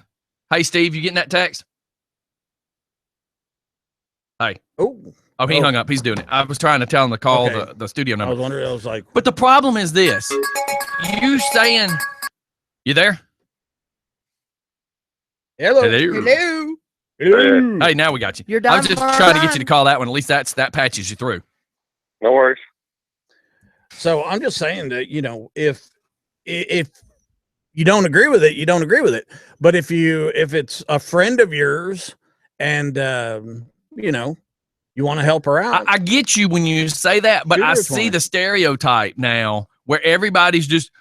Hey, Steve, you getting that text? Hey. Oh, he hung up. He's doing it. I was trying to tell him to call the studio number. I was wondering. I was like, but the problem is this. You saying, you there? hello. Hey, now we got you. You're I done. was just trying to get you to call that one. At least that patches you through. No worries. So I'm just saying that, if you don't agree with it, you don't agree with it. But if it's a friend of yours and, you want to help her out. I get you when you say that, but I see the stereotype now where everybody's just,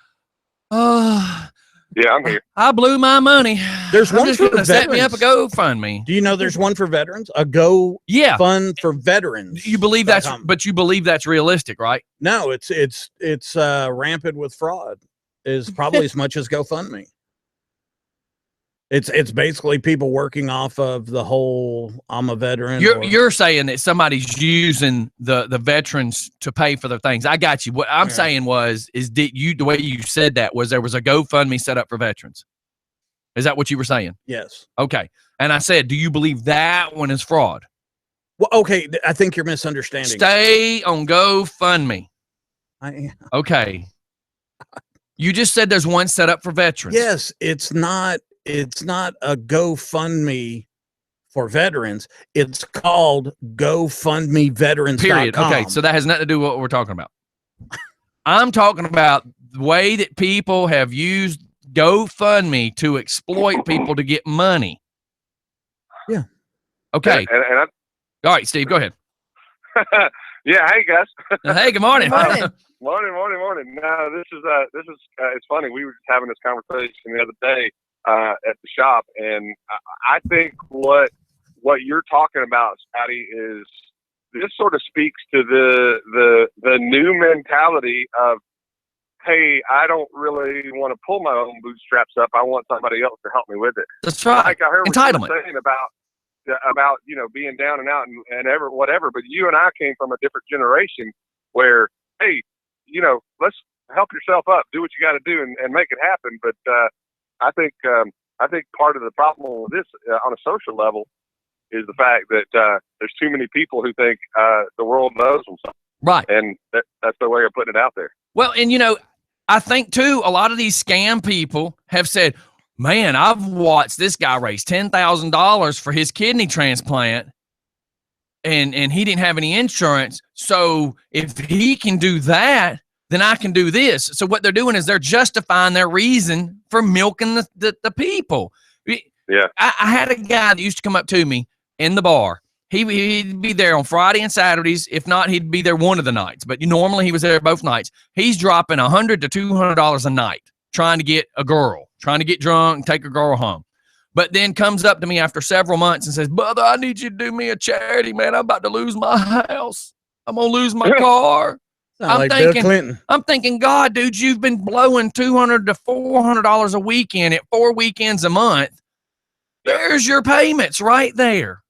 yeah, I'm here. I blew my money. There's one just for gonna set me up a veterans. GoFundMe. Do you know there's one for veterans? A Go Fund for veterans. You believe but you believe that's realistic, right? No, it's rampant with fraud. Is probably as much as GoFundMe. It's basically people working off of the whole I'm a veteran. You're saying that somebody's using the veterans to pay for their things. I got you. What I'm saying the way you said that was there was a GoFundMe set up for veterans. Is that what you were saying? Yes. Okay. And I said, do you believe that one is fraud? Well, okay. I think you're misunderstanding. Stay on GoFundMe. Okay. You just said there's one set up for veterans. Yes, it's not a GoFundMe for veterans. It's called GoFundMeVeterans.com. Period. Okay, so that has nothing to do with what we're talking about. I'm talking about the way that people have used GoFundMe to exploit people to get money. Yeah. Okay. And all right, Steve, go ahead. Yeah. Hey, guys. Hey, good morning. Morning. No, this is it's funny. We were just having this conversation the other day at the shop, and I think what you're talking about, Scotty, is this sort of speaks to the new mentality of, hey, I don't really want to pull my own bootstraps up. I want somebody else to help me with it. That's right. Like I heard what Entitlement. you were saying about being down and out and whatever. But you and I came from a different generation where, hey, let's help yourself up, do what you got to do, and make it happen. But I think part of the problem with this on a social level is the fact that there's too many people who think the world knows them something. Right. And that's the way of putting it out there. Well, and I think too, a lot of these scam people have said, man, I've watched this guy raise $10,000 for his kidney transplant and he didn't have any insurance. So if he can do that, then I can do this. So what they're doing is they're justifying their reason for milking the people. Yeah. I had a guy that used to come up to me in the bar. He'd be there on Friday and Saturdays. If not, he'd be there one of the nights. But normally he was there both nights. He's dropping $100 to $200 a night trying to get a girl, trying to get drunk and take a girl home. But then comes up to me after several months and says, brother, I need you to do me a charity, man. I'm about to lose my house. I'm going to lose my car. I'm thinking, God, dude, you've been blowing $200 to $400 a weekend at 4 weekends a month. There's your payments right there.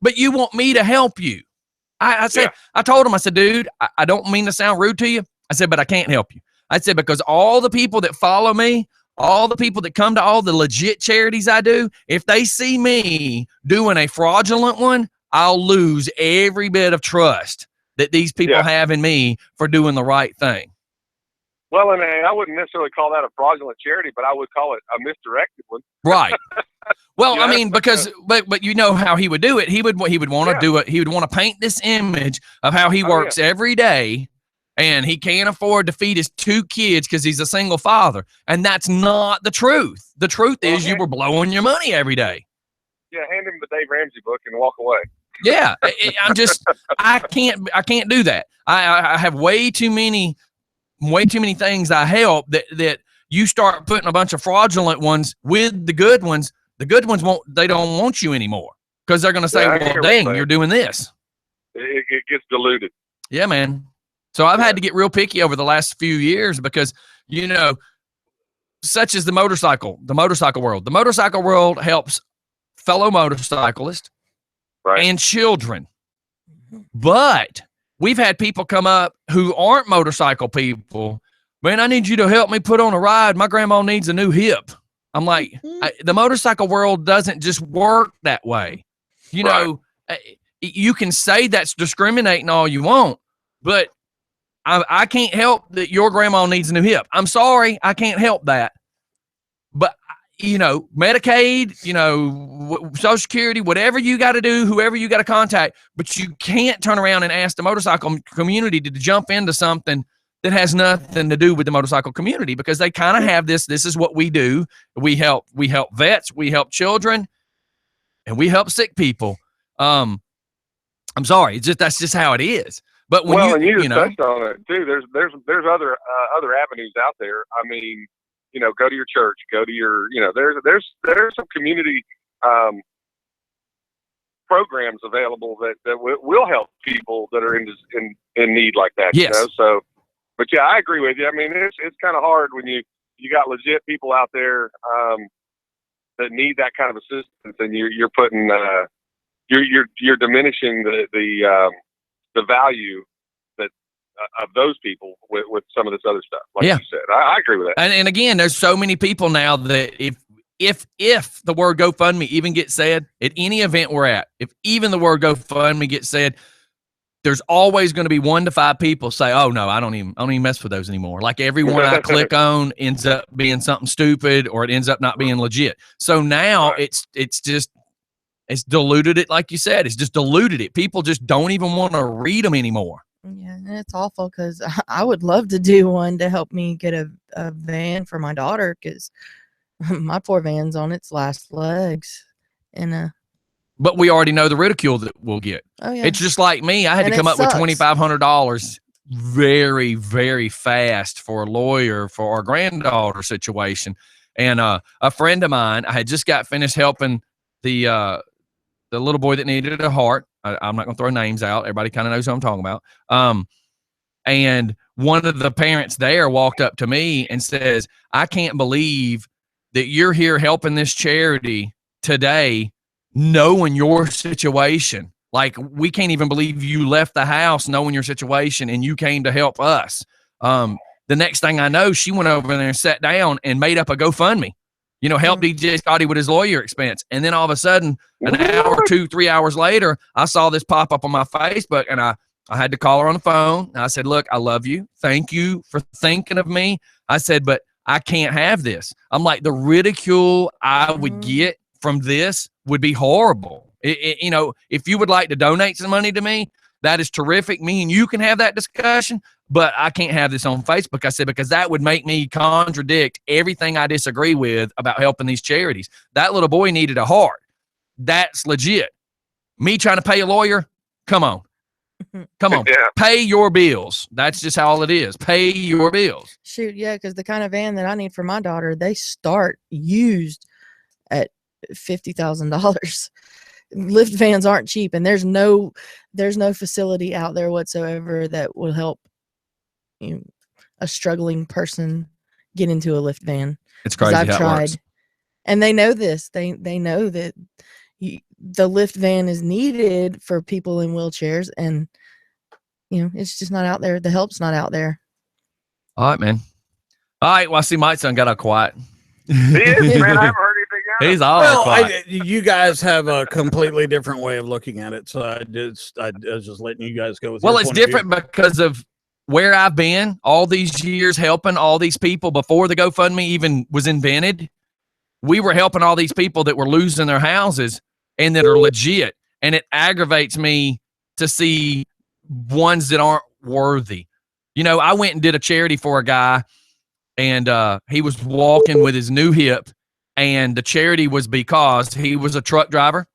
But you want me to help you. I said, I told him, I said, dude, I don't mean to sound rude to you. I said, but I can't help you. I said, because all the people that follow me, all the people that come to all the legit charities I do, if they see me doing a fraudulent one, I'll lose every bit of trust that these people have in me for doing the right thing. Well, and I wouldn't necessarily call that a fraudulent charity, but I would call it a misdirected one. Right. Well, I mean, because but you know how he would do it. He would want to do it. He would want to paint this image of how he works every day, and he can't afford to feed his 2 kids because he's a single father. And that's not the truth. The truth is you were blowing your money every day. Yeah, hand him the Dave Ramsey book and walk away. Yeah, I can't do that. I have way too many things I help that you start putting a bunch of fraudulent ones with the good ones. The good ones they don't want you anymore because they're going to say, well, dang, you're doing this. It gets diluted. Yeah, man. So I've had to get real picky over the last few years because, such as the motorcycle world. The motorcycle world helps fellow motorcyclists and children. But we've had people come up who aren't motorcycle people. Man, I need you to help me put on a ride. My grandma needs a new hip. I'm like, the motorcycle world doesn't just work that way. You can say that's discriminating all you want, but I can't help that your grandma needs a new hip. I'm sorry, I can't help that. But, Medicaid, Social Security, whatever you got to do, whoever you got to contact, but you can't turn around and ask the motorcycle community to jump into something that has nothing to do with the motorcycle community because they kind of have this is what we do. We help vets, we help children, and we help sick people. I'm sorry, that's just how it is. But when you touched on it too, there's other avenues out there. I mean, go to your church, go to your, there's some community programs available that will help people that are in need like that. Yes. So. But yeah, I agree with you. I mean, it's kind of hard when you got legit people out there that need that kind of assistance, and you're putting you're diminishing the value that of those people with some of this other stuff. Like you said, I agree with that. And again, there's so many people now that if the word GoFundMe even gets said at any event we're at, if even the word GoFundMe gets said, there's always going to be 1 to 5 people say, "Oh no, I don't even mess with those anymore." Like everyone I click on ends up being something stupid, or it ends up not being legit. So now it's diluted it, like you said. It's just diluted it. People just don't even want to read them anymore. Yeah, and it's awful because I would love to do one to help me get a van for my daughter because my poor van's on its last legs, and But we already know the ridicule that we'll get. Oh, yeah. It's just like me. I had to come up with $2,500 very, very fast for a lawyer for our granddaughter situation. And a friend of mine, I had just got finished helping the little boy that needed a heart. I'm not going to throw names out. Everybody kind of knows who I'm talking about. And one of the parents there walked up to me and says, I can't believe that you're here helping this charity today, knowing your situation. Like, we can't even believe you left the house knowing your situation and you came to help us. The next thing I know, she went over there and sat down and made up a GoFundMe, help DJ Scottie with his lawyer expense. And then all of a sudden, an hour, 2, 3 hours later, I saw this pop up on my Facebook, and I had to call her on the phone. And I said, look, I love you. Thank you for thinking of me. I said, but I can't have this. I'm like, the ridicule I would get from this would be horrible. You know, if you would like to donate some money to me, that is terrific. Me and you can have that discussion, but I can't have this on Facebook. I said, because that would make me contradict everything I disagree with about helping these charities. That little boy needed a heart. That's legit. Me trying to pay a lawyer? Come on. Come on. Yeah. Pay your bills. That's just how all it is. Pay your bills. Shoot, yeah, because the kind of van that I need for my daughter, they start used at $50,000. Lift vans aren't cheap, and there's no facility out there whatsoever that will help a struggling person get into a lift van. It's crazy. I've how tried, it works. and they know this. They know that the lift van is needed for people in wheelchairs, and it's just not out there. The help's not out there. All right, man. All right. Well, I see my son got all quiet. He is, man. I haven't heard anything else. He's all quiet. You guys have a completely different way of looking at it, so I was just letting you guys go with. Well, your it's point of different view. because of where I've been all these years helping all these people before the GoFundMe even was invented. We were helping all these people that were losing their houses and that are legit. And it aggravates me to see ones that aren't worthy. I went and did a charity for a guy, and he was walking with his new hip, and the charity was because he was a truck driver.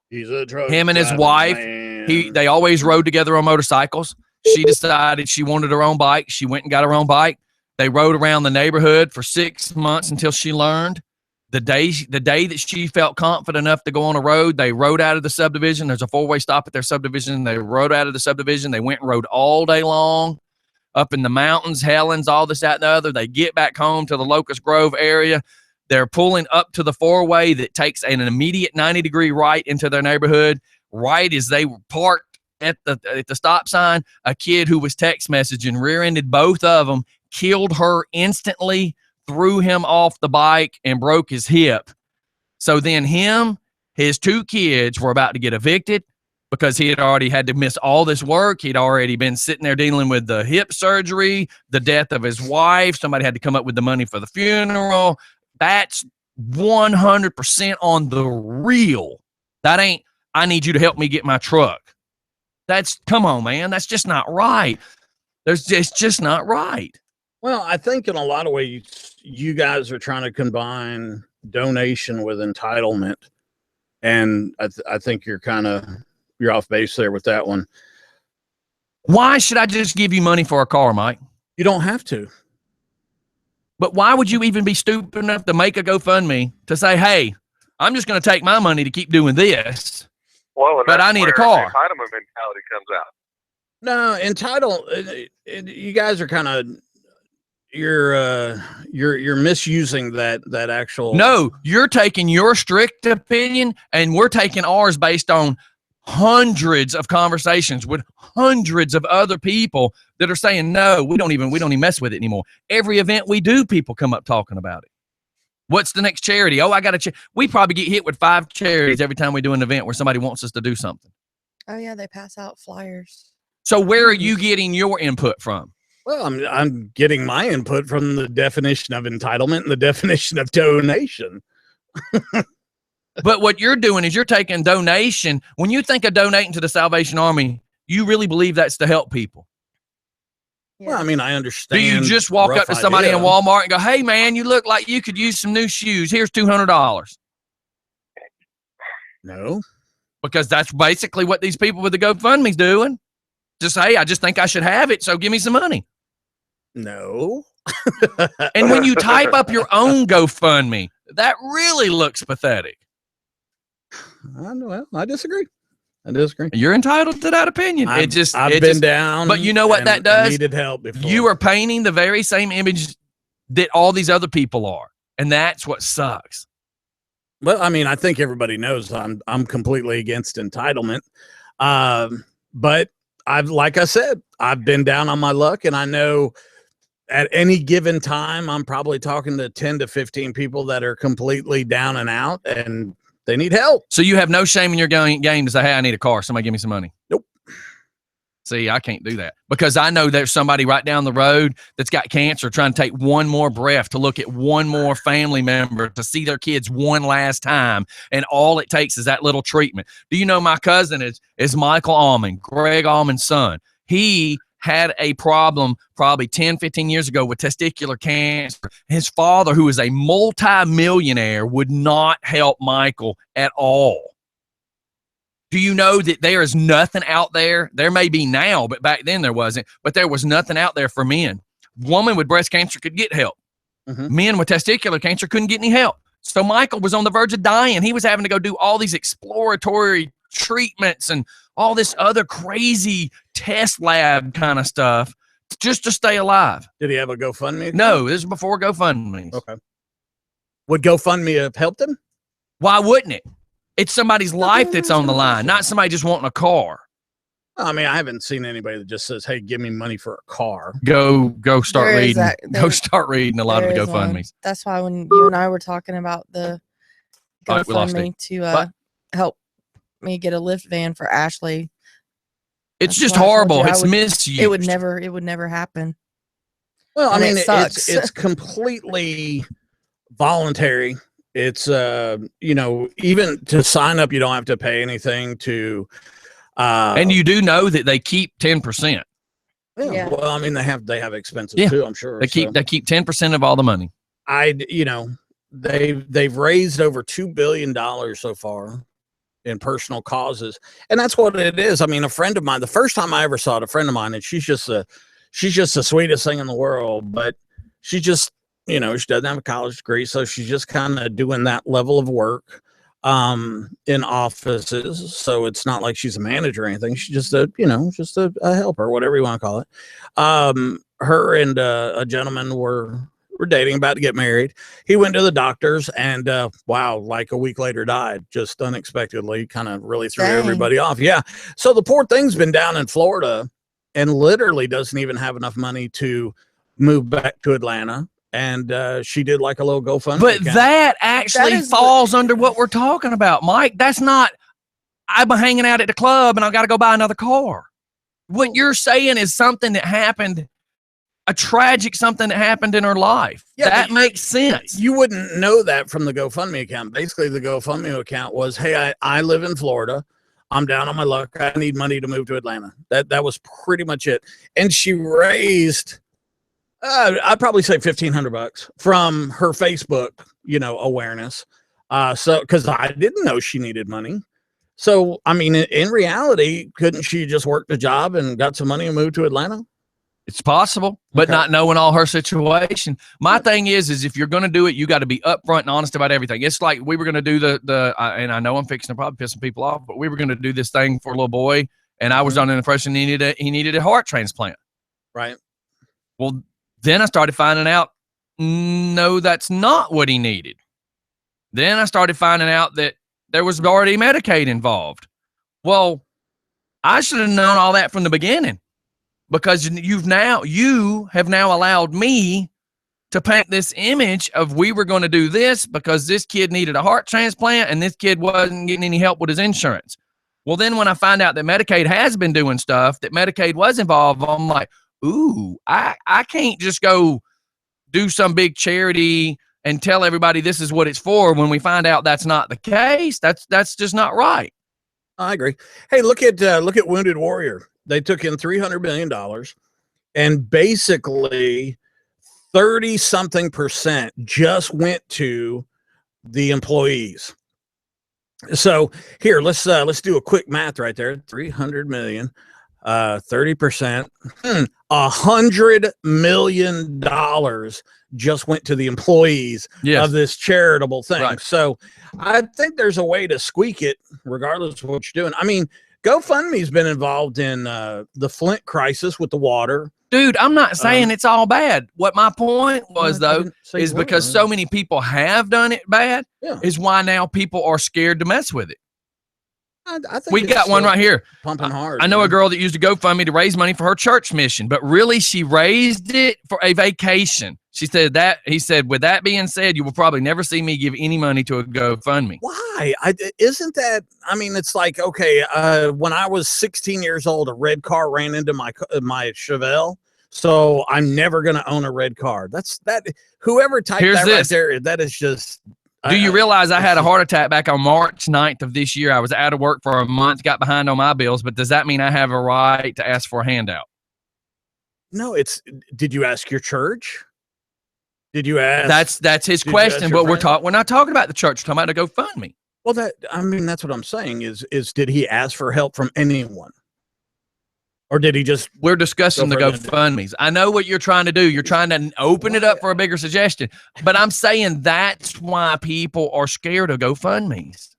He's a truck. Him and his wife, they always rode together on motorcycles. She decided she wanted her own bike. She went and got her own bike. They rode around the neighborhood for 6 months until she learned. The day that she felt confident enough to go on a road, they rode out of the subdivision. There's a 4-way stop at their subdivision. They rode out of the subdivision. They went and rode all day long up in the mountains, Helens, all this, that, and the other. They get back home to the Locust Grove area. They're pulling up to the 4-way that takes an immediate 90-degree right into their neighborhood. Right as they were parked at the stop sign, a kid who was text messaging rear-ended both of them, killed her instantly, threw him off the bike, and broke his hip. So then his 2 kids were about to get evicted because he had already had to miss all this work. He'd already been sitting there dealing with the hip surgery, the death of his wife. Somebody had to come up with the money for the funeral. That's 100% on the real. That ain't, I need you to help me get my truck. Come on, man. That's just not right. It's just not right. Well, I think in a lot of ways, you guys are trying to combine donation with entitlement, and I think you're off base there with that one. Why should I just give you money for a car, Mike? You don't have to. But why would you even be stupid enough to make a GoFundMe to say, hey, I'm just going to take my money to keep doing this, but I need a car? Entitlement mentality comes out. No, you guys are kind of, you're misusing that actual. No, you're taking your strict opinion, and we're taking ours based on hundreds of conversations with hundreds of other people that are saying, no, we don't even mess with it anymore. Every event we do, people come up talking about it. What's the next charity? Oh, I got a we probably get hit with 5 charities every time we do an event where somebody wants us to do something. Oh yeah, they pass out flyers. So where are you getting your input from? Well, I'm getting my input from the definition of entitlement and the definition of donation. But what you're doing is you're taking donation. When you think of donating to the Salvation Army, you really believe that's to help people. Yeah. Well, I mean, I understand. Do you just walk up to somebody in Walmart and go, hey, man, you look like you could use some new shoes. Here's $200. No. Because that's basically what these people with the GoFundMe's doing. Just, hey, I just think I should have it, so give me some money. No. And when you type up your own GoFundMe, that really looks pathetic. Well, I disagree. You're entitled to that opinion. I've been down. But you know what that does? I needed help before. You are painting the very same image that all these other people are. And that's what sucks. Well, I mean, I think everybody knows I'm completely against entitlement. But like I said, I've been down on my luck, and I know at any given time, I'm probably talking to 10 to 15 people that are completely down and out, and they need help. So you have no shame in your game to say, hey, I need a car. Somebody give me some money. Nope. See, I can't do that because I know there's somebody right down the road that's got cancer trying to take one more breath to look at one more family member to see their kids one last time. And all it takes is that little treatment. Do you know my cousin is Michael Almond, Greg Almond's son. He had a problem probably 10, 15 years ago with testicular cancer. His father, who is a multi-millionaire, would not help Michael at all. Do you know that there is nothing out there? There may be now, but back then there wasn't. But there was nothing out there for men. Women with breast cancer could get help. Men with testicular cancer couldn't get any help. So Michael was on the verge of dying. He was having to go do all these exploratory treatments and all this other crazy test lab kind of stuff just to stay alive. Did he have a GoFundMe? No, this is before GoFundMe. Okay. Would GoFundMe have helped him? Why wouldn't it? It's somebody's life that's on the line, not somebody just wanting a car. I mean, I haven't seen anybody that just says, "Hey, give me money for a car." Go start There is reading. that- Go start reading a lot of the There is one. GoFundMes. That's why when you and I were talking about the All right, we lost GoFundMe to help me get a lift van for Ashley, It's That's just why I told horrible. you I It's would- misused. it would never happen. Well, I And mean, it sucks. it's completely voluntary. It's you know, even to sign up, you don't have to pay anything to. And you do know that they keep 10%. Yeah. Well, I mean, they have expenses Yeah. too. I'm sure They keep 10% of all the money. you know, they've raised over $2 billion so far in personal causes, and that's what it is. I mean, a friend of mine, the first time I ever saw it, a friend of mine, and she's just the sweetest thing in the world, but she just, you know, she doesn't have a college degree, so she's just kind of doing that level of work in offices. So it's not like she's a manager or anything. She's just a helper, whatever you want to call it. Her and a gentleman were dating, about to get married. He went to the doctors and wow, like a week later died, just unexpectedly. Kind of really threw Dang. everybody off. Yeah. So the poor thing's been down in Florida and literally doesn't even have enough money to move back to Atlanta. And she did like a little GoFundMe But account. that actually That is falls under what we're talking about, Mike. That's not, I've been hanging out at the club and I got to go buy another car. What you're saying is something that happened, a tragic something that happened in her life. Yeah, that but makes sense. You wouldn't know that from the GoFundMe account. Basically, the GoFundMe account was, hey, I live in Florida. I'm down on my luck. I need money to move to Atlanta. That was pretty much it. And she raised, I'd probably say $1,500 from her Facebook, you know, awareness. So because I didn't know she needed money. So, I mean, in reality, couldn't she just work the job and got some money and moved to Atlanta? It's possible, but Okay. not knowing all her situation. My thing is if you're going to do it, you got to be upfront and honest about everything. It's like we were going to do and I know I'm fixing to probably piss some people off, but we were going to do this thing for a little boy, and I was under the impression he needed a heart transplant. Right. Well, then I started finding out, no, that's not what he needed. Then I started finding out that there was already Medicaid involved. Well, I should have known all that from the beginning, because you have now allowed me to paint this image of we were going to do this because this kid needed a heart transplant and this kid wasn't getting any help with his insurance. Well, then when I find out that Medicaid has been doing stuff, that Medicaid was involved, I'm like, ooh, I can't just go do some big charity and tell everybody this is what it's for when we find out that's not the case. That's just not right. I agree. Hey, look at Wounded Warrior. They took in $300 million, and basically 30-something% just went to the employees. So here, let's do a quick math right there. 300 million, 30%, $100 million just went to the employees of this charitable thing. Right. So I think there's a way to squeak it regardless of what you're doing. I mean, GoFundMe's been involved in the Flint crisis with the water. Dude, I'm not saying it's all bad. What my point was, I though, didn't say is you were. because so many people have done it bad, Yeah. is why now people are scared to mess with it. I think We got one right here. Pumping hard. I know a girl that used to GoFundMe to raise money for her church mission, but really she raised it for a vacation. He said, with that being said, you will probably never see me give any money to a GoFundMe. Why? Isn't that, I mean, it's like, okay, when I was 16 years old, a red car ran into my Chevelle. So I'm never going to own a red car. Whoever typed that right there, that is just. Do you realize I had a heart attack back on March 9th of this year? I was out of work for a month, got behind on my bills, but does that mean I have a right to ask for a handout? No, did you ask your church? Did you ask? That's his question, but we're not talking about the church, we're talking about the GoFundMe. Well, that's what I'm saying is did he ask for help from anyone? Or did he just? We're discussing the GoFundMes. I know what you're trying to do. You're trying to open it up for a bigger suggestion. But I'm saying that's why people are scared of GoFundMes.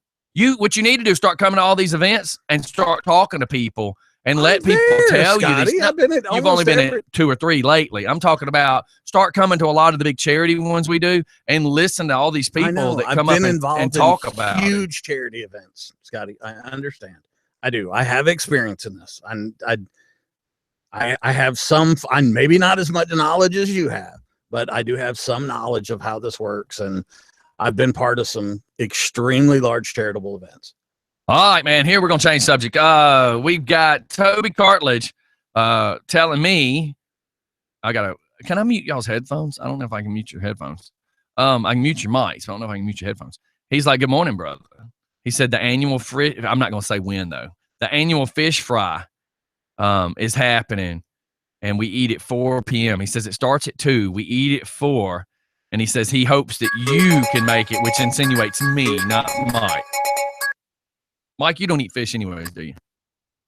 What you need to do is start coming to all these events and start talking to people and let people tell Scottie, you these. You've only been at 2 or 3 lately. I'm talking about start coming to a lot of the big charity ones we do and listen to all these people that come up and talk about huge charity events. Scottie, I understand. I do. I have experience in this. I have some, maybe not as much knowledge as you have, but I do have some knowledge of how this works. And I've been part of some extremely large charitable events. All right, man, here we're going to change subject. We've got Toby Cartledge telling me, can I mute y'all's headphones? I don't know if I can mute your headphones. I can mute your mics, but I don't know if I can mute your headphones. He's like, good morning, brother. He said the annual I'm not going to say when though. The annual fish fry is happening, and we eat at 4 p.m. He says it starts at 2. We eat at 4, and he says he hopes that you can make it, which insinuates me, not Mike. Mike, you don't eat fish anyways, do you?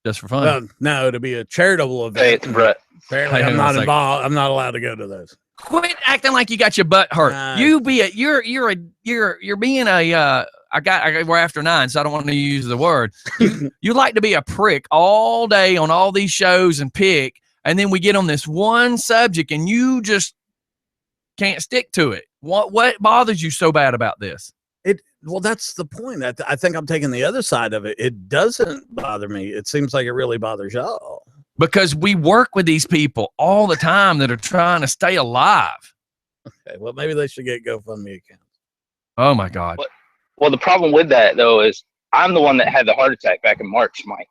Just for fun? Well, no, to be a charitable event. Hey, it's Brett. Apparently, I'm not involved. I'm not allowed to go to those. Quit acting like you got your butt hurt. You're being a. We're after 9, so I don't want to use the word. You like to be a prick all day on all these shows and pick, and then we get on this one subject and you just can't stick to it. What bothers you so bad about this? Well, that's the point. I think I'm taking the other side of it. It doesn't bother me. It seems like it really bothers y'all. Because we work with these people all the time that are trying to stay alive. Okay, well, maybe they should get GoFundMe accounts. Oh, my God. Well, the problem with that, though, is I'm the one that had the heart attack back in March, Mike.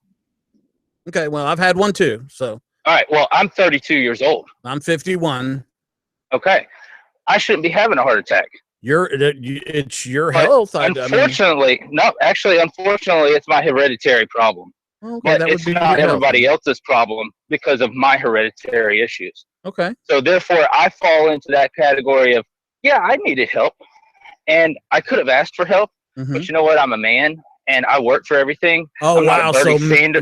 Okay, well, I've had one too, so. All right, well, I'm 32 years old. I'm 51. Okay. I shouldn't be having a heart attack. It's your health. Unfortunately, unfortunately, it's my hereditary problem. Okay, but it's not everybody else's problem because of my hereditary issues. Okay. So therefore, I fall into that category of, yeah, I needed help. And I could have asked for help, but you know what? I'm a man, and I work for everything. Oh, wow. So men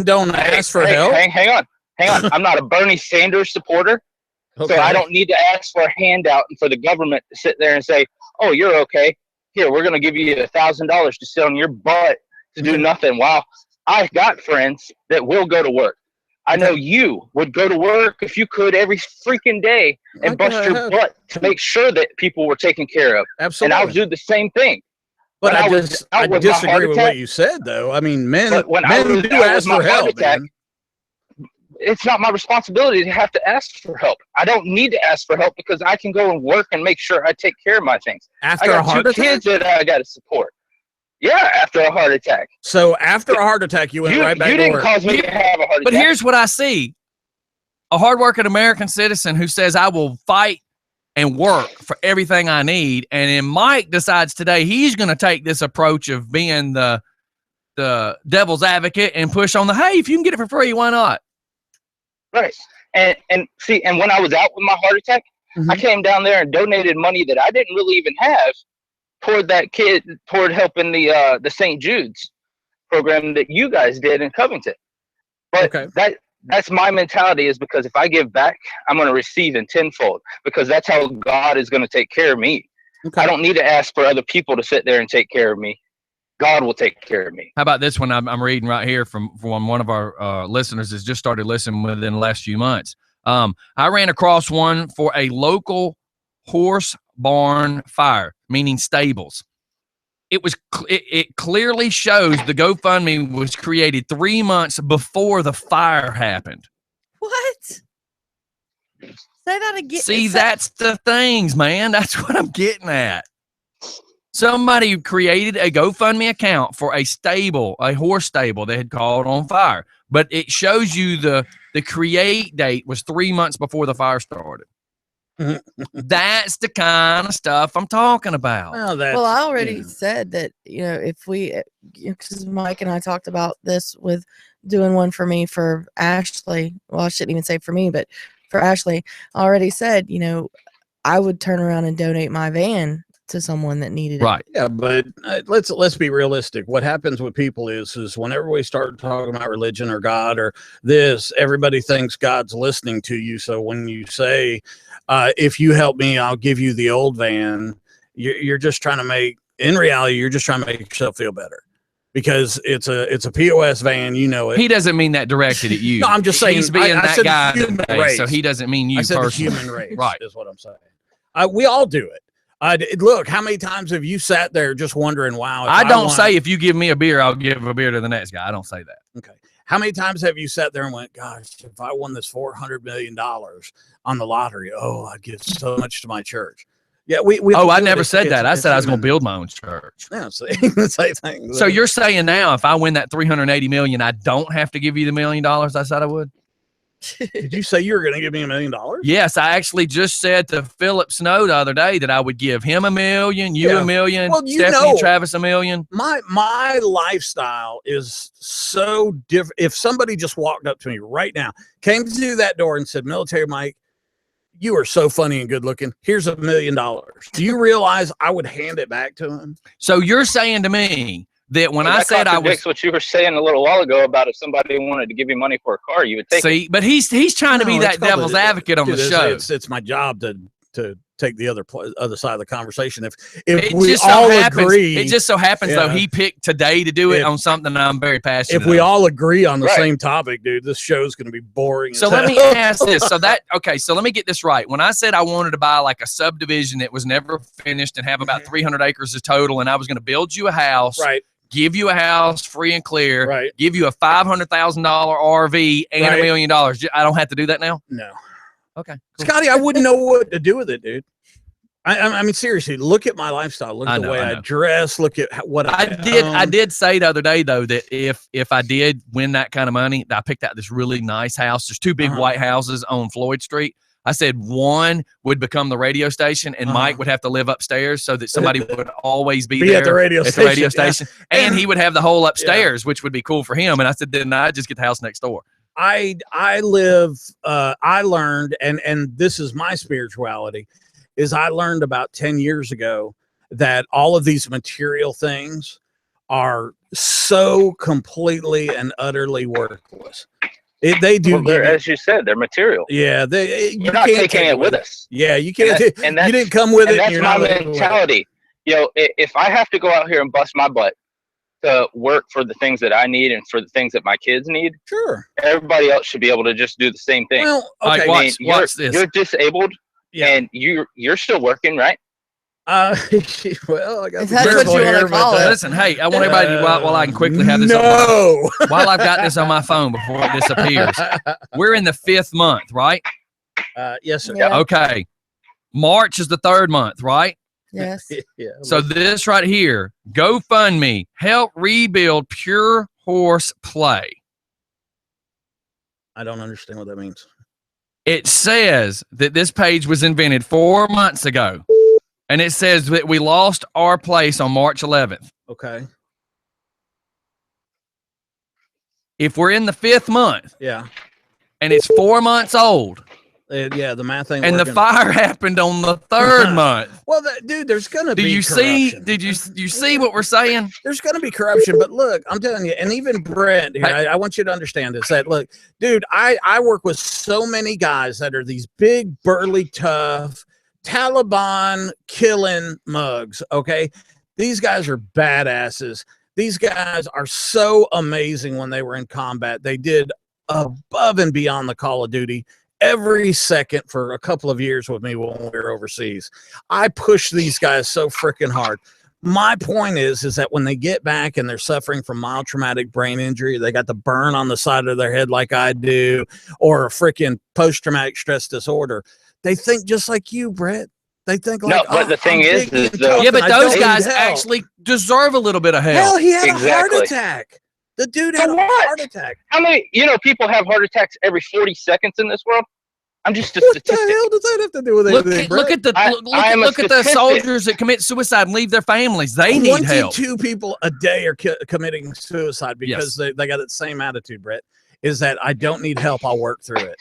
don't ask for help? Hang on. I'm not a Bernie Sanders supporter. Okay. So I don't need to ask for a handout and for the government to sit there and say, oh, you're okay. Here, we're going to give you $1,000 to sit on your butt to do nothing. Wow. I got friends that will go to work. I know you would go to work if you could every freaking day and bust your butt to make sure that people were taken care of. Absolutely. And I'll do the same thing. But I disagree with what you said, though. I mean, men do ask for help. It's not my responsibility to have to ask for help. I don't need to ask for help because I can go and work and make sure I take care of my things. After a heart attack? 2 kids that I got to support. Yeah, after a heart attack. So after a heart attack, you went right back to work. You didn't cause me to have a heart attack. But here's what I see. A hardworking American citizen who says, I will fight and work for everything I need. And then Mike decides today he's going to take this approach of being the devil's advocate and push on hey, if you can get it for free, why not? Right. And see, and when I was out with my heart attack, I came down there and donated money that I didn't really even have toward that kid, toward helping the St. Jude's program that you guys did in Covington. But that's my mentality, is because if I give back, I'm going to receive in tenfold, because that's how God is going to take care of me. I don't need to ask for other people to sit there and take care of me. God will take care of me. How about this one? I'm reading right here from one of our listeners that's just started listening within the last few months. I ran across one for a local horse barn fire, meaning stables. it clearly shows the GoFundMe was created 3 months before the fire happened. What? Say that again. See, that's the things, man. That's what I'm getting at. Somebody created a GoFundMe account for a horse stable that had caught on fire, but it shows you the create date was 3 months before the fire started. That's the kind of stuff I'm talking about. Well, I already said that, if we, because Mike and I talked about this with doing one for me for Ashley. Well, I shouldn't even say for me, but for Ashley, I already said, I would turn around and donate my van to someone that needed it. Right. Yeah, but let's be realistic. What happens with people is whenever we start talking about religion or God or this, everybody thinks God's listening to you. So when you say, if you help me, I'll give you the old van, you're just trying to make, in reality, you're just trying to make yourself feel better. Because it's a POS van, it. He doesn't mean that directed at you. No, I'm just saying he's being I that guy today, so race. he doesn't mean you I said personally. the human race, right? Is what I'm saying. We all do it. Look, how many times have you sat there just wondering, wow? I don't say if you give me a beer, I'll give a beer to the next guy. I don't say that. Okay. How many times have you sat there and went, gosh, if I won this $400 million on the lottery, I'd give so much to my church. Yeah, we I never said that. I said I was going to build my own church. Yeah, the same thing. So you're saying now, if I win that $380 million, I don't have to give you the $1 million I said I would? Did you say you were going to give me $1 million? Yes, I actually just said to Philip Snow the other day that I would give him $1 million, you $1 million, Stephanie Travis $1 million. My lifestyle is so different. If somebody just walked up to me right now, came to that door and said, Military Mike, you are so funny and good looking. Here's $1 million. Do you realize I would hand it back to him? So you're saying to me that when I said I was, what you were saying a little while ago about if somebody wanted to give you money for a car, you would take it. But he's trying to be that devil's advocate on the show. It's my job to take the other side of the conversation. If we all agree, it just so happens though he picked today to do it on something that I'm very passionate. If we all agree on the same topic, dude, this show's going to be boring. So let me ask this. So let me get this right. When I said I wanted to buy like a subdivision that was never finished and have about 300 acres of total, and I was going to build you a house, right? Give you a house free and clear, right? Give you a $500,000 RV and $1 million. I don't have to do that now. No. Okay, cool. Scotty, I wouldn't know what to do with it, dude. I mean, seriously, look at my lifestyle. Look at the way I dress. Look at what I did. I did say the other day though that if I did win that kind of money, I picked out this really nice house. There's two big white houses on Floyd Street. I said one would become the radio station, and Mike would have to live upstairs so that somebody would always be there at the radio station. Yeah. And he would have the whole upstairs, which would be cool for him. And I said, then I just get the house next door. I learned, and this is my spirituality, is I learned about 10 years ago that all of these material things are so completely and utterly worthless. They do, as you said, they're material. Yeah, you're not taking it with us. Yeah, you can't. And you didn't come with it. That's my mentality. If I have to go out here and bust my butt to work for the things that I need and for the things that my kids need, sure, everybody else should be able to just do the same thing. Well, okay, watch this. You're disabled, and you're still working, right? Well, I got that's what you want to call it. Listen, hey, I want everybody to, while I can quickly have this while I've got this on my phone before it disappears. We're in the 5th month, right? Yes, sir. Yeah. Okay. March is the 3rd month, right? Yes. Yeah. So this right here, GoFundMe, help rebuild Pure Horse Play. I don't understand what that means. It says that this page was invented 4 months ago. And it says that we lost our place on March 11th. Okay. If we're in the 5th month, yeah, and it's 4 months old, yeah, the math ain't and working. the fire happened on the 3rd month. Well, dude, there's gonna be. You see what we're saying? There's gonna be corruption, but look, I'm telling you, and even Brent here, I want you to understand this. That look, dude, I work with so many guys that are these big, burly, tough Taliban killing mugs. Okay, these guys are badasses. These guys are so amazing. When they were in combat, they did above and beyond the call of duty every second for a couple of years with me when we were overseas. I pushed these guys so freaking hard. My point is that when they get back and they're suffering from mild traumatic brain injury, they got the burn on the side of their head like I do, or a freaking post-traumatic stress disorder, they think just like you, Brett. They think like, no, but the thing is yeah, but those guys actually deserve a little bit of help. Hell, he had a heart attack. The dude had a heart attack. How many, people have heart attacks every 40 seconds in this world? I'm just a statistic. What the hell does that have to do with anything? Look at the soldiers that commit suicide and leave their families. They need help. 22 people a day are committing suicide because they got that same attitude, Brett, is that I don't need help. I'll work through it.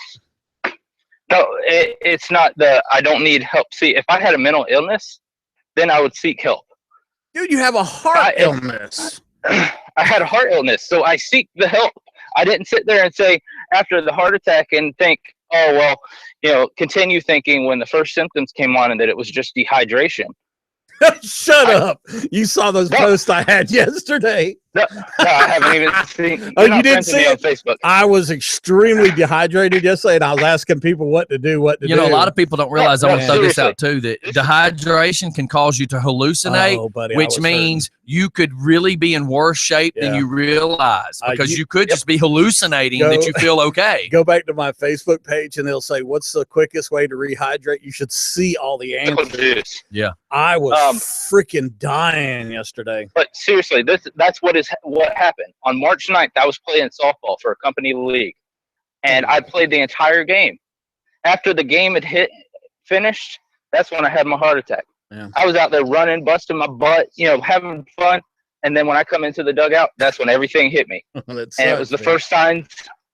No, it's not I don't need help. See, if I had a mental illness, then I would seek help. Dude, you have a heart illness. I had a heart illness, so I seek the help. I didn't sit there and say after the heart attack and think, oh, well, continue thinking when the first symptoms came on and that it was just dehydration. Shut up. You saw those posts I had yesterday. No, I haven't even seen. Oh, you didn't see it on Facebook. I was extremely dehydrated yesterday, and I was asking people what to do. A lot of people don't realize, I'm going to throw this out too, that dehydration can cause you to hallucinate, which means you could really be in worse shape than you realize, because you could just be hallucinating that you feel okay. Go back to my Facebook page, and they'll say, what's the quickest way to rehydrate? You should see all the answers. Yeah. I was freaking dying yesterday. But seriously, that's what happened. On March 9th, I was playing softball for a company league, and I played the entire game. After the game had finished, that's when I had my heart attack. Yeah. I was out there running, busting my butt, having fun. And then when I come into the dugout, that's when everything hit me. And it was the first signs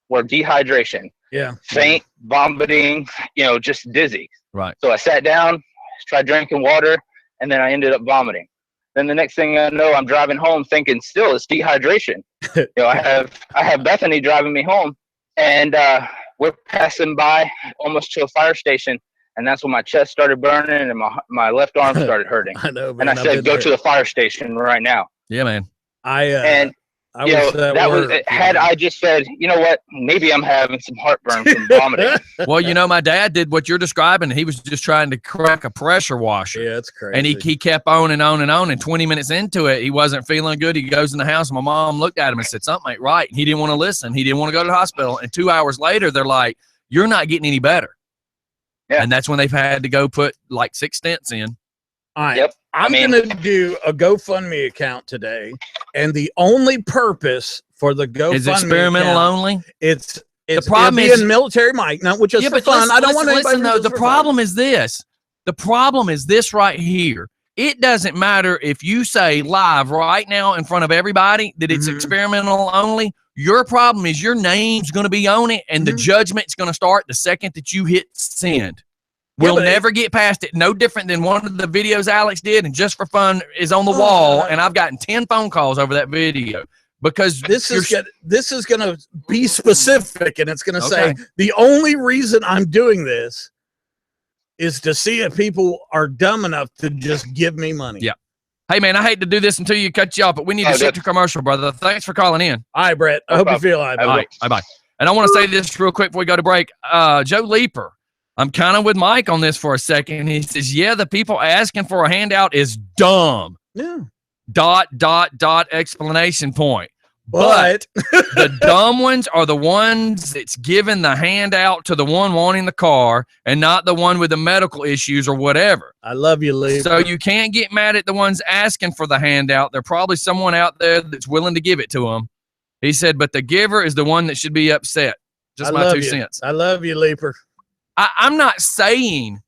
were dehydration. Yeah. Faint, vomiting, just dizzy. Right. So I sat down, tried drinking water, and then I ended up vomiting. Then the next thing I know, I'm driving home thinking still it's dehydration. I have Bethany driving me home, and we're passing by almost to a fire station, and that's when my chest started burning and my left arm started hurting. I know, man. And I said, go to the fire station right now. Yeah, man. I just said, you know what, maybe I'm having some heartburn from vomiting. Well, my dad did what you're describing. He was just trying to crack a pressure washer. Yeah, it's crazy. And he kept on and on and on. And 20 minutes into it, he wasn't feeling good. He goes in the house. And my mom looked at him and said, something ain't right. And he didn't want to listen. He didn't want to go to the hospital. And 2 hours later, they're like, you're not getting any better. Yeah. And that's when they've had to go put like 6 stents in. All right. Yep. I'm going to do a GoFundMe account today, and the only purpose for the GoFundMe is experimental account, only. It's the problem is in military mic, not which is for fun. I don't want to listen. Though the problem is this. The problem is this right here. It doesn't matter if you say live right now in front of everybody that it's experimental only. Your problem is your name's going to be on it, and the judgment's going to start the second that you hit send. We'll never get past it. No different than one of the videos Alex did, and Just for Fun is on the wall, and I've gotten 10 phone calls over that video because this is going to be specific, and it's going to say the only reason I'm doing this is to see if people are dumb enough to just give me money. Yeah. Hey, man, I hate to do this until you cut you off, but we need to shift to commercial, brother. Thanks for calling in. All right, Brett. I hope you feel all right. All right. Bye-bye. And I want to say this real quick before we go to break. Joe Leeper. I'm kind of with Mike on this for a second. He says, yeah, the people asking for a handout is dumb. Yeah. ... Explanation point. But the dumb ones are the ones that's giving the handout to the one wanting the car and not the one with the medical issues or whatever. I love you, Lee. So you can't get mad at the ones asking for the handout. There's probably someone out there that's willing to give it to them. He said, but the giver is the one that should be upset. Just my 2 cents. I love you, Leaper. I'm not saying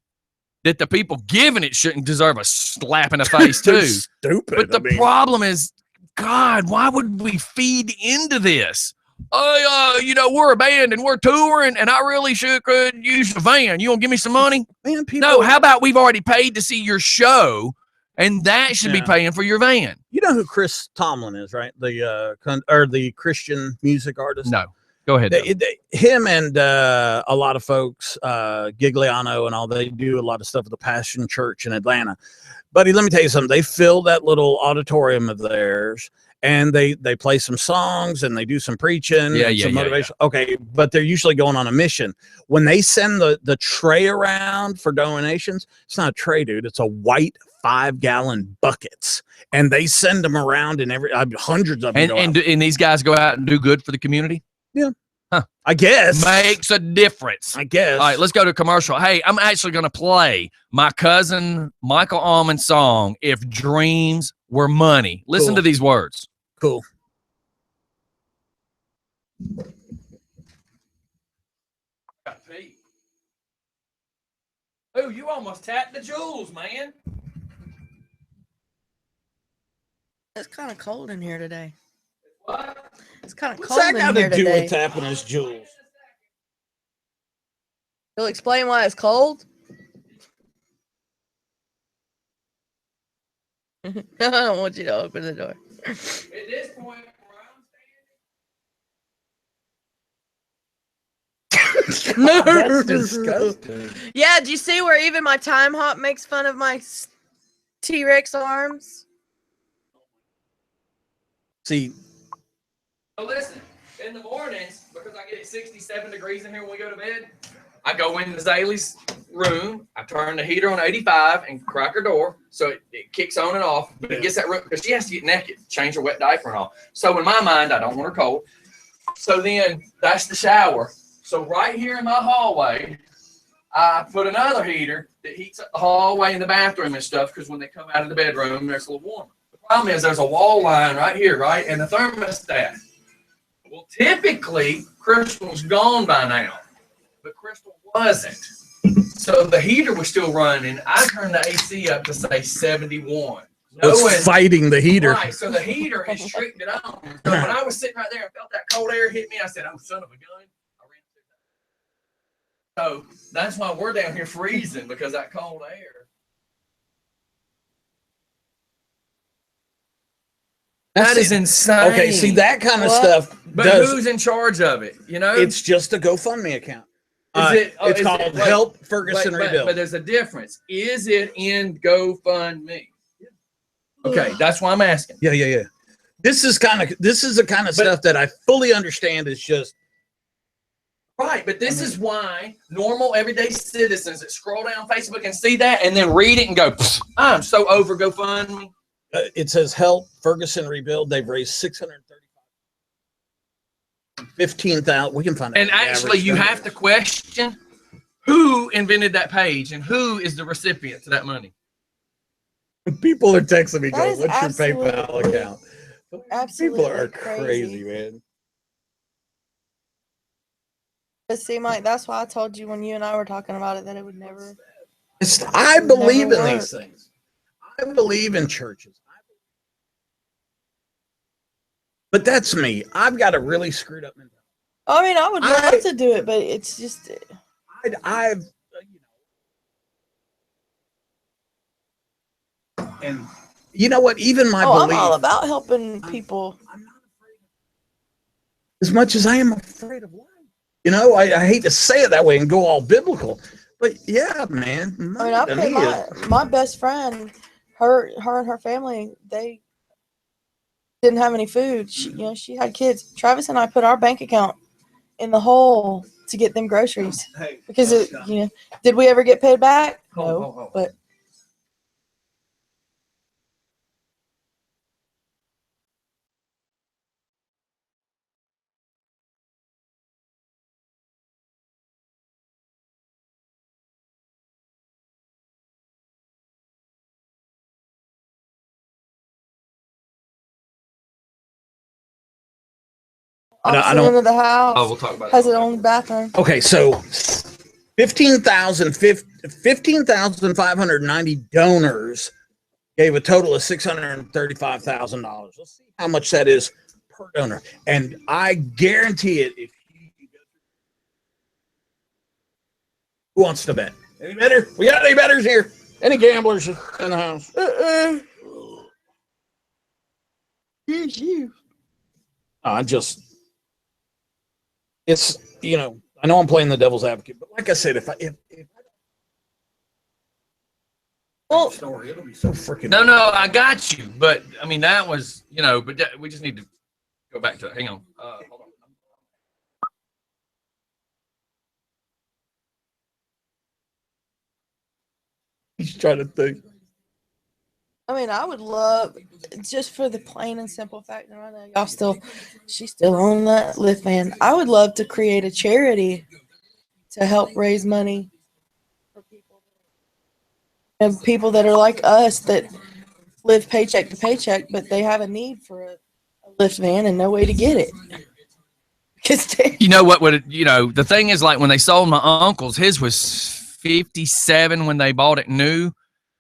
that the people giving it shouldn't deserve a slap in the face too. Stupid. But the problem is, God, why would we feed into this? We're a band and we're touring, and I really could use a van. You gonna give me some money? Man, no. How about we've already paid to see your show, and that should be paying for your van? You know who Chris Tomlin is, right? The Christian music artist. No. Go ahead. Him and a lot of folks, Gigliano and all, they do a lot of stuff with the Passion Church in Atlanta. Buddy, let me tell you something. They fill that little auditorium of theirs, and they play some songs, and they do some preaching, some motivation. Yeah. Okay, but they're usually going on a mission. When they send the tray around for donations, it's not a tray, dude. It's a white 5-gallon buckets, and they send them around in hundreds of them. And these guys go out and do good for the community. Yeah. Huh. I guess. Makes a difference. I guess. All right, let's go to commercial. Hey, I'm actually going to play my cousin Michael Allman's song, If Dreams Were Money. Listen to these words. Cool. Oh, you almost tapped the jewels, man. It's kind of cold in here today. What? It's kind of What's cold that in got here to do today. with tapping his jewels? You'll explain why it's cold? I don't want you to open the door. At this point, That's disgusting. Yeah, do you see where even my time hop makes fun of my T-Rex arms? See, so listen, in the mornings, because I get it 67 degrees in here when we go to bed, I go into Zaylee's room, I turn the heater on 85 and crack her door so it kicks on and off, but it gets that room because she has to get naked, change her wet diaper and all. So in my mind, I don't want her cold. So then that's the shower. So right here in my hallway, I put another heater that heats up the hallway and the bathroom and stuff because when they come out of the bedroom, there's a little warmer. The problem is there's a wall line right here, right? And the thermostat. Well, typically, Crystal's gone by now, but Crystal wasn't. So the heater was still running. I turned the AC up to say 71. it's fighting the heater. Right, so the heater has tricked it on. So when I was sitting right there and felt that cold air hit me, I said, oh, son of a gun. So that's why we're down here freezing because that cold air. That is insane. Okay, see that kind of stuff. But who's in charge of it? You know, it's just a GoFundMe account. It's called Help Ferguson Rebuild. But there's a difference. Is it in GoFundMe? Okay, that's why I'm asking. Yeah. This is the kind of stuff that I fully understand. Is just. Right, but this is why normal, everyday citizens that scroll down Facebook and see that and then read it and go, I'm so over GoFundMe. It says Help Ferguson Rebuild. They've raised $615,000. We can find out. And actually, you have to question who invented that page and who is the recipient to that money. People are texting me, That going, is what's your absolutely- PayPal account? Absolutely People are crazy, man. But see, Mike, that's why I told you when you and I were talking about it that it would never. I believe in Never these things. I believe in churches. But that's me. I've got a really screwed up mentality. I mean, I would love to do it, but it's just. I've and you know what? Even my belief. I'm all about helping people. I'm not afraid as much as I am afraid of life. You know, I hate to say it that way and go all biblical, but yeah, man. I mean, my best friend, her and her family, they didn't have any food. She had kids. Travis and I put our bank account in the hole to get them groceries because did we ever get paid back? No, but. Opposite end of the house. Oh, we'll talk about has that. its own bathroom. Okay, so 15,590 donors gave a total of $635,000. Let's see how much that is per donor. And I guarantee it, if you go through, who wants to bet? Any better? We got any betters here? Any gamblers in the house? Here's you. It's, I know I'm playing the devil's advocate, but like I said, if I Well, story, it'll be so freaking. No, I got you. But I mean, that was, but we just need to go back to it. Hang on. Hold on. He's trying to think. I mean, I would love, just for the plain and simple fact that I know she's still on that lift van. I would love to create a charity to help raise money for people that are like us that live paycheck to paycheck, but they have a need for a lift van and no way to get it. You know what would, the thing is, like when they sold my uncle's, his was 57 when they bought it new.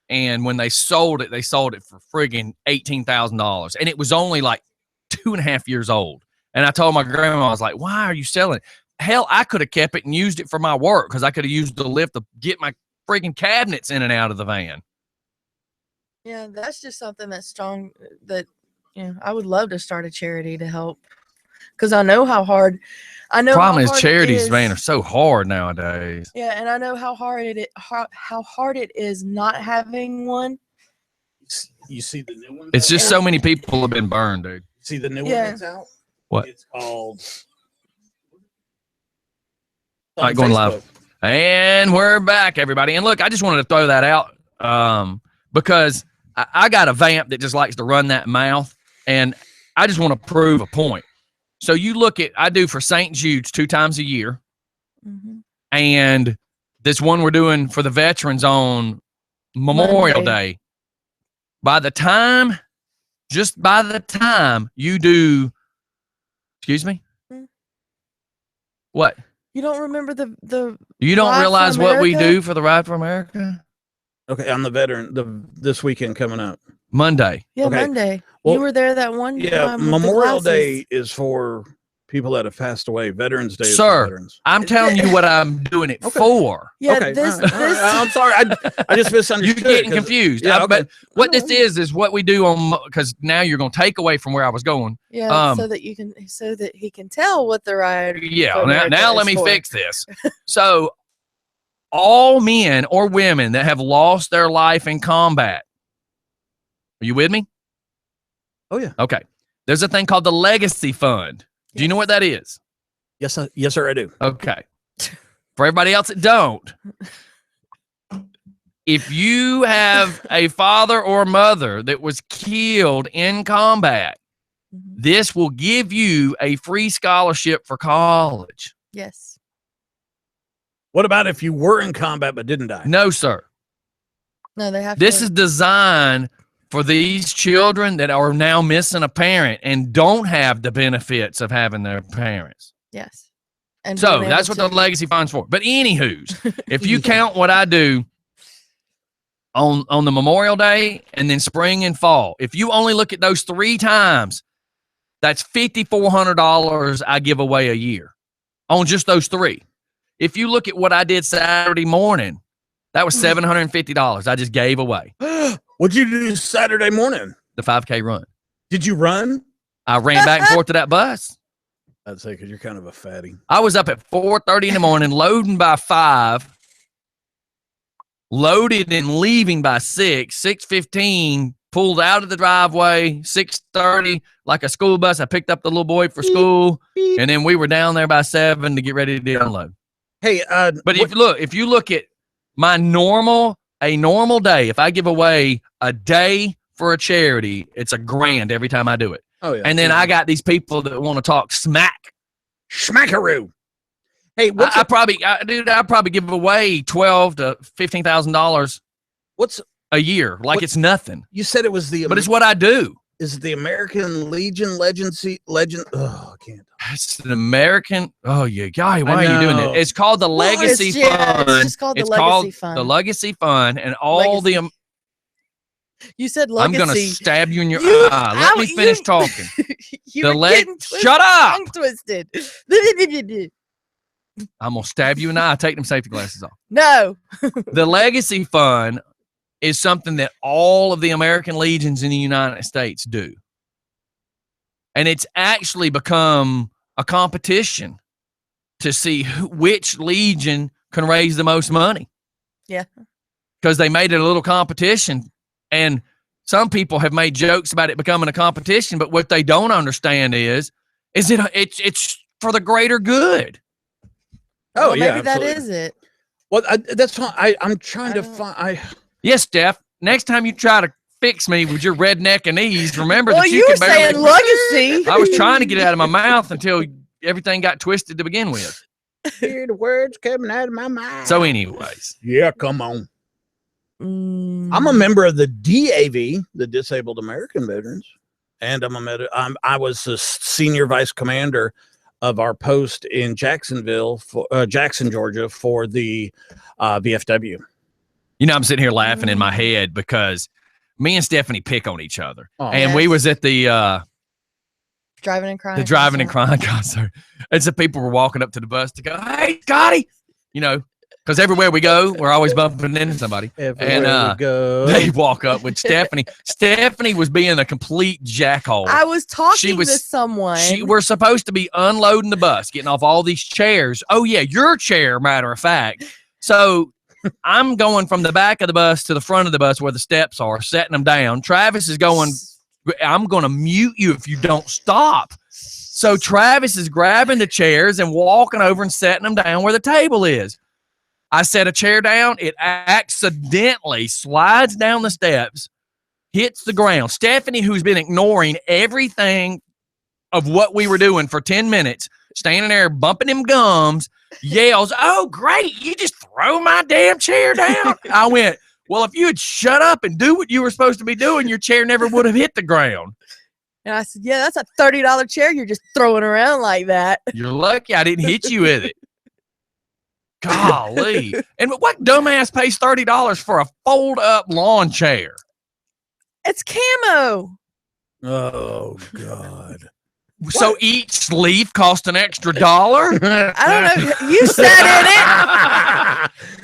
And when they sold it for friggin' $18,000. And it was only like 2.5 years old. And I told my grandma, I was like, why are you selling it? Hell, I could have kept it and used it for my work because I could have used the lift to get my friggin' cabinets in and out of the van. Yeah, that's just something that's strong that, I would love to start a charity to help. Because I know how hard. Problem is charities, man, are so hard nowadays. Yeah, and I know how hard it is not having one. You see the new one? It's just so many people have been burned, dude. See the new one that's out? What? It's called. All right, going live. And we're back, everybody. And look, I just wanted to throw that out because I got a vamp that just likes to run that mouth, and I just want to prove a point. So you look at, I do for St. Jude's 2 times a year. Mm-hmm. And this one we're doing for the veterans on Memorial Day. By the time you do, excuse me? Mm-hmm. What? You don't remember the you don't realize what we do for the Ride for America? Okay, on this weekend coming up. Monday. Yeah, okay. Monday. Well, you were there that one time. Yeah, Memorial Day is for people that have passed away. Veterans Day is for veterans. I'm telling you what I'm doing it for. Yeah, okay. This I'm sorry. I just misunderstood. You're getting confused. Yeah, okay. But what this is what we do on, because now you're going to take away from where I was going. Yeah, so that he can tell what the ride. Yeah, now let me fix this. So all men or women that have lost their life in combat. Are you with me? Oh, yeah. Okay. There's a thing called the Legacy Fund. Do you know what that is? Yes, sir, I do. Okay. For everybody else that don't, if you have a father or mother that was killed in combat, this will give you a free scholarship for college. Yes. What about if you were in combat but didn't die? No, sir. No, they have. This is designed for these children that are now missing a parent and don't have the benefits of having their parents. Yes. And so that's what the Legacy Fund's for. But anywho's, if you count what I do on the Memorial Day and then spring and fall, if you only look at those 3 times, that's $5,400 I give away a year on just those 3. If you look at what I did Saturday morning, that was $750 I just gave away. What'd you do Saturday morning? The 5K run. Did you run? I ran back and forth to that bus. I'd say because you're kind of a fatty. I was up at 4:30 in the morning, loading by 5, loaded and leaving by 6, 6:15, pulled out of the driveway, 6:30, like a school bus. I picked up the little boy for school, and then we were down there by 7 to get ready to unload. Hey, but if you look at my normal day, if I give away a day for a charity, it's $1,000 every time I do it. Oh yeah. And then I got these people that want to talk smackaroo. Hey, I probably give away $12,000 to $15,000. What's a year? Like it's nothing. You said it was but it's what I do. Is it the American Legion legend? Oh, I can't. It's an American. Oh, yeah. Why are you doing it? It's called the Legacy Fund. It's just called the Legacy Fund. The Legacy Fund, and all the. You said legacy. I'm gonna stab you in your eye. Let me finish talking. Shut up. Twisted. I'm gonna stab you in the eye. Take them safety glasses off. No. The Legacy Fund is something that all of the American legions in the United States do. And it's actually become a competition to see which legion can raise the most money. Yeah. Because they made it a little competition, and some people have made jokes about it becoming a competition, but what they don't understand is it's for the greater good. Oh, well, yeah. Maybe that is it. Well, that's why I'm trying to find. Yes, Steph. Next time you try to fix me with your redneckanese. Remember Well, that you were can barely. saying legacy. I was trying to get it out of my mouth until everything got twisted to begin with. Hear the words coming out of my mouth. So, anyways, yeah, come on. Mm. I'm a member of the DAV, the Disabled American Veterans, and I was the senior vice commander of our post in Jacksonville, Jackson, Georgia, for the VFW. you know, I'm sitting here laughing in my head because me and Stephanie pick on each other, Oh. and we was at the Driving and crying. Driving and Crying concert, and some people were walking up to the bus to go, "Hey, Scottie," you know, because everywhere we go, we're always bumping into somebody. Everywhere we go. They walk up with Stephanie. Stephanie was being a complete jackhole. I was talking to someone. We're supposed to be unloading the bus, getting off all these chairs. Oh, yeah, your chair, matter of fact. So I'm going from the back of the bus to the front of the bus where the steps are, setting them down. Travis is going, I'm going to mute you if you don't stop. So Travis is grabbing the chairs and walking over and setting them down where the table is. I set a chair down. It accidentally slides down the steps, hits the ground. Stephanie, who's been ignoring everything of what we were doing for 10 minutes, standing there bumping them gums, yells, "Oh, great, you just throw my damn chair down." I went, well, if you had shut up and do what you were supposed to be doing, your chair never would have hit the ground. And I said, yeah, that's a $30 chair you're just throwing around like that. You're lucky I didn't hit you with it. Golly. And what dumbass pays $30 for a fold-up lawn chair? It's camo. Oh, God. So each leaf cost an extra $1? I don't know. You sat in it.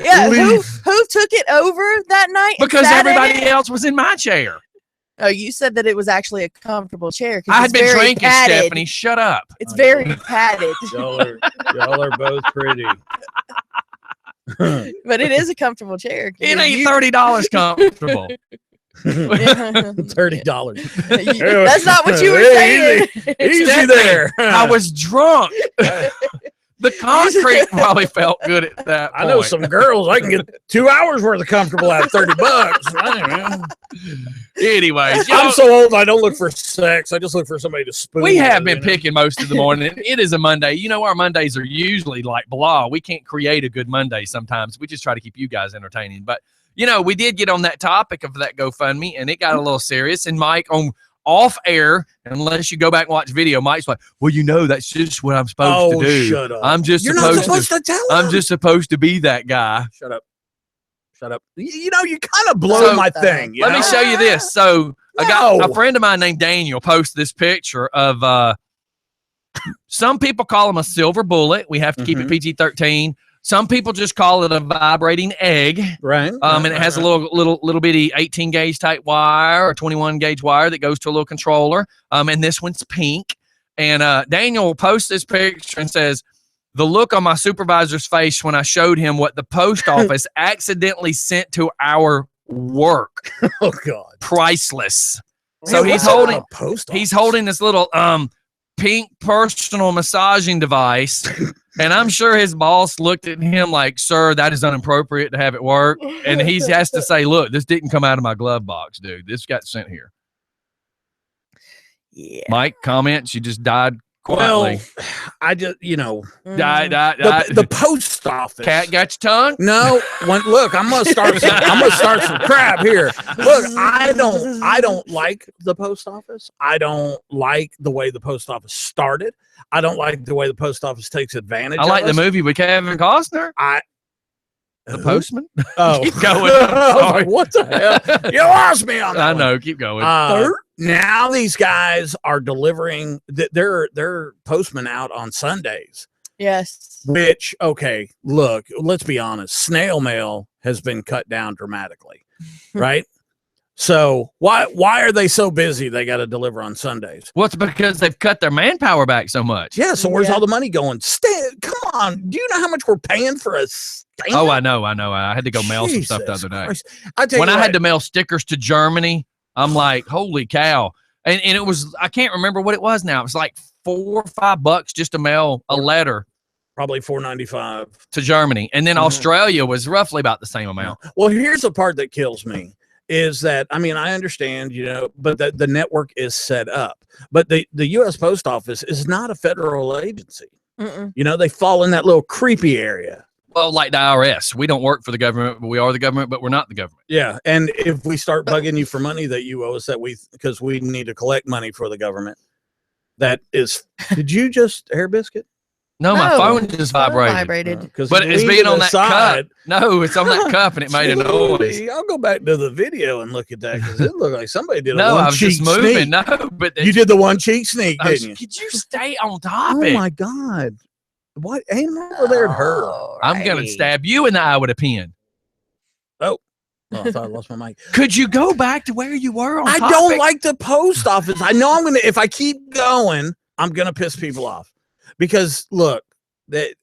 Yeah. Who took it over that night? Because everybody else was in my chair. Oh, you said that it was actually a comfortable chair. I had been drinking, padded. Stephanie. Shut up. It's very padded. Y'all are both pretty. But it is a comfortable chair. It ain't $30 comfortable. $30. That's not what you were saying. Easy there. I was drunk. The concrete probably felt good at that point. I know some girls, I can get 2 hours worth of comfortable out of $30. Anyways, I'm so old I don't look for sex. I just look for somebody to spoon. We have been picking most of the morning. It is a Monday. You know, our Mondays are usually like blah. We can't create a good Monday sometimes. We just try to keep you guys entertaining. But, you know, we did get on that topic of that GoFundMe, and it got a little serious. And Mike, on off air, unless you go back and watch video, Mike's like, well, you know, that's just what I'm supposed to do. Shut up. I'm just You're supposed not supposed to tell him. I'm just supposed to be that guy. Shut up. You know, you kind of blow my thing. Let me show you this. So I got a friend of mine named Daniel posted this picture of some people call him a silver bullet. We have to keep it PG-13. Some people just call it a vibrating egg. Right. And it has a little bitty 18 gauge type wire or 21 gauge wire that goes to a little controller. And this one's pink. And Daniel posts this picture and says, the look on my supervisor's face when I showed him what the post office accidentally sent to our work. Oh God. Priceless. Man, So he's holding this little pink personal massaging device. And I'm sure his boss looked at him like, sir, that is inappropriate to have at work. And he has to say, look, this didn't come out of my glove box, dude. This got sent here. Yeah. Mike, comments? You just died quietly. Well, I just, you know. The post office. Cat got your tongue? No. Look, I'm gonna start some crap here. Look, I don't like the post office. I don't like the way the post office started. I don't like the way the post office takes advantage of like us. the movie with Kevin Costner. The Postman? Oh. Keep going. I was like, what the hell? You lost me on that I know. Keep going. Now these guys are delivering their postmen out on Sundays. Yes. Which, okay, look, let's be honest. Snail mail has been cut down dramatically, right? So why are they so busy they got to deliver on Sundays? Well, it's because they've cut their manpower back so much. Yeah, so where's all the money going? Come on. Do you know how much we're paying for a stamp? Oh, I know. I had to go mail some stuff the other day. When I had to mail stickers to Germany, I'm like, holy cow. And it was, I can't remember what it was now. It was like $4 or $5 just to mail a letter. Probably $4.95 to Germany. And then Australia was roughly about the same amount. Well, here's the part that kills me is that, I mean, I understand, but the network is set up. But the U.S. Post Office is not a federal agency. They fall in that little creepy area. Well, like the IRS, we don't work for the government, but we are the government, but we're not the government. Yeah, and if we start bugging you for money that you owe us, because we need to collect money for the government, that is. Did you just hair biscuit? No, my phone just vibrated. But it's being on that cup. No, it's on that cup, and it made a noise. I'll go back to the video and look at that because it looked like somebody did no, one I was cheek just moving. sneak. No, but you did the one cheek sneak, didn't you? Could you stay on topic? Oh my God! What ain't over there at her? I'm gonna stab you in the eye with a pin. Oh, I thought I lost my mic. Could you go back to where you were on topic? I don't like the post office. I know I'm gonna. If I keep going, I'm gonna piss people off. Because look, the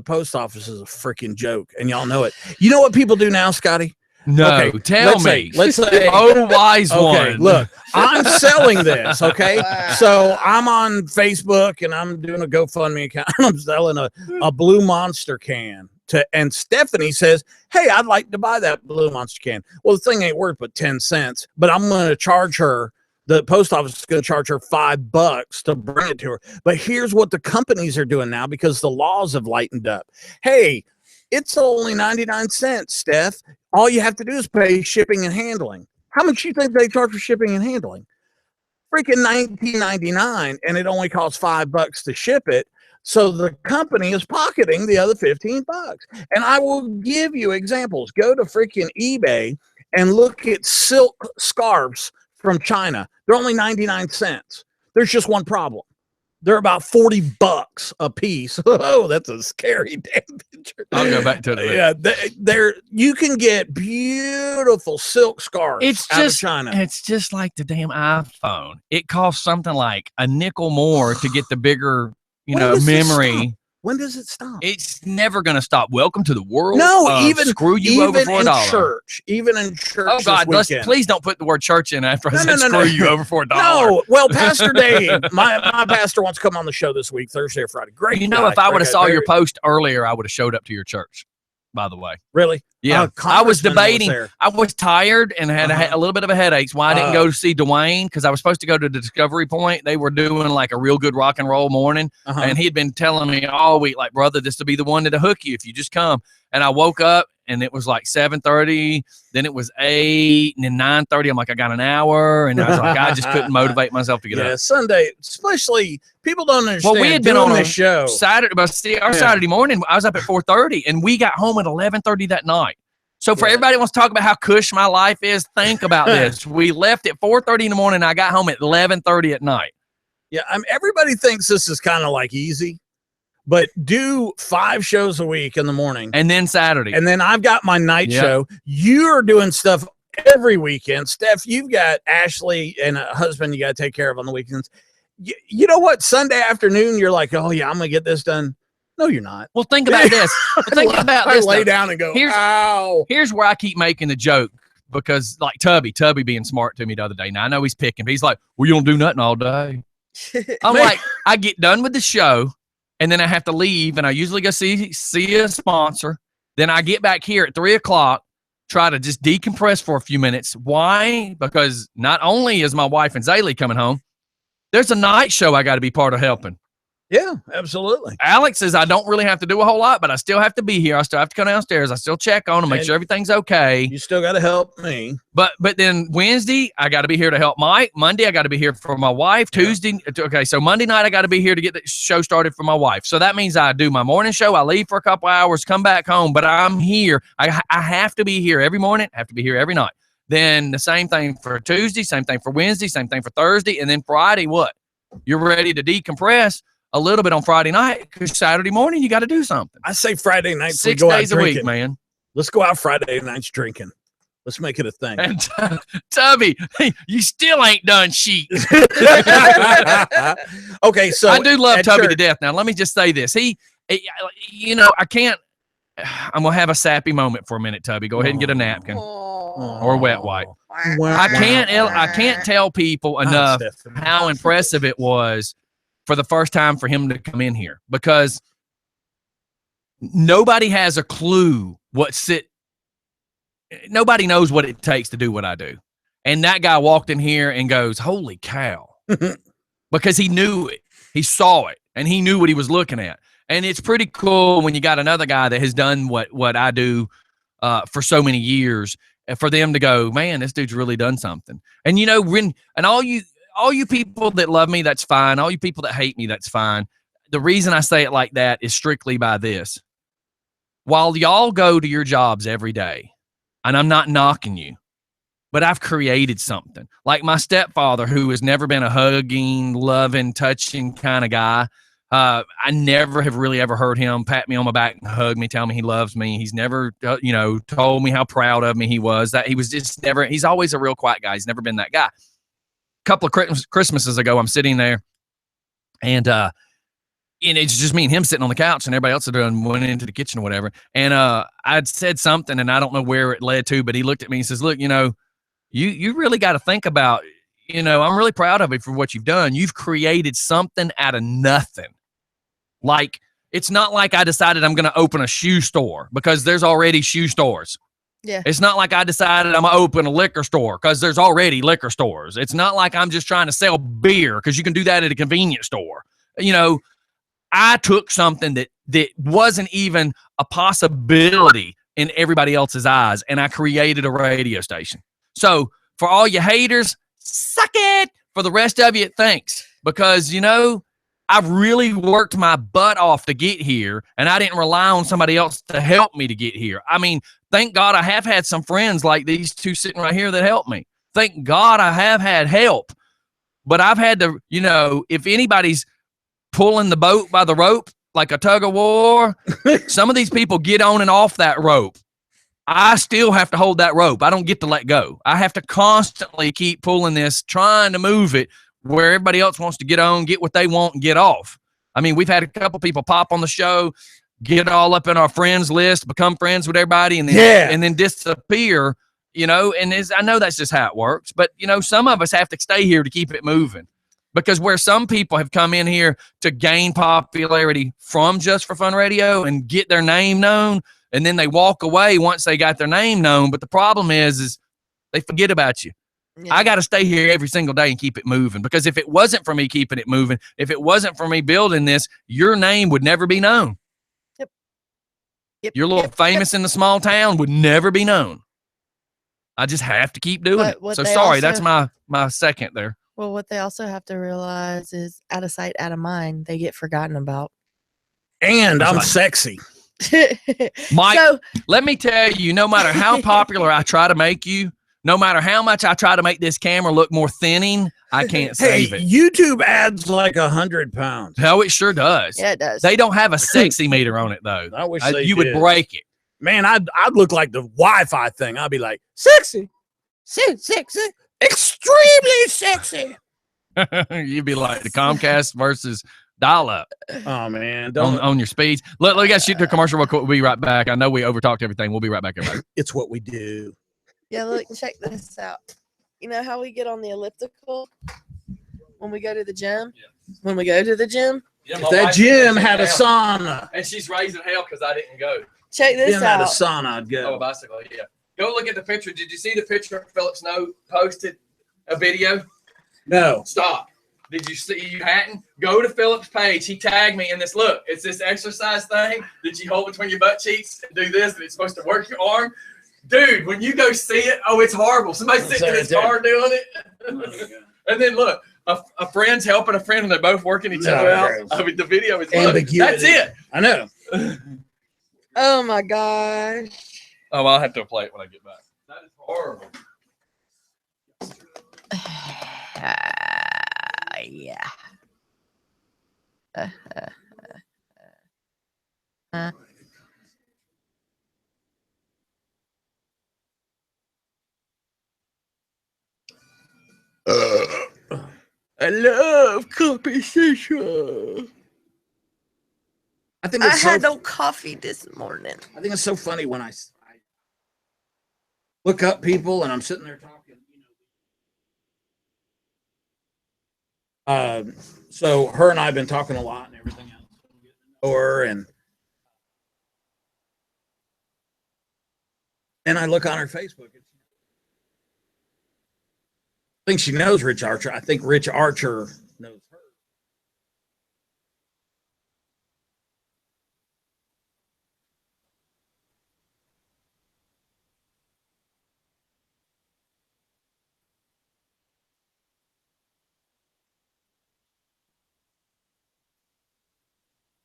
post office is a freaking joke, and y'all know it. You know what people do now, Scotty? No, okay, tell me. Let's say, oh, wise one. Look, I'm selling this. Okay, so I'm on Facebook and I'm doing a GoFundMe account. I'm selling a Blue Monster can. And Stephanie says, "Hey, I'd like to buy that Blue Monster can." Well, the thing ain't worth but 10 cents, but I'm going to charge her. The post office is going to charge her $5 to bring it to her. But here's what the companies are doing now because the laws have lightened up. Hey, it's only 99 cents, Steph. All you have to do is pay shipping and handling. How much do you think they charge for shipping and handling? Freaking $19.99, and it only costs $5 to ship it. So the company is pocketing the other $15. And I will give you examples. Go to freaking eBay and look at silk scarves from China. They're only 99 cents. There's just one problem. They're about $40 a piece. Oh, that's a scary damn picture. I'll go back to it. Yeah, you can get beautiful silk scarves out of China. It's just like the damn iPhone. It costs something like a nickel more to get the bigger, memory. When does it stop? It's never going to stop. Welcome to the world. No, even screw you over for $1. Even in church. Oh God, please don't put the word church in after I said screw you over for $1. No, well, Pastor Dave, my pastor wants to come on the show this week, Thursday or Friday. Great. If I would have saw your post earlier, I would have showed up to your church. By the way, really? Yeah, I was debating. I was tired and had a little bit of a headache. So I didn't go to see Dwayne because I was supposed to go to the Discovery Point. They were doing like a real good rock and roll morning, and he had been telling me all week, like, brother, this will be the one that'll hook you if you just come. And I woke up and it was like 7:30. Then it was 8, and then 9:30. I'm like, I got an hour, and I was like, I just couldn't motivate myself to get up. Yeah, Sunday, especially people don't understand. Well, we had been on the show Saturday, but Saturday morning, I was up at 4:30, and we got home at 11:30 that night. So for everybody who wants to talk about how cush my life is, think about this. We left at 4:30 in the morning. And I got home at 11:30 at night. Yeah, everybody thinks this is kind of like easy. But do 5 shows a week in the morning. And then Saturday. And then I've got my night show. You're doing stuff every weekend. Steph, you've got Ashley and a husband you got to take care of on the weekends. You know what? Sunday afternoon, you're like, oh, yeah, I'm going to get this done. No, you're not. Well, think about this. I lay down and go, ow. Here's where I keep making the joke. Because like Tubby being smart to me the other day. Now, I know he's picking. But he's like, well, you don't do nothing all day. I'm like, I get done with the show. And then I have to leave, and I usually go see a sponsor. Then I get back here at 3:00, try to just decompress for a few minutes. Why? Because not only is my wife and Zaylee coming home, there's a night show I got to be part of helping. Yeah, absolutely. Alex says I don't really have to do a whole lot, but I still have to be here. I still have to come downstairs. I still check on them, make sure everything's okay. You still got to help me. But then Wednesday, I got to be here to help Mike. Monday, I got to be here for my wife. Tuesday, okay, so Monday night, I got to be here to get the show started for my wife. So that means I do my morning show. I leave for a couple hours, come back home, but I'm here. I have to be here every morning. I have to be here every night. Then the same thing for Tuesday, same thing for Wednesday, same thing for Thursday. And then Friday, what? You're ready to decompress a little bit on Friday night because Saturday morning you got to do something. I say Friday nights 6 we go days out a drinking. week, man. Let's go out Friday nights drinking. Let's make it a thing. And Tubby, you still ain't done shit. Okay, so I do love Tubby to death. Now let me just say this: I can't. I'm gonna have a sappy moment for a minute, Tubby. Go ahead and get a napkin or a wet wipe. I can't tell people enough how impressive it was for the first time for him to come in here, because nobody has a clue what nobody knows what it takes to do what I do. And that guy walked in here and goes, holy cow. Because he knew it. He saw it. And he knew what he was looking at. And it's pretty cool when you got another guy that has done what I do for so many years, and for them to go, man, this dude's really done something. And, you know, and all you people that love me, that's fine. All you people that hate me, that's fine. The reason I say it like that is strictly by this. While y'all go to your jobs every day, and I'm not knocking you, but I've created something. Like my stepfather, who has never been a hugging, loving, touching kind of guy. I never have really ever heard him pat me on my back and hug me, tell me he loves me. He's never, told me how proud of me he was. That he was just never. He's always a real quiet guy. He's never been that guy. A couple of Christmases ago, I'm sitting there, and it's just me and him sitting on the couch, and everybody else went into the kitchen or whatever. And I'd said something, and I don't know where it led to, but he looked at me and says, "Look, you really got to think about, I'm really proud of you for what you've done. You've created something out of nothing. Like, it's not like I decided I'm going to open a shoe store because there's already shoe stores. Yeah. It's not like I decided I'm going to open a liquor store because there's already liquor stores. It's not like I'm just trying to sell beer because you can do that at a convenience store. I took something that wasn't even a possibility in everybody else's eyes, and I created a radio station. So for all you haters, suck it. For the rest of you, thanks. Because, I've really worked my butt off to get here, and I didn't rely on somebody else to help me to get here. I mean, thank God I have had some friends like these two sitting right here that helped me. Thank God I have had help. But I've had to, if anybody's pulling the boat by the rope like a tug of war, some of these people get on and off that rope. I still have to hold that rope. I don't get to let go. I have to constantly keep pulling this, trying to move it where everybody else wants to get on, get what they want, and get off. I mean, we've had a couple people pop on the show, get all up in our friends list, become friends with everybody, and then disappear, and I know that's just how it works. But, some of us have to stay here to keep it moving. Because where some people have come in here to gain popularity from Just for Fun Radio and get their name known, and then they walk away once they got their name known. But the problem is they forget about you. Yeah. I got to stay here every single day and keep it moving. Because if it wasn't for me keeping it moving, if it wasn't for me building this, your name would never be known. Yep. Your little famous in the small town would never be known. I just have to keep doing it. So sorry, that's my second there. Well, what they also have to realize is out of sight, out of mind, they get forgotten about. And I'm sexy. Mike, let me tell you, no matter how popular I try to make you, no matter how much I try to make this camera look more thinning, I can't save it. YouTube adds like 100 pounds. Hell, it sure does. Yeah, it does. They don't have a sexy meter on it, though. I wish you would break it. Man, I'd look like the Wi-Fi thing. I'd be like, sexy. Sexy. Extremely sexy. You'd be like the Comcast versus dial-up. Oh man, on your speeds. Look, we got to shoot to a commercial real quick. We'll be right back. I know we overtalked everything. We'll be right back, everybody. It's what we do. Yeah, look, check this out. You know how we get on the elliptical when we go to the gym? Yeah. When we go to the gym? Yeah, if that gym had a sauna. And she's raising hell because I didn't go. Check this out. Had a sauna, I'd go. Oh, a bicycle, yeah. Go look at the picture. Did you see the picture Philip Snow posted a video? No. Stop. Did you see you hadn't? Go to Philip's page. He tagged me in this. Look, it's this exercise thing that you hold between your butt cheeks and do this, and it's supposed to work your arm. Dude, when you go see it, it's horrible. Somebody's sitting in his car doing it. Oh, and then look, a friend's helping a friend, and they're both working each other out. I mean, the video is ambiguity. That's it. I know. Oh my gosh. Oh, I'll have to play it when I get back. That is horrible. Yeah. I love competition. I had no coffee this morning. I think it's so funny when I look up people and I'm sitting there talking. So her and I have been talking a lot and everything else. Or and And I look on her Facebook. I think she knows Rich Archer. I think Rich Archer knows her.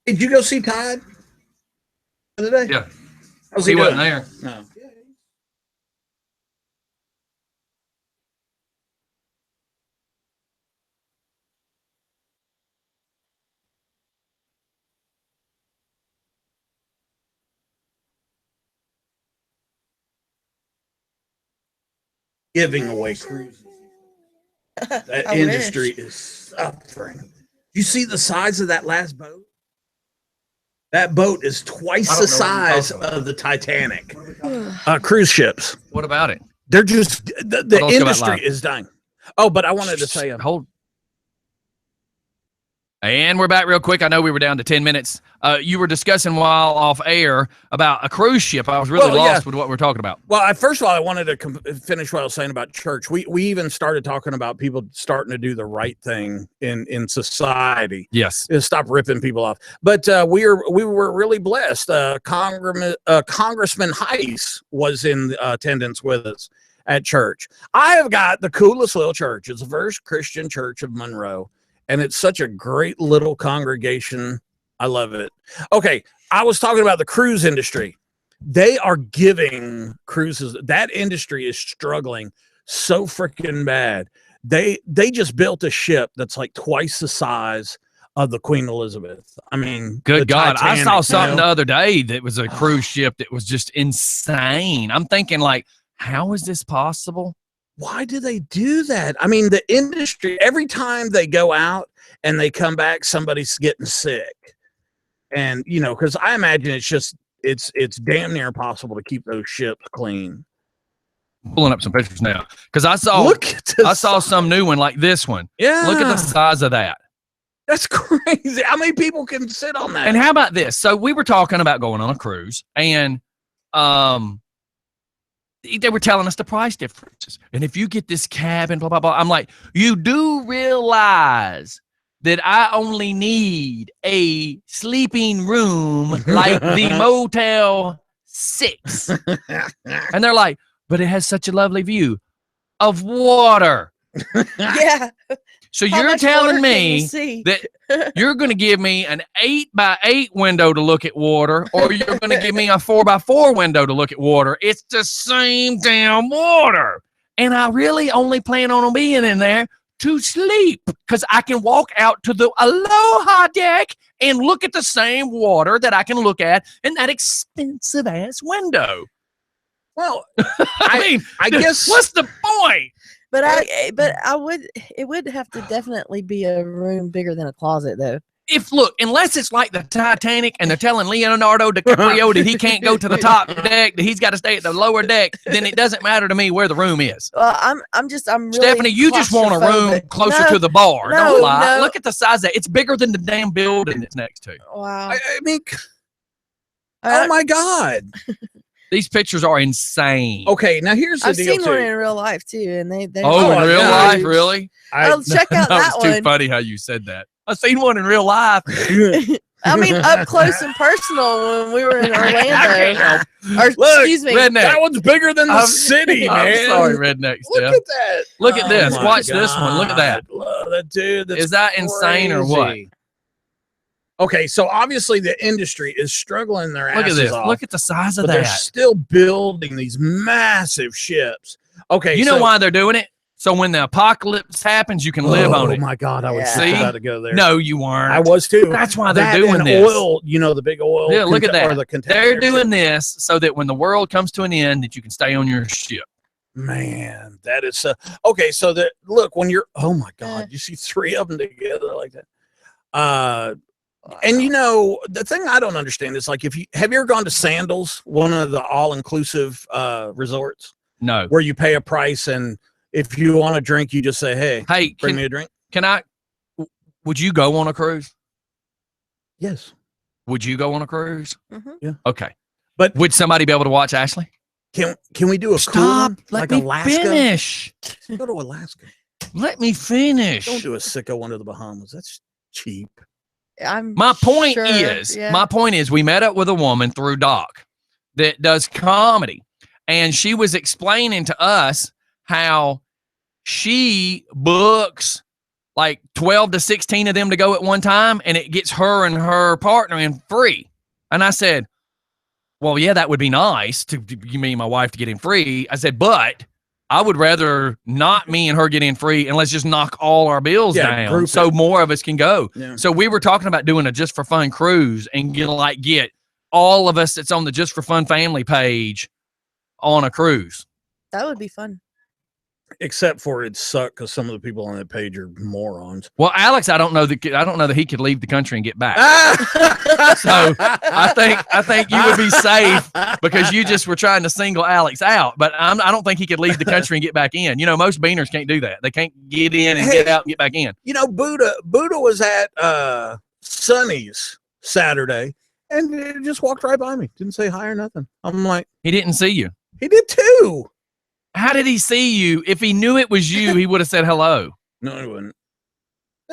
Did you go see Todd the other day? Yeah. How's He he wasn't doing? there. No. Giving away cruises. That I industry wish. is suffering. You see the size of that last boat? That boat is twice the size of the Titanic. Cruise ships. What about it? They're just the What else about industry live? is dying. Oh, but I wanted to say hold. And we're back real quick. I know we were down to 10 minutes. You were discussing while off air about a cruise ship. I was really lost with what we're talking about. Well, first of all, I wanted to finish what I was saying about church. We even started talking about people starting to do the right thing in society. Yes, is stop ripping people off. But we were really blessed. Congressman Heiss was in attendance with us at church. I have got the coolest little church. It's the First Christian Church of Monroe. And it's such a great little congregation. I love it. Okay, I was talking about the cruise industry. They are giving cruises. That industry is struggling so freaking bad. They just built a ship that's like twice the size of the Queen Elizabeth. I mean, good God. Titanic, I saw something the other day that was a cruise ship that was just insane. I'm thinking, like, how is this possible? Why do they do that? I mean, the industry, every time they go out and they come back, somebody's getting sick. And, you know, because I imagine it's damn near impossible to keep those ships clean. Pulling up some pictures now. Because I saw some new one like this one. Yeah. Look at the size of that. That's crazy. How many people can sit on that? And how about this? So we were talking about going on a cruise, and they were telling us the price differences. And if you get this cabin, blah, blah, blah, I'm like, you do realize that I only need a sleeping room like the Motel 6. And they're like, but it has such a lovely view of water. Yeah. So How you're much telling water can you me see? that you're going to give me an 8x8 window to look at water, or you're going to give me a 4x4 window to look at water. It's the same damn water. And I really only plan on being in there to sleep, because I can walk out to the Aloha deck and look at the same water that I can look at in that expensive ass window. Well, I guess what's the point? But it would have to definitely be a room bigger than a closet, though. Unless it's like the Titanic and they're telling Leonardo DiCaprio that he can't go to the top deck, that he's got to stay at the lower deck, then it doesn't matter to me where the room is. Well, I'm really Stephanie, you just want a room closer to the bar. No, don't lie. no. Look at the size of it. It's bigger than the damn building it's next to. Wow. I mean, oh my God. These pictures are insane. Okay, now here's the I've deal seen too. one in real life too, and they in real life, really? Check out that It's too one. funny how you said that. I've seen one in real life. I mean, up close and personal when we were in Orlando. Excuse me. Redneck. That one's bigger than the city, man. I'm sorry, Redneck. Look at that. Look at this. my Watch this one. Look at that. Love that dude. That's Is that insane or what? crazy. Okay, so obviously the industry is struggling their asses Look at this. off. Look at the size of but they're that. still building these massive ships. Okay, You know why they're doing it? So when the apocalypse happens, you can live on it. Oh my God, I was just See? about to go there. No, you weren't. I was too. That's why they're That doing and this. oil, you know, the big oil. Yeah, look at that. Or the They're container doing ship. this so that when the world comes to an end, that you can stay on your ship. Man, that is okay. So that look when you're. Oh my God, you see three of them together like that. And you know the thing I don't understand is like have you ever gone to Sandals, one of the all-inclusive resorts? No. Where you pay a price and if you want a drink, you just say, "Hey, bring me a drink." Would you go on a cruise? Yes. Would you go on a cruise? Mm-hmm. Yeah. Okay. But would somebody be able to watch Ashley? Can we do a cool Stop. one? Let Like me Alaska? finish. Go to Alaska. Let me finish. Don't do a sicko one to the Bahamas. That's cheap. My point sure, is we met up with a woman through Doc that does comedy, and she was explaining to us how she books like 12 to 16 of them to go at one time, and it gets her and her partner in free. And I said, well, yeah, that would be nice to you, me and my wife to get in free. I said, but I would rather not me and her get in free, and let's just knock all our bills down so more of us can go. Yeah. So we were talking about doing a Just for Fun cruise and get all of us that's on the Just for Fun family page on a cruise. That would be fun. Except for it sucked because some of the people on that page are morons. Well, Alex, I don't know that he could leave the country and get back. So I think you would be safe because you just were trying to single Alex out. But I don't think he could leave the country and get back in. You know, most beaners can't do that. They can't get in and get out and get back in. You know, Buddha was at Sonny's Saturday and he just walked right by me. Didn't say hi or nothing. I'm like, he didn't see you. He did too. How did he see you? If he knew it was you, he would have said hello. No, he wouldn't.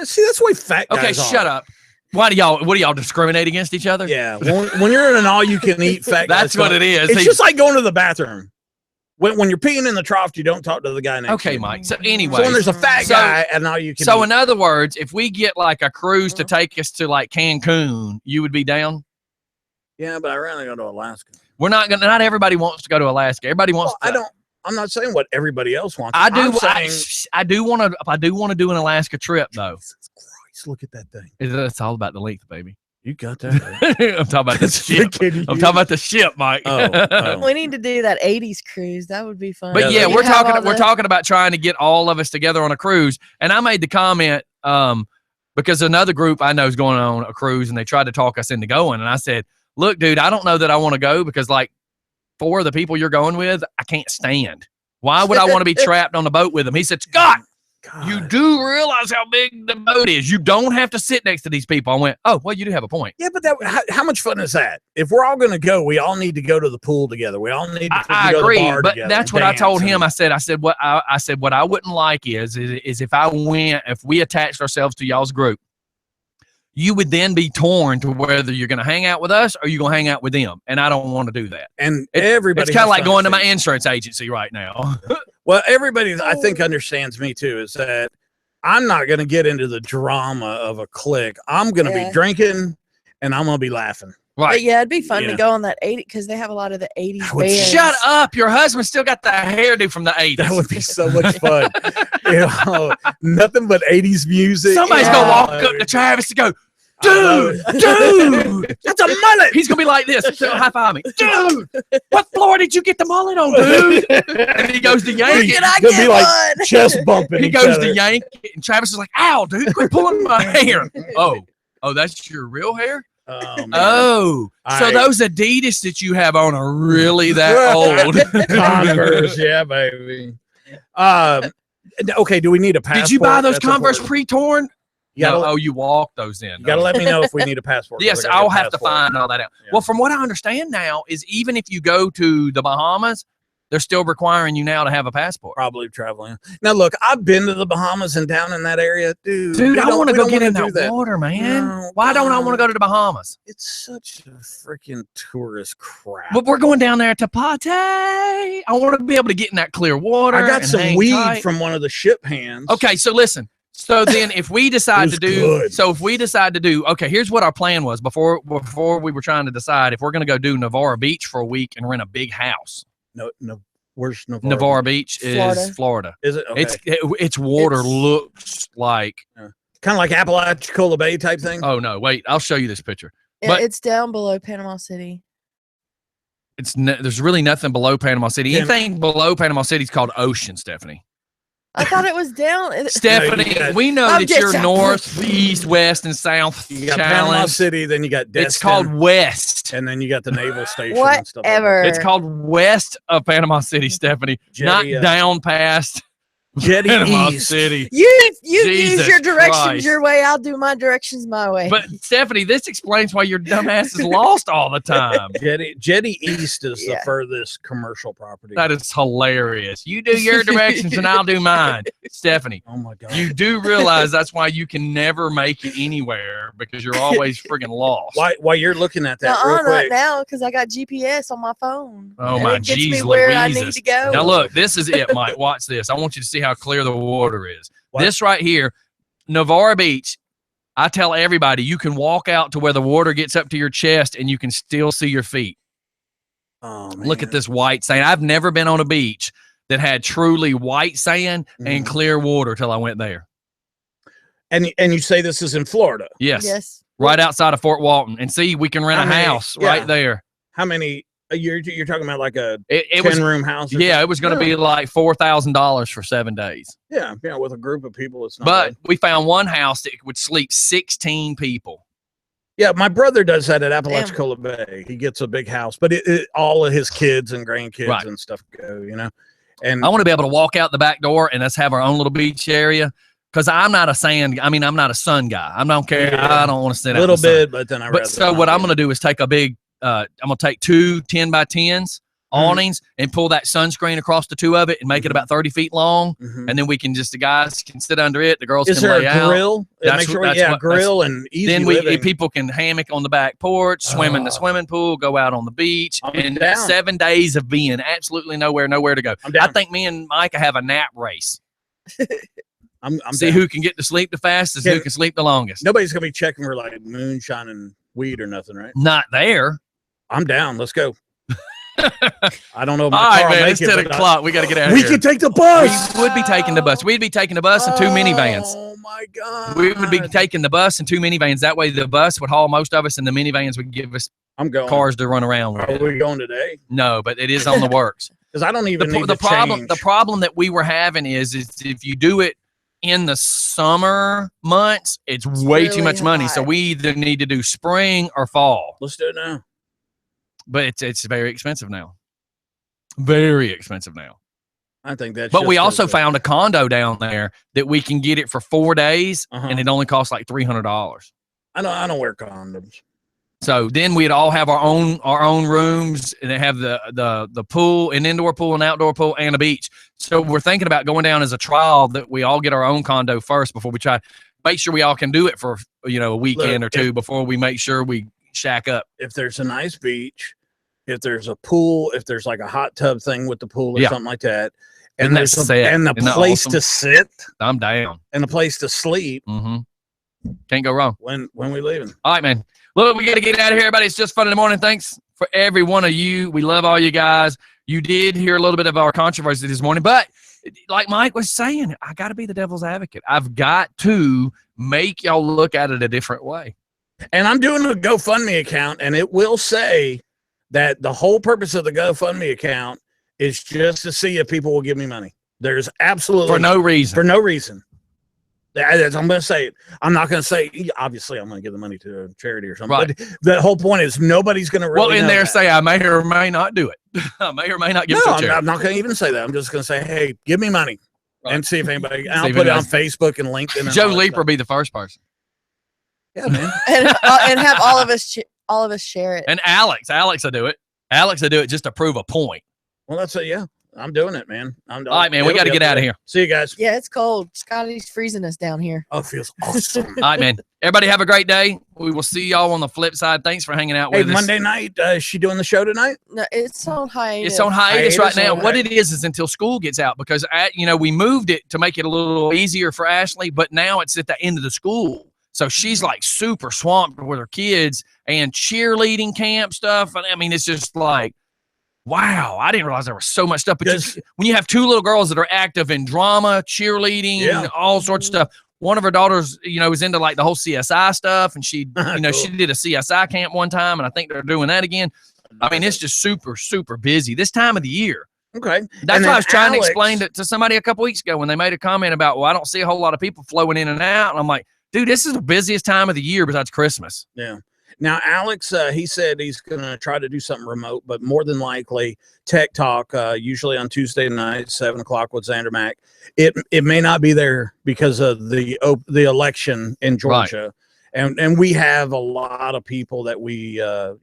See, that's the way fat guys Okay, shut up. What do y'all discriminate against each other? Yeah. When you're in an all-you-can-eat fat guy, that's what it is. It's just like going to the bathroom. When you're peeing in the trough, you don't talk to the guy next to you. Mike. So anyway. So when there's a fat guy and all you can So eat. in other words, if we get like a cruise to take us to like Cancun, you would be down? Yeah, but I'd rather go to Alaska. Not everybody wants to go to Alaska. Everybody wants to. I'm not saying what everybody else wants. I do want to do an Alaska trip though. Jesus Christ, look at that thing. It's all about the length, baby. You got that. I'm talking about the ship. I'm talking about the ship, Mike. We need to do that 80s cruise. That would be fun. But yeah, we're talking about trying to get all of us together on a cruise. And I made the comment because another group I know is going on a cruise and they tried to talk us into going. And I said, look, dude, I don't know that I want to go because like 4 of the people you're going with, I can't stand. Why would I want to be trapped on the boat with them? He said, Scott, you do realize how big the boat is. You don't have to sit next to these people. I went, oh, well, you do have a point. Yeah, but how much fun is that? If we're all going to go, we all need to go to the pool together. We all need to I go agree, to the bar but together, that's what I told him. I said what I wouldn't like is if if we attached ourselves to y'all's group, you would then be torn to whether you're going to hang out with us or you're going to hang out with them. And I don't want to do that. And everybody, it's kind of like going to my insurance agency right now. Well, everybody, I think, understands me too, is that I'm not going to get into the drama of a clique. I'm going to be drinking and I'm going to be laughing. Right. But yeah, it'd be fun to go on that 80 because they have a lot of the 80s bands. Shut up. Your husband still got the hairdo from the 80s. That would be so much fun. Nothing but 80s music. Somebody's going to walk up to Travis and go, dude, that's a mullet. He's going to be like this. High five me. Dude, what floor did you get the mullet on, dude? And he goes to yank it. I get like chest bumping. He goes to yank it, and Travis is like, ow, dude, quit pulling my hair. Oh, that's your real hair? So those Adidas that you have on are really that old? Converse, yeah, baby. Okay, do we need a passport? Did you buy those Converse pre-torn? No, you walk those in. You got to let me know if we need a passport. Yes, I'll have to find all that out. Yeah. Well, from what I understand now is even if you go to the Bahamas, they're still requiring you now to have a passport. Probably traveling. Now, look, I've been to the Bahamas and down in that area. Dude, I want to go get in that water, man. No, why don't I want to go to the Bahamas? It's such a freaking tourist crap. But we're going down there to party. I want to be able to get in that clear water. I got some weed from one of the ship hands. Okay, so listen. So then if we decide to do, okay, here's what our plan was before we were trying to decide if we're going to go do Navarre Beach for a week and rent a big house. No, where's Navarre? Navarre Beach is Florida. Is it? Okay. Its water looks like kind of like Apalachicola Bay type thing. Oh no, wait, I'll show you this picture. Yeah, but it's down below Panama City. There's really nothing below Panama City. Anything below Panama City is called ocean, Stephanie. I thought it was down. Stephanie, we know that you're north, east, west, and south. You got Panama City, then you got Destin. It's called west. And then you got the naval station. Whatever. And stuff like that. It's called west of Panama City, Stephanie. Not down past Jetty Panama East. City. You use Jesus your directions Christ. your way. I'll do my directions my way. But Stephanie, this explains why your dumb ass is lost all the time. Jetty East is the Yeah. furthest commercial property. That is hilarious. You do your directions and I'll do mine. Stephanie, Oh my god. you do realize that's why you can never make it anywhere because you're always friggin' lost. While you're looking at that real Not quick. now because I got GPS on my phone. Oh And my it gets me jeez where I need Louises. to go. Now look, this is it, Mike. Watch this. I want you to see how clear the water is. What? This right here, Navarre Beach. I tell everybody you can walk out to where the water gets up to your chest and you can still see your feet. Oh, Look at man. this white sand. I've never been on a beach that had truly white sand and Mhm. clear water till I went there. And you say this is in Florida. Yes. Yes. Right outside of Fort Walton. And see, we can rent How a many- house yeah. right there. How many? You're talking about like a It was 10-room house? or yeah, something? it was going to be like $4,000 for 7 days. Yeah, with a group of people, it's not. But bad. we found one house that would sleep 16 people. Yeah, my brother does that at Damn. Apalachicola Bay. He gets a big house, but all of his kids and grandkids Right. and stuff go. And I want to be able to walk out the back door and us have our own little beach area. Because I'm not a I'm not a sun guy. I don't care. Yeah. I don't want to sit a out in little the sun. bit, but then I. But so what I'm going to do is take a big, I'm going to take 2 10x10s awnings and pull that sunscreen across the 2 of it and make it about 30 feet long. Mhm. And then we can the guys can sit under it. The girls Is can there lay a out. grill? That's Make sure, what- that's yeah, what- grill and easy Then living. people can hammock on the back porch, swim in the Oh. swimming pool, go out on the beach, I'm and down. 7 days of being absolutely nowhere to go. I'm down. I think me and Micah have a nap race. I'm See down. who can get to sleep the fastest, who Yeah. can sleep the longest. Nobody's gonna be checking for like moonshine and weed or nothing, right? Not there. I'm down. Let's go. I don't know. If All my right, car will man. make It's it, 10 but o'clock. We got to get out of we here. can take the bus. We would be taking the bus. We'd be taking the bus and 2 minivans. Oh my god. We would be taking the bus and 2 minivans. That way, the bus would haul most of us, and the minivans would give us I'm going. cars to run around Are with. we going today? No, but it is on the works. Because I don't even need The to problem, change. the problem that we were having is if you do it in the summer months, it's way too really much money. So hot. we either need to do spring or fall. Let's do it now. But it's very expensive now. Very expensive now. I think that's. But we just also as- found a condo down there that we can get it for 4 days, Uh-huh. and it only costs like $300. I don't wear condoms. So then we'd all have our own rooms, and they have the pool, an indoor pool, an outdoor pool, and a beach. So we're thinking about going down as a trial that we all get our own condo first before we try. Make sure we all can do it for a weekend Look, or two before we make sure we shack up. If there's a nice beach, if there's a pool, if there's like a hot tub thing with the pool or Yeah. something like that, Isn't and that there's set? and the Isn't that place awesome? to sit I'm down. and a place to sleep, Mm-hmm. Can't go wrong. when we leaving? All right, man. Look, we got to get out of here, everybody. It's just fun in the morning. Thanks for every one of you. We love all you guys. You did hear a little bit of our controversy this morning, but like Mike was saying, I got to be the devil's advocate. I've got to make y'all look at it a different way. And I'm doing a GoFundMe account, and it will say that the whole purpose of the GoFundMe account is just to see if people will give me money. There's absolutely For no reason. for no reason. I'm going to say it. I'm not going to say. Obviously, I'm going to give the money to a charity or something. Right. But the whole point is nobody's going to really. Well, in know there that. say I may or may not do it. I may or may not give No, it to a I'm charity. not going to even say that. I'm just going to say, hey, give me money Right. and see if anybody. And See I'll if put it on anybody- Facebook and LinkedIn. And Joe all that Leaper stuff. be the first person. Yeah, man. and have all of us share it. And Alex will do it. Alex will do it just to prove a point. Well, that's it. Yeah, I'm doing it, man. I'm doing All right, man. We got to get out of here. See you guys. Yeah, it's cold. Scottie's freezing us down here. Oh, it feels awesome. All right, man. Everybody have a great day. We will see y'all on the flip side. Thanks for hanging out Hey, with us. Monday night, is she doing the show tonight? No, it's on hiatus. It's on hiatus right Hiatus, now. okay. What it is until school gets out because we moved it to make it a little easier for Ashley, but now it's at the end of the school. So she's like super swamped with her kids and cheerleading camp stuff. And I mean, it's just like, wow, I didn't realize there was so much stuff. But Yes. when you have 2 little girls that are active in drama, cheerleading, Yeah. all sorts of stuff. One of her daughters, is into like the whole CSI stuff, and she, Cool. she did a CSI camp one time, and I think they're doing that again. I mean, it's just super, super busy this time of the year. Okay. That's And why I then was trying Alex- to explain it to somebody a couple weeks ago when they made a comment about, well, I don't see a whole lot of people flowing in and out. And I'm like, dude, this is the busiest time of the year besides Christmas. Yeah. Now, Alex, he said he's going to try to do something remote, but more than likely Tech Talk, usually on Tuesday night, 7 o'clock with Xander Mack. It may not be there because of the election in Georgia. Right. And we have a lot of people that we, have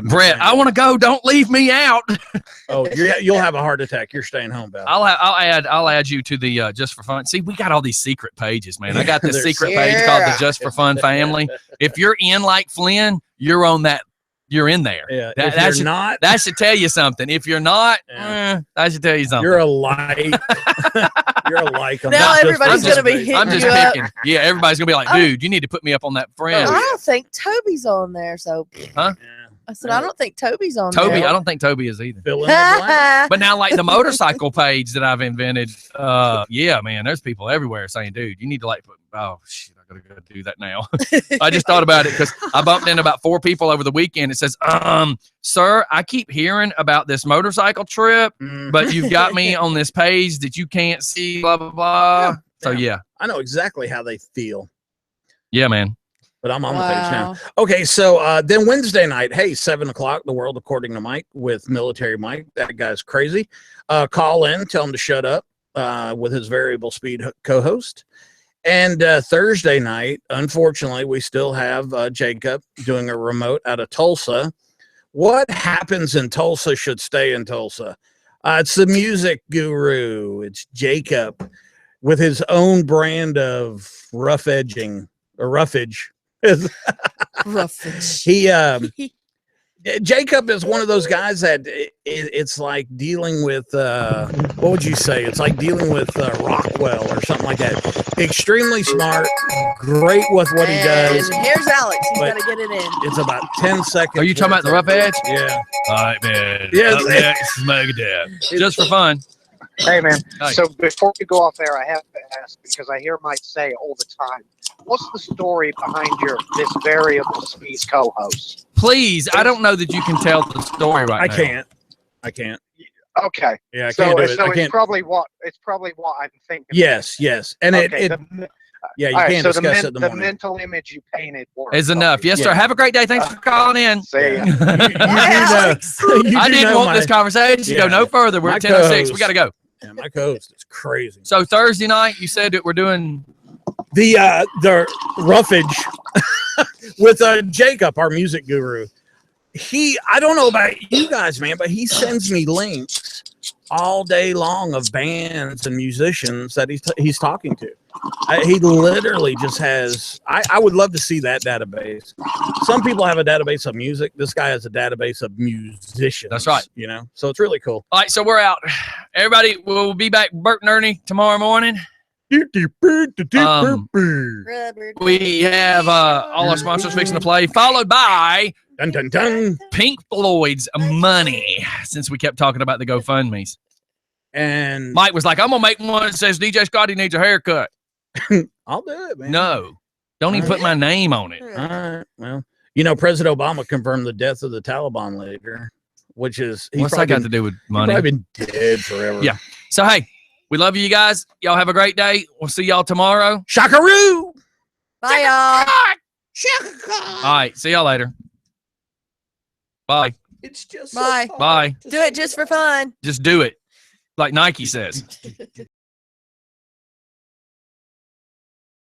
Brett, I want to go. Don't leave me out. Oh, you'll have a heart attack. You're staying home, Beth. I'll add you to the Just for Fun. See, we got all these secret pages, man. I got this secret page called the Just for Fun family. If you're in like Flynn, you're on that. You're in there. Yeah. That should tell you something. If you're not, that should tell you something. You're a light. You're a like. Now everybody's going to be hitting I'm just you picking. up. Yeah, everybody's going to be like, dude, you need to put me up on that friend. I don't think Toby's on there. So, huh? I said, I don't think Toby's on there. there. I don't think Toby is either. Fill in the blank. But now, like the motorcycle page that I've invented, yeah, man, there's people everywhere saying, dude, you need to like put, oh, shit, I got to go do that now. I just thought about it because I bumped into about 4 people over the weekend. It says, sir, I keep hearing about this motorcycle trip, but you've got me on this page that you can't see, blah, blah, blah. Yeah, so, yeah. I know exactly how they feel. Yeah, man. But I'm on the page now. Okay, so then Wednesday night, hey, 7 o'clock, The World According to Mike with Military Mike. That guy's crazy. Call in, tell him to shut up with his variable speed co-host. And Thursday night, unfortunately, we still have Jacob doing a remote out of Tulsa. What happens in Tulsa should stay in Tulsa. It's the music guru. It's Jacob with his own brand of roughage. Jacob is one of those guys that it's like dealing with what would you say? It's like dealing with Rockwell or something like that. Extremely smart, great with what he does. And here's Alex. He's got to get it in. It's about 10 seconds. Are you talking about the rough edge? Yeah. All right, man. Yes. Just for fun. Hey, man. Nice. So before we go off there, I have to ask, because I hear Mike say all the time, what's the story behind this variable speed co-host? Please, I don't know that you can tell the story right now. I can't. Okay. Yeah, I can't do it. So it's probably what I'm thinking. Yes. And okay, you can't discuss it in the morning. The mental image you painted is enough. Yes, sir. Have a great day. Thanks for calling in. See ya. I didn't want this conversation to go no further. We're at 10:06. We got to go. Yeah, my co-host is crazy. So Thursday night, you said that we're doing the roughage with Jacob, our music guru. I don't know about you guys, man, but he sends me links all day long of bands and musicians that he's talking to. He literally just has. I would love to see that database. Some people have a database of music. This guy has a database of musicians. That's right. So it's really cool. All right, so we're out. Everybody, we'll be back, Bert and Ernie, tomorrow morning. We have all our sponsors fixing to play, followed by dun, dun, dun. Pink Floyd's Money, since we kept talking about the GoFundMes. And Mike was like, I'm going to make one that says DJ Scottie needs a haircut. I'll do it, man. No, don't even put my name on it. All right. Well, President Obama confirmed the death of the Taliban leader, which is... What's that got to do with money? He's probably been dead forever. Yeah. So, hey, we love you guys. Y'all have a great day. We'll see y'all tomorrow. Shockaroo! Bye, y'all. All right. See y'all later. Bye. It's just Bye. Bye. Do it just for fun. Just do it. Like Nike says.